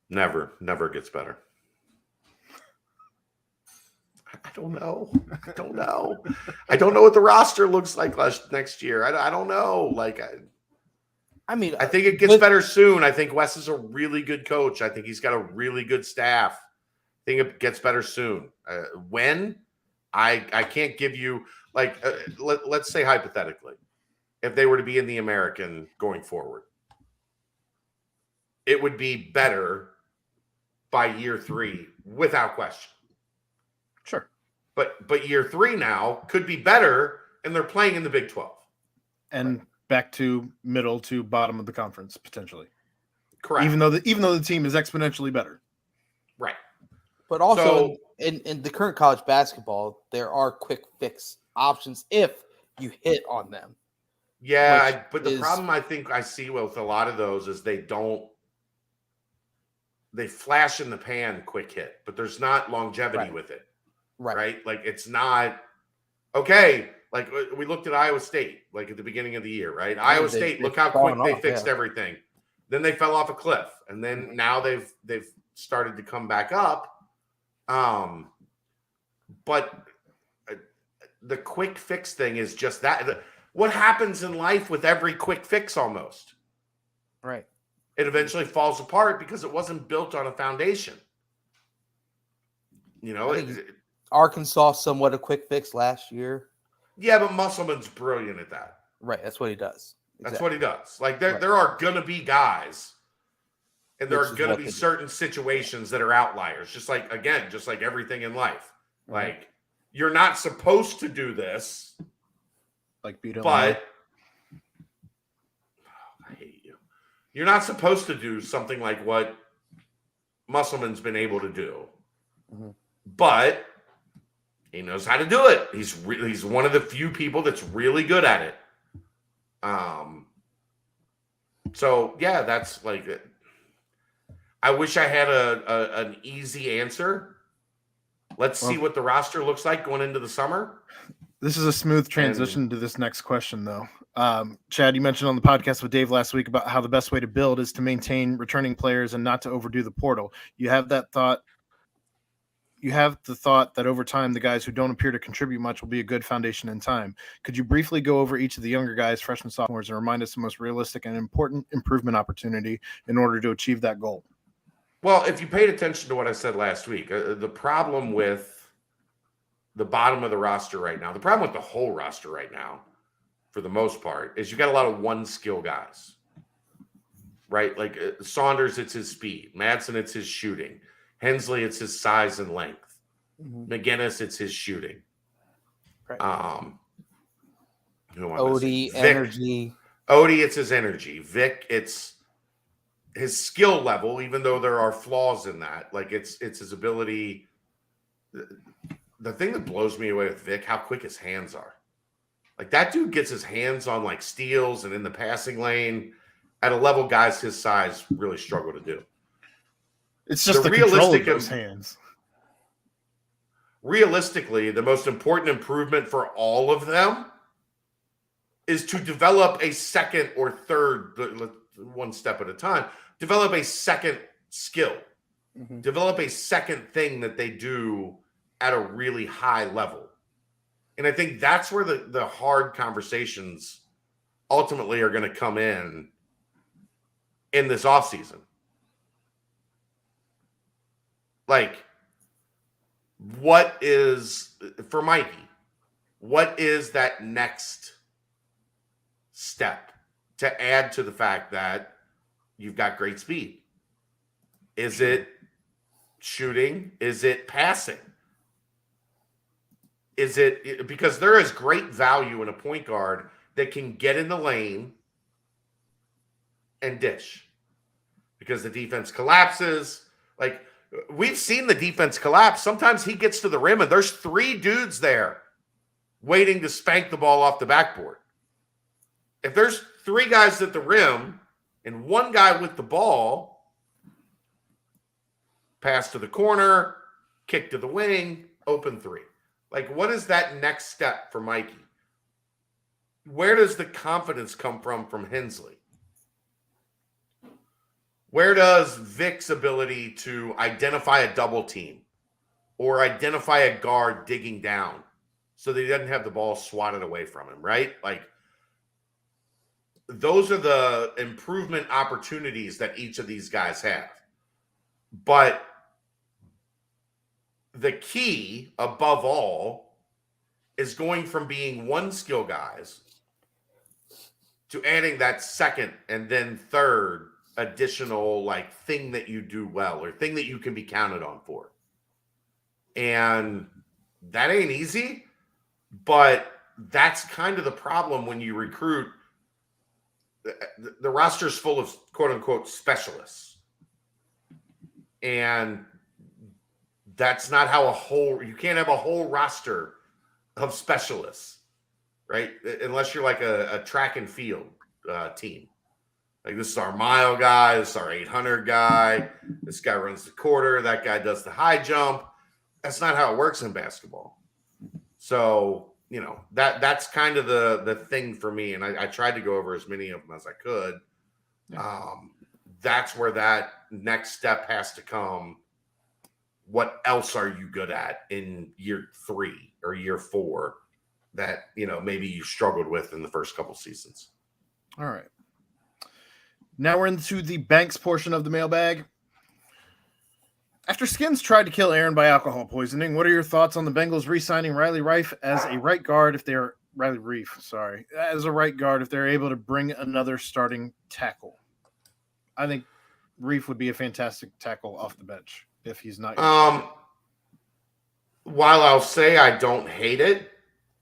Never gets better. I don't know. I don't know what the roster looks like next year. I don't know. I think it gets better soon. I think Wes is a really good coach. I think he's got a really good staff. I think it gets better soon. When? I can't give you let's say hypothetically, if they were to be in the American going forward, it would be better by year 3 without question. Sure. But year 3 now could be better, and they're playing in the Big 12. And back to middle to bottom of the conference potentially. Correct. Even though the team is exponentially better. Right. but also in the current college basketball, there are quick fix options if you hit on them. Yeah, but the problem I think I see with a lot of those is they flash in the pan quick hit, but there's not longevity with it. Right? Like it's not okay. Like we looked at Iowa State, like at the beginning of the year, right? Iowa State, look how quick they fixed everything. Then they fell off a cliff, and then now they've started to come back up. But the quick fix thing is just that. What happens in life with every quick fix almost? Right. It eventually falls apart because it wasn't built on a foundation. You know, Arkansas somewhat a quick fix last year. Yeah, but Musselman's brilliant at that. Right, that's what he does. That's what he does. Like there are gonna be guys, and there are gonna be certain situations that are outliers. Just like everything in life. Mm-hmm. Like you're not supposed to do this. Like beat up. But I hate you. You're not supposed to do something like what Musselman's been able to do. Mm-hmm. But he knows how to do it. He's one of the few people that's really good at it. So yeah, that's like it. I wish I had an easy answer. Let's see what the roster looks like going into the summer. This is a smooth transition to this next question, though. Chad, you mentioned on the podcast with Dave last week about how the best way to build is to maintain returning players and not to overdo the portal. You have the thought that over time, the guys who don't appear to contribute much will be a good foundation in time. Could you briefly go over each of the younger guys, freshmen, sophomores, and remind us the most realistic and important improvement opportunity in order to achieve that goal? Well, if you paid attention to what I said last week, the problem with the bottom of the roster right now, the problem with the whole roster right now, for the most part, is you got a lot of one-skill guys, right? Like Saunders, it's his speed. Madsen, it's his shooting. Hensley, it's his size and length. Mm-hmm. McGinnis, it's his shooting. Right. Odie, energy. Odie, it's his energy. Vic, it's his skill level, even though there are flaws in that. Like it's his ability. The thing that blows me away with Vic, how quick his hands are. Like that dude gets his hands on like steals and in the passing lane at a level guys his size really struggle to do. It's just the realistic of his hands. realistically, the most important improvement for all of them is to develop a second or third, one step at a time, develop a second skill, develop a second thing that they do at a really high level. And I think that's where the hard conversations ultimately are going to come in this offseason. Like, what is, for Mikey, what is that next step to add to the fact that you've got great speed? Is it shooting? Is it passing? Is it, because there is great value in a point guard that can get in the lane and dish because the defense collapses. Like, we've seen the defense collapse. Sometimes he gets to the rim and there's 3 dudes there waiting to spank the ball off the backboard. If there's 3 guys at the rim and 1 guy with the ball, pass to the corner, kick to the wing, open 3. Like, what is that next step for Mikey? Where does the confidence come from Hensley? Where does Vic's ability to identify a double team or identify a guard digging down so that he doesn't have the ball swatted away from him, right? Like, those are the improvement opportunities that each of these guys have. But the key, above all, is going from being one skill guys to adding that second and then third additional like thing that you do well or thing that you can be counted on for. And that ain't easy, but that's kind of the problem when you recruit. The roster's full of quote unquote specialists. And that's not how you can't have a whole roster of specialists, right? Unless you're like a track and field team. Like, this is our mile guy, this is our 800 guy, this guy runs the quarter, that guy does the high jump. That's not how it works in basketball. So, you know, that's kind of the thing for me. And I tried to go over as many of them as I could. That's where that next step has to come. What else are you good at in year 3 or year 4 that, you know, maybe you struggled with in the first couple seasons? All right. Now we're into the Banks portion of the mailbag. After Skins tried to kill Aaron by alcohol poisoning, what are your thoughts on the Bengals re-signing Riley Reif as a right guard if they're as a right guard if they're able to bring another starting tackle? I think Reif would be a fantastic tackle off the bench if he's not. While I'll say I don't hate it,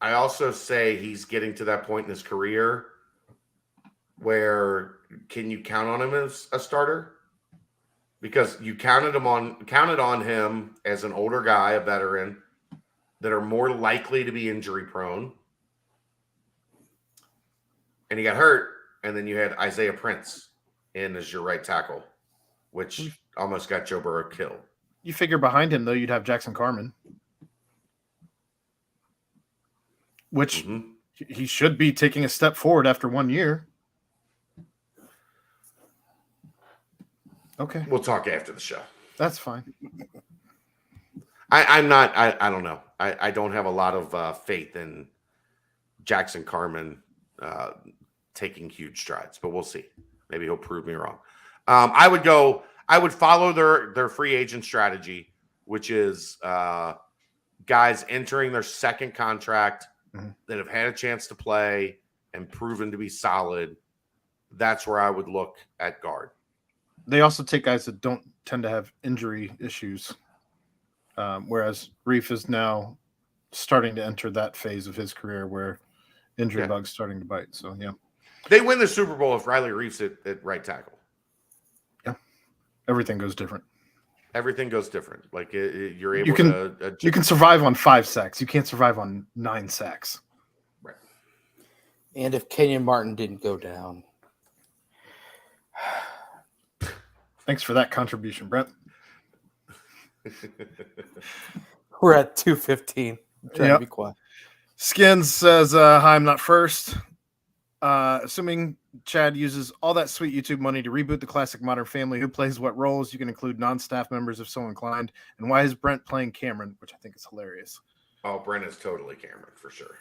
I also say he's getting to that point in his career where can you count on him as a starter? Because you counted on him as an older guy, a veteran, that are more likely to be injury prone. And he got hurt, and then you had Isaiah Prince in as your right tackle, which almost got Joe Burrow killed. You figure behind him, though, you'd have Jackson Carman, which he should be taking a step forward after 1 year. Okay. We'll talk after the show. That's fine. I don't know. I don't have a lot of faith in Jackson Carman taking huge strides, but we'll see. Maybe he'll prove me wrong. I would follow their free agent strategy, which is guys entering their second contract that have had a chance to play and proven to be solid. That's where I would look at guard. They also take guys that don't tend to have injury issues, whereas Reif is now starting to enter that phase of his career where injury bug's starting to bite. So, yeah. They win the Super Bowl if Riley Reif's at right tackle. Yeah. Everything goes different. Everything goes different. Like, you're able to... You can survive on 5 sacks. You can't survive on 9 sacks. Right. And if Kenyon Martin didn't go down... Thanks for that contribution, Brent. We're at 2:15. Trying to be quiet. Skins says, hi, I'm not first. Assuming Chad uses all that sweet YouTube money to reboot the classic Modern Family, who plays what roles? You can include non-staff members if so inclined. And why is Brent playing Cameron, which I think is hilarious. Oh, Brent is totally Cameron for sure.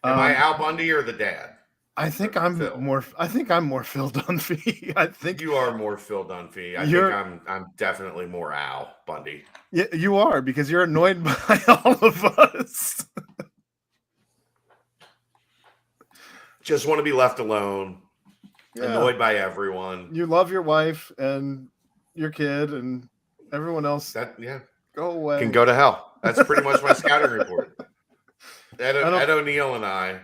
Am I Al Bundy or the dad? I think I'm Phil? more Phil Dunphy. I think You are more Phil Dunphy. I think I'm definitely more Al Bundy. Yeah, you are, because you're annoyed by all of us. Just want to be left alone. Yeah. Annoyed by everyone. You love your wife and your kid and everyone else. Go away. Can go to hell. That's pretty much my scouting report. Ed O'Neill and I,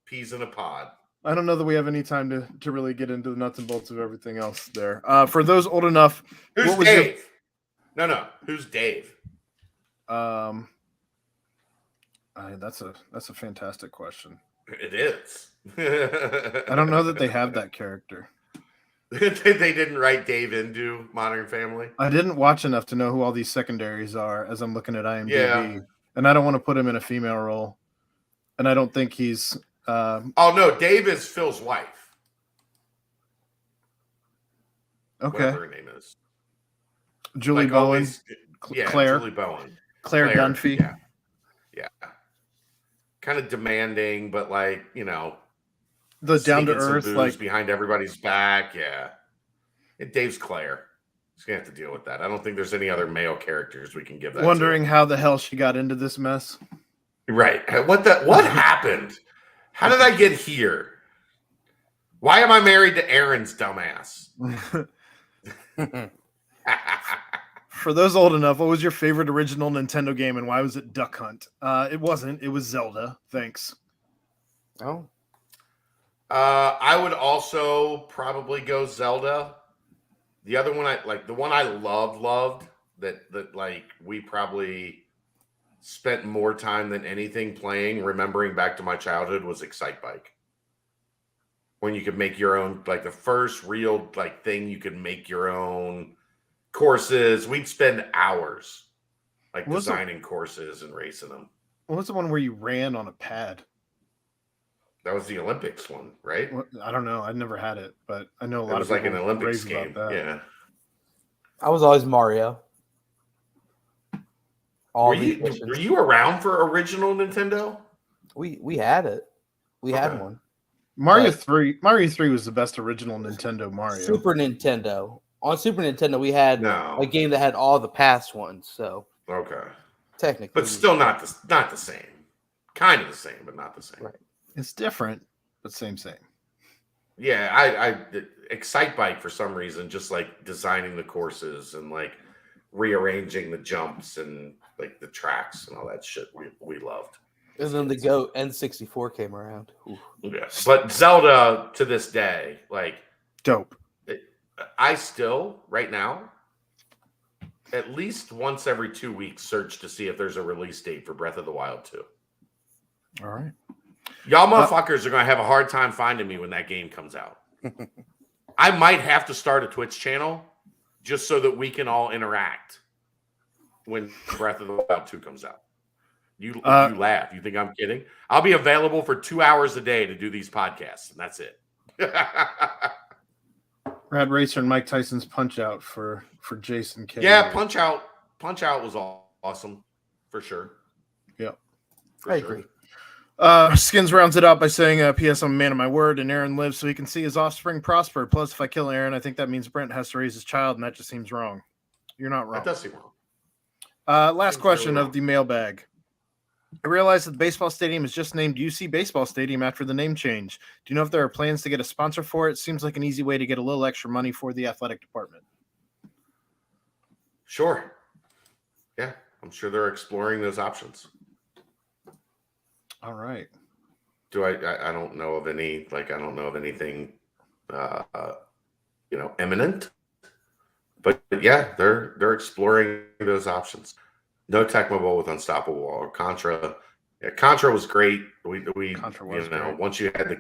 peas in a pod. I don't know that we have any time to really get into the nuts and bolts of everything else there. For those old enough, who's Dave? No. Who's Dave? That's a fantastic question. It is. I don't know that they have that character. They didn't write Dave into Modern Family. I didn't watch enough to know who all these secondaries are as I'm looking at IMDb. Yeah. And I don't want to put him in a female role. And I don't think he's oh no, Dave is Phil's wife. Okay. Whatever her name is. Julie Bowen. Claire. Julie Bowen. Claire Dunphy. Yeah. Kind of demanding, but like, the down to earth, like behind everybody's back. Yeah. And Dave's Claire. He's gonna have to deal with that. I don't think there's any other male characters we can give that. Wondering how the hell she got into this mess. Right. What happened? How did I get here? Why am I married to Aaron's dumbass? For those old enough, what was your favorite original Nintendo game and why was it Duck Hunt? It wasn't. It was Zelda. Thanks. Oh. I would also probably go Zelda. The other one the one I loved that like we probably spent more time than anything playing, remembering back to my childhood, was Excite Bike. When you could make your own, like the first real like thing you could make your own courses. We'd spend hours like designing courses and racing them. What was the one where you ran on a pad? That was the Olympics one, right? I don't know. I'd never had it, but I know a lot it was of people like an Olympics game. about that. Yeah. I was always Mario. Were you around for original Nintendo? We had it. We had one. Mario 3 was the best original Nintendo Mario. Super Nintendo. On Super Nintendo, we had a game that had all the past ones. So technically, but still not the same. Kind of the same, but not the same. Right. It's different, but same. Yeah, I Excite Bike for some reason, just like designing the courses and like rearranging the jumps and like the tracks and all that shit we loved. And then the Go N64 came around. Ooh. Yeah, but Zelda to this day, like dope. I still right now, at least once every 2 weeks, search to see if there's a release date for Breath of the Wild 2. All right. Y'all motherfuckers are going to have a hard time finding me when that game comes out. I might have to start a Twitch channel just so that we can all interact when Breath of the Wild 2 comes out. You laugh. You think I'm kidding? I'll be available for 2 hours a day to do these podcasts, and that's it. Rad Racer and Mike Tyson's Punch Out for Jason K. Yeah, Punch Out was awesome for sure. Yeah, I agree. Skins rounds it out by saying, P.S. I'm a man of my word, and Aaron lives so he can see his offspring prosper. Plus, if I kill Aaron, I think that means Brent has to raise his child, and that just seems wrong. You're not wrong. That does seem wrong. Last question of the mailbag. I realize that the baseball stadium is just named UC Baseball Stadium after the name change. Do you know if there are plans to get a sponsor for it? Seems like an easy way to get a little extra money for the athletic department. Sure. Yeah, I'm sure they're exploring those options. All right. I don't know of any, like, I don't know of anything, imminent, but yeah, they're exploring those options. No Tecmo Bowl with Unstoppable or Contra. Yeah, Contra was great. Contra was great. Once you had the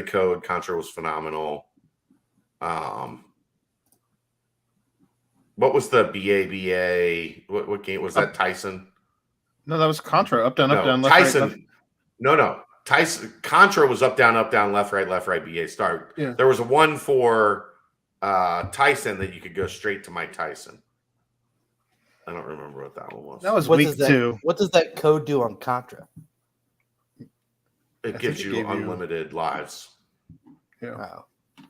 code, Contra was phenomenal. What was the BABA? What game was that? Tyson? No, that was Contra. Up, down, No, up, down, left, Tyson. right, left. No. Tyson Contra was up, down, left, right, BA start. Yeah. There was one for Tyson that you could go straight to Mike Tyson. I don't remember what that one was. That was week 2. What does that code do on Contra? It gives you unlimited lives. Yeah. Oh.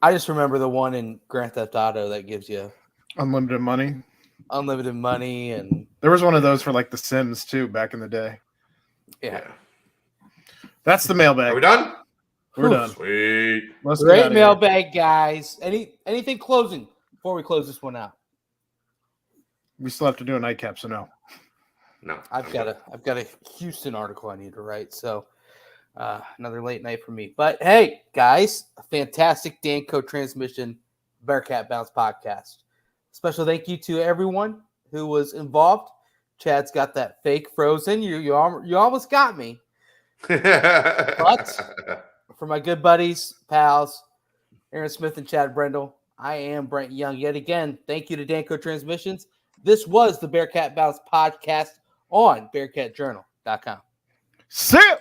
I just remember the one in Grand Theft Auto that gives you Unlimited money. and There was one of those for like The Sims too back in the day. yeah. That's the mailbag. Are we done? We're done. Sweet. Let's get Great out of here. mailbag, guys. Anything closing before we close this one out? We still have to do a nightcap, so no. No. I've got a Houston article I need to write, so another late night for me. But hey, guys, a fantastic Danco transmission Bearcat Bounce podcast. Special thank you to everyone who was involved. Chad's got that fake frozen. You almost got me. But for my good buddies, pals, Aaron Smith and Chad Brendel, I am Brent Young yet again. Thank you to Danco Transmissions. This was the Bearcat Bounce podcast on BearcatJournal.com. See ya!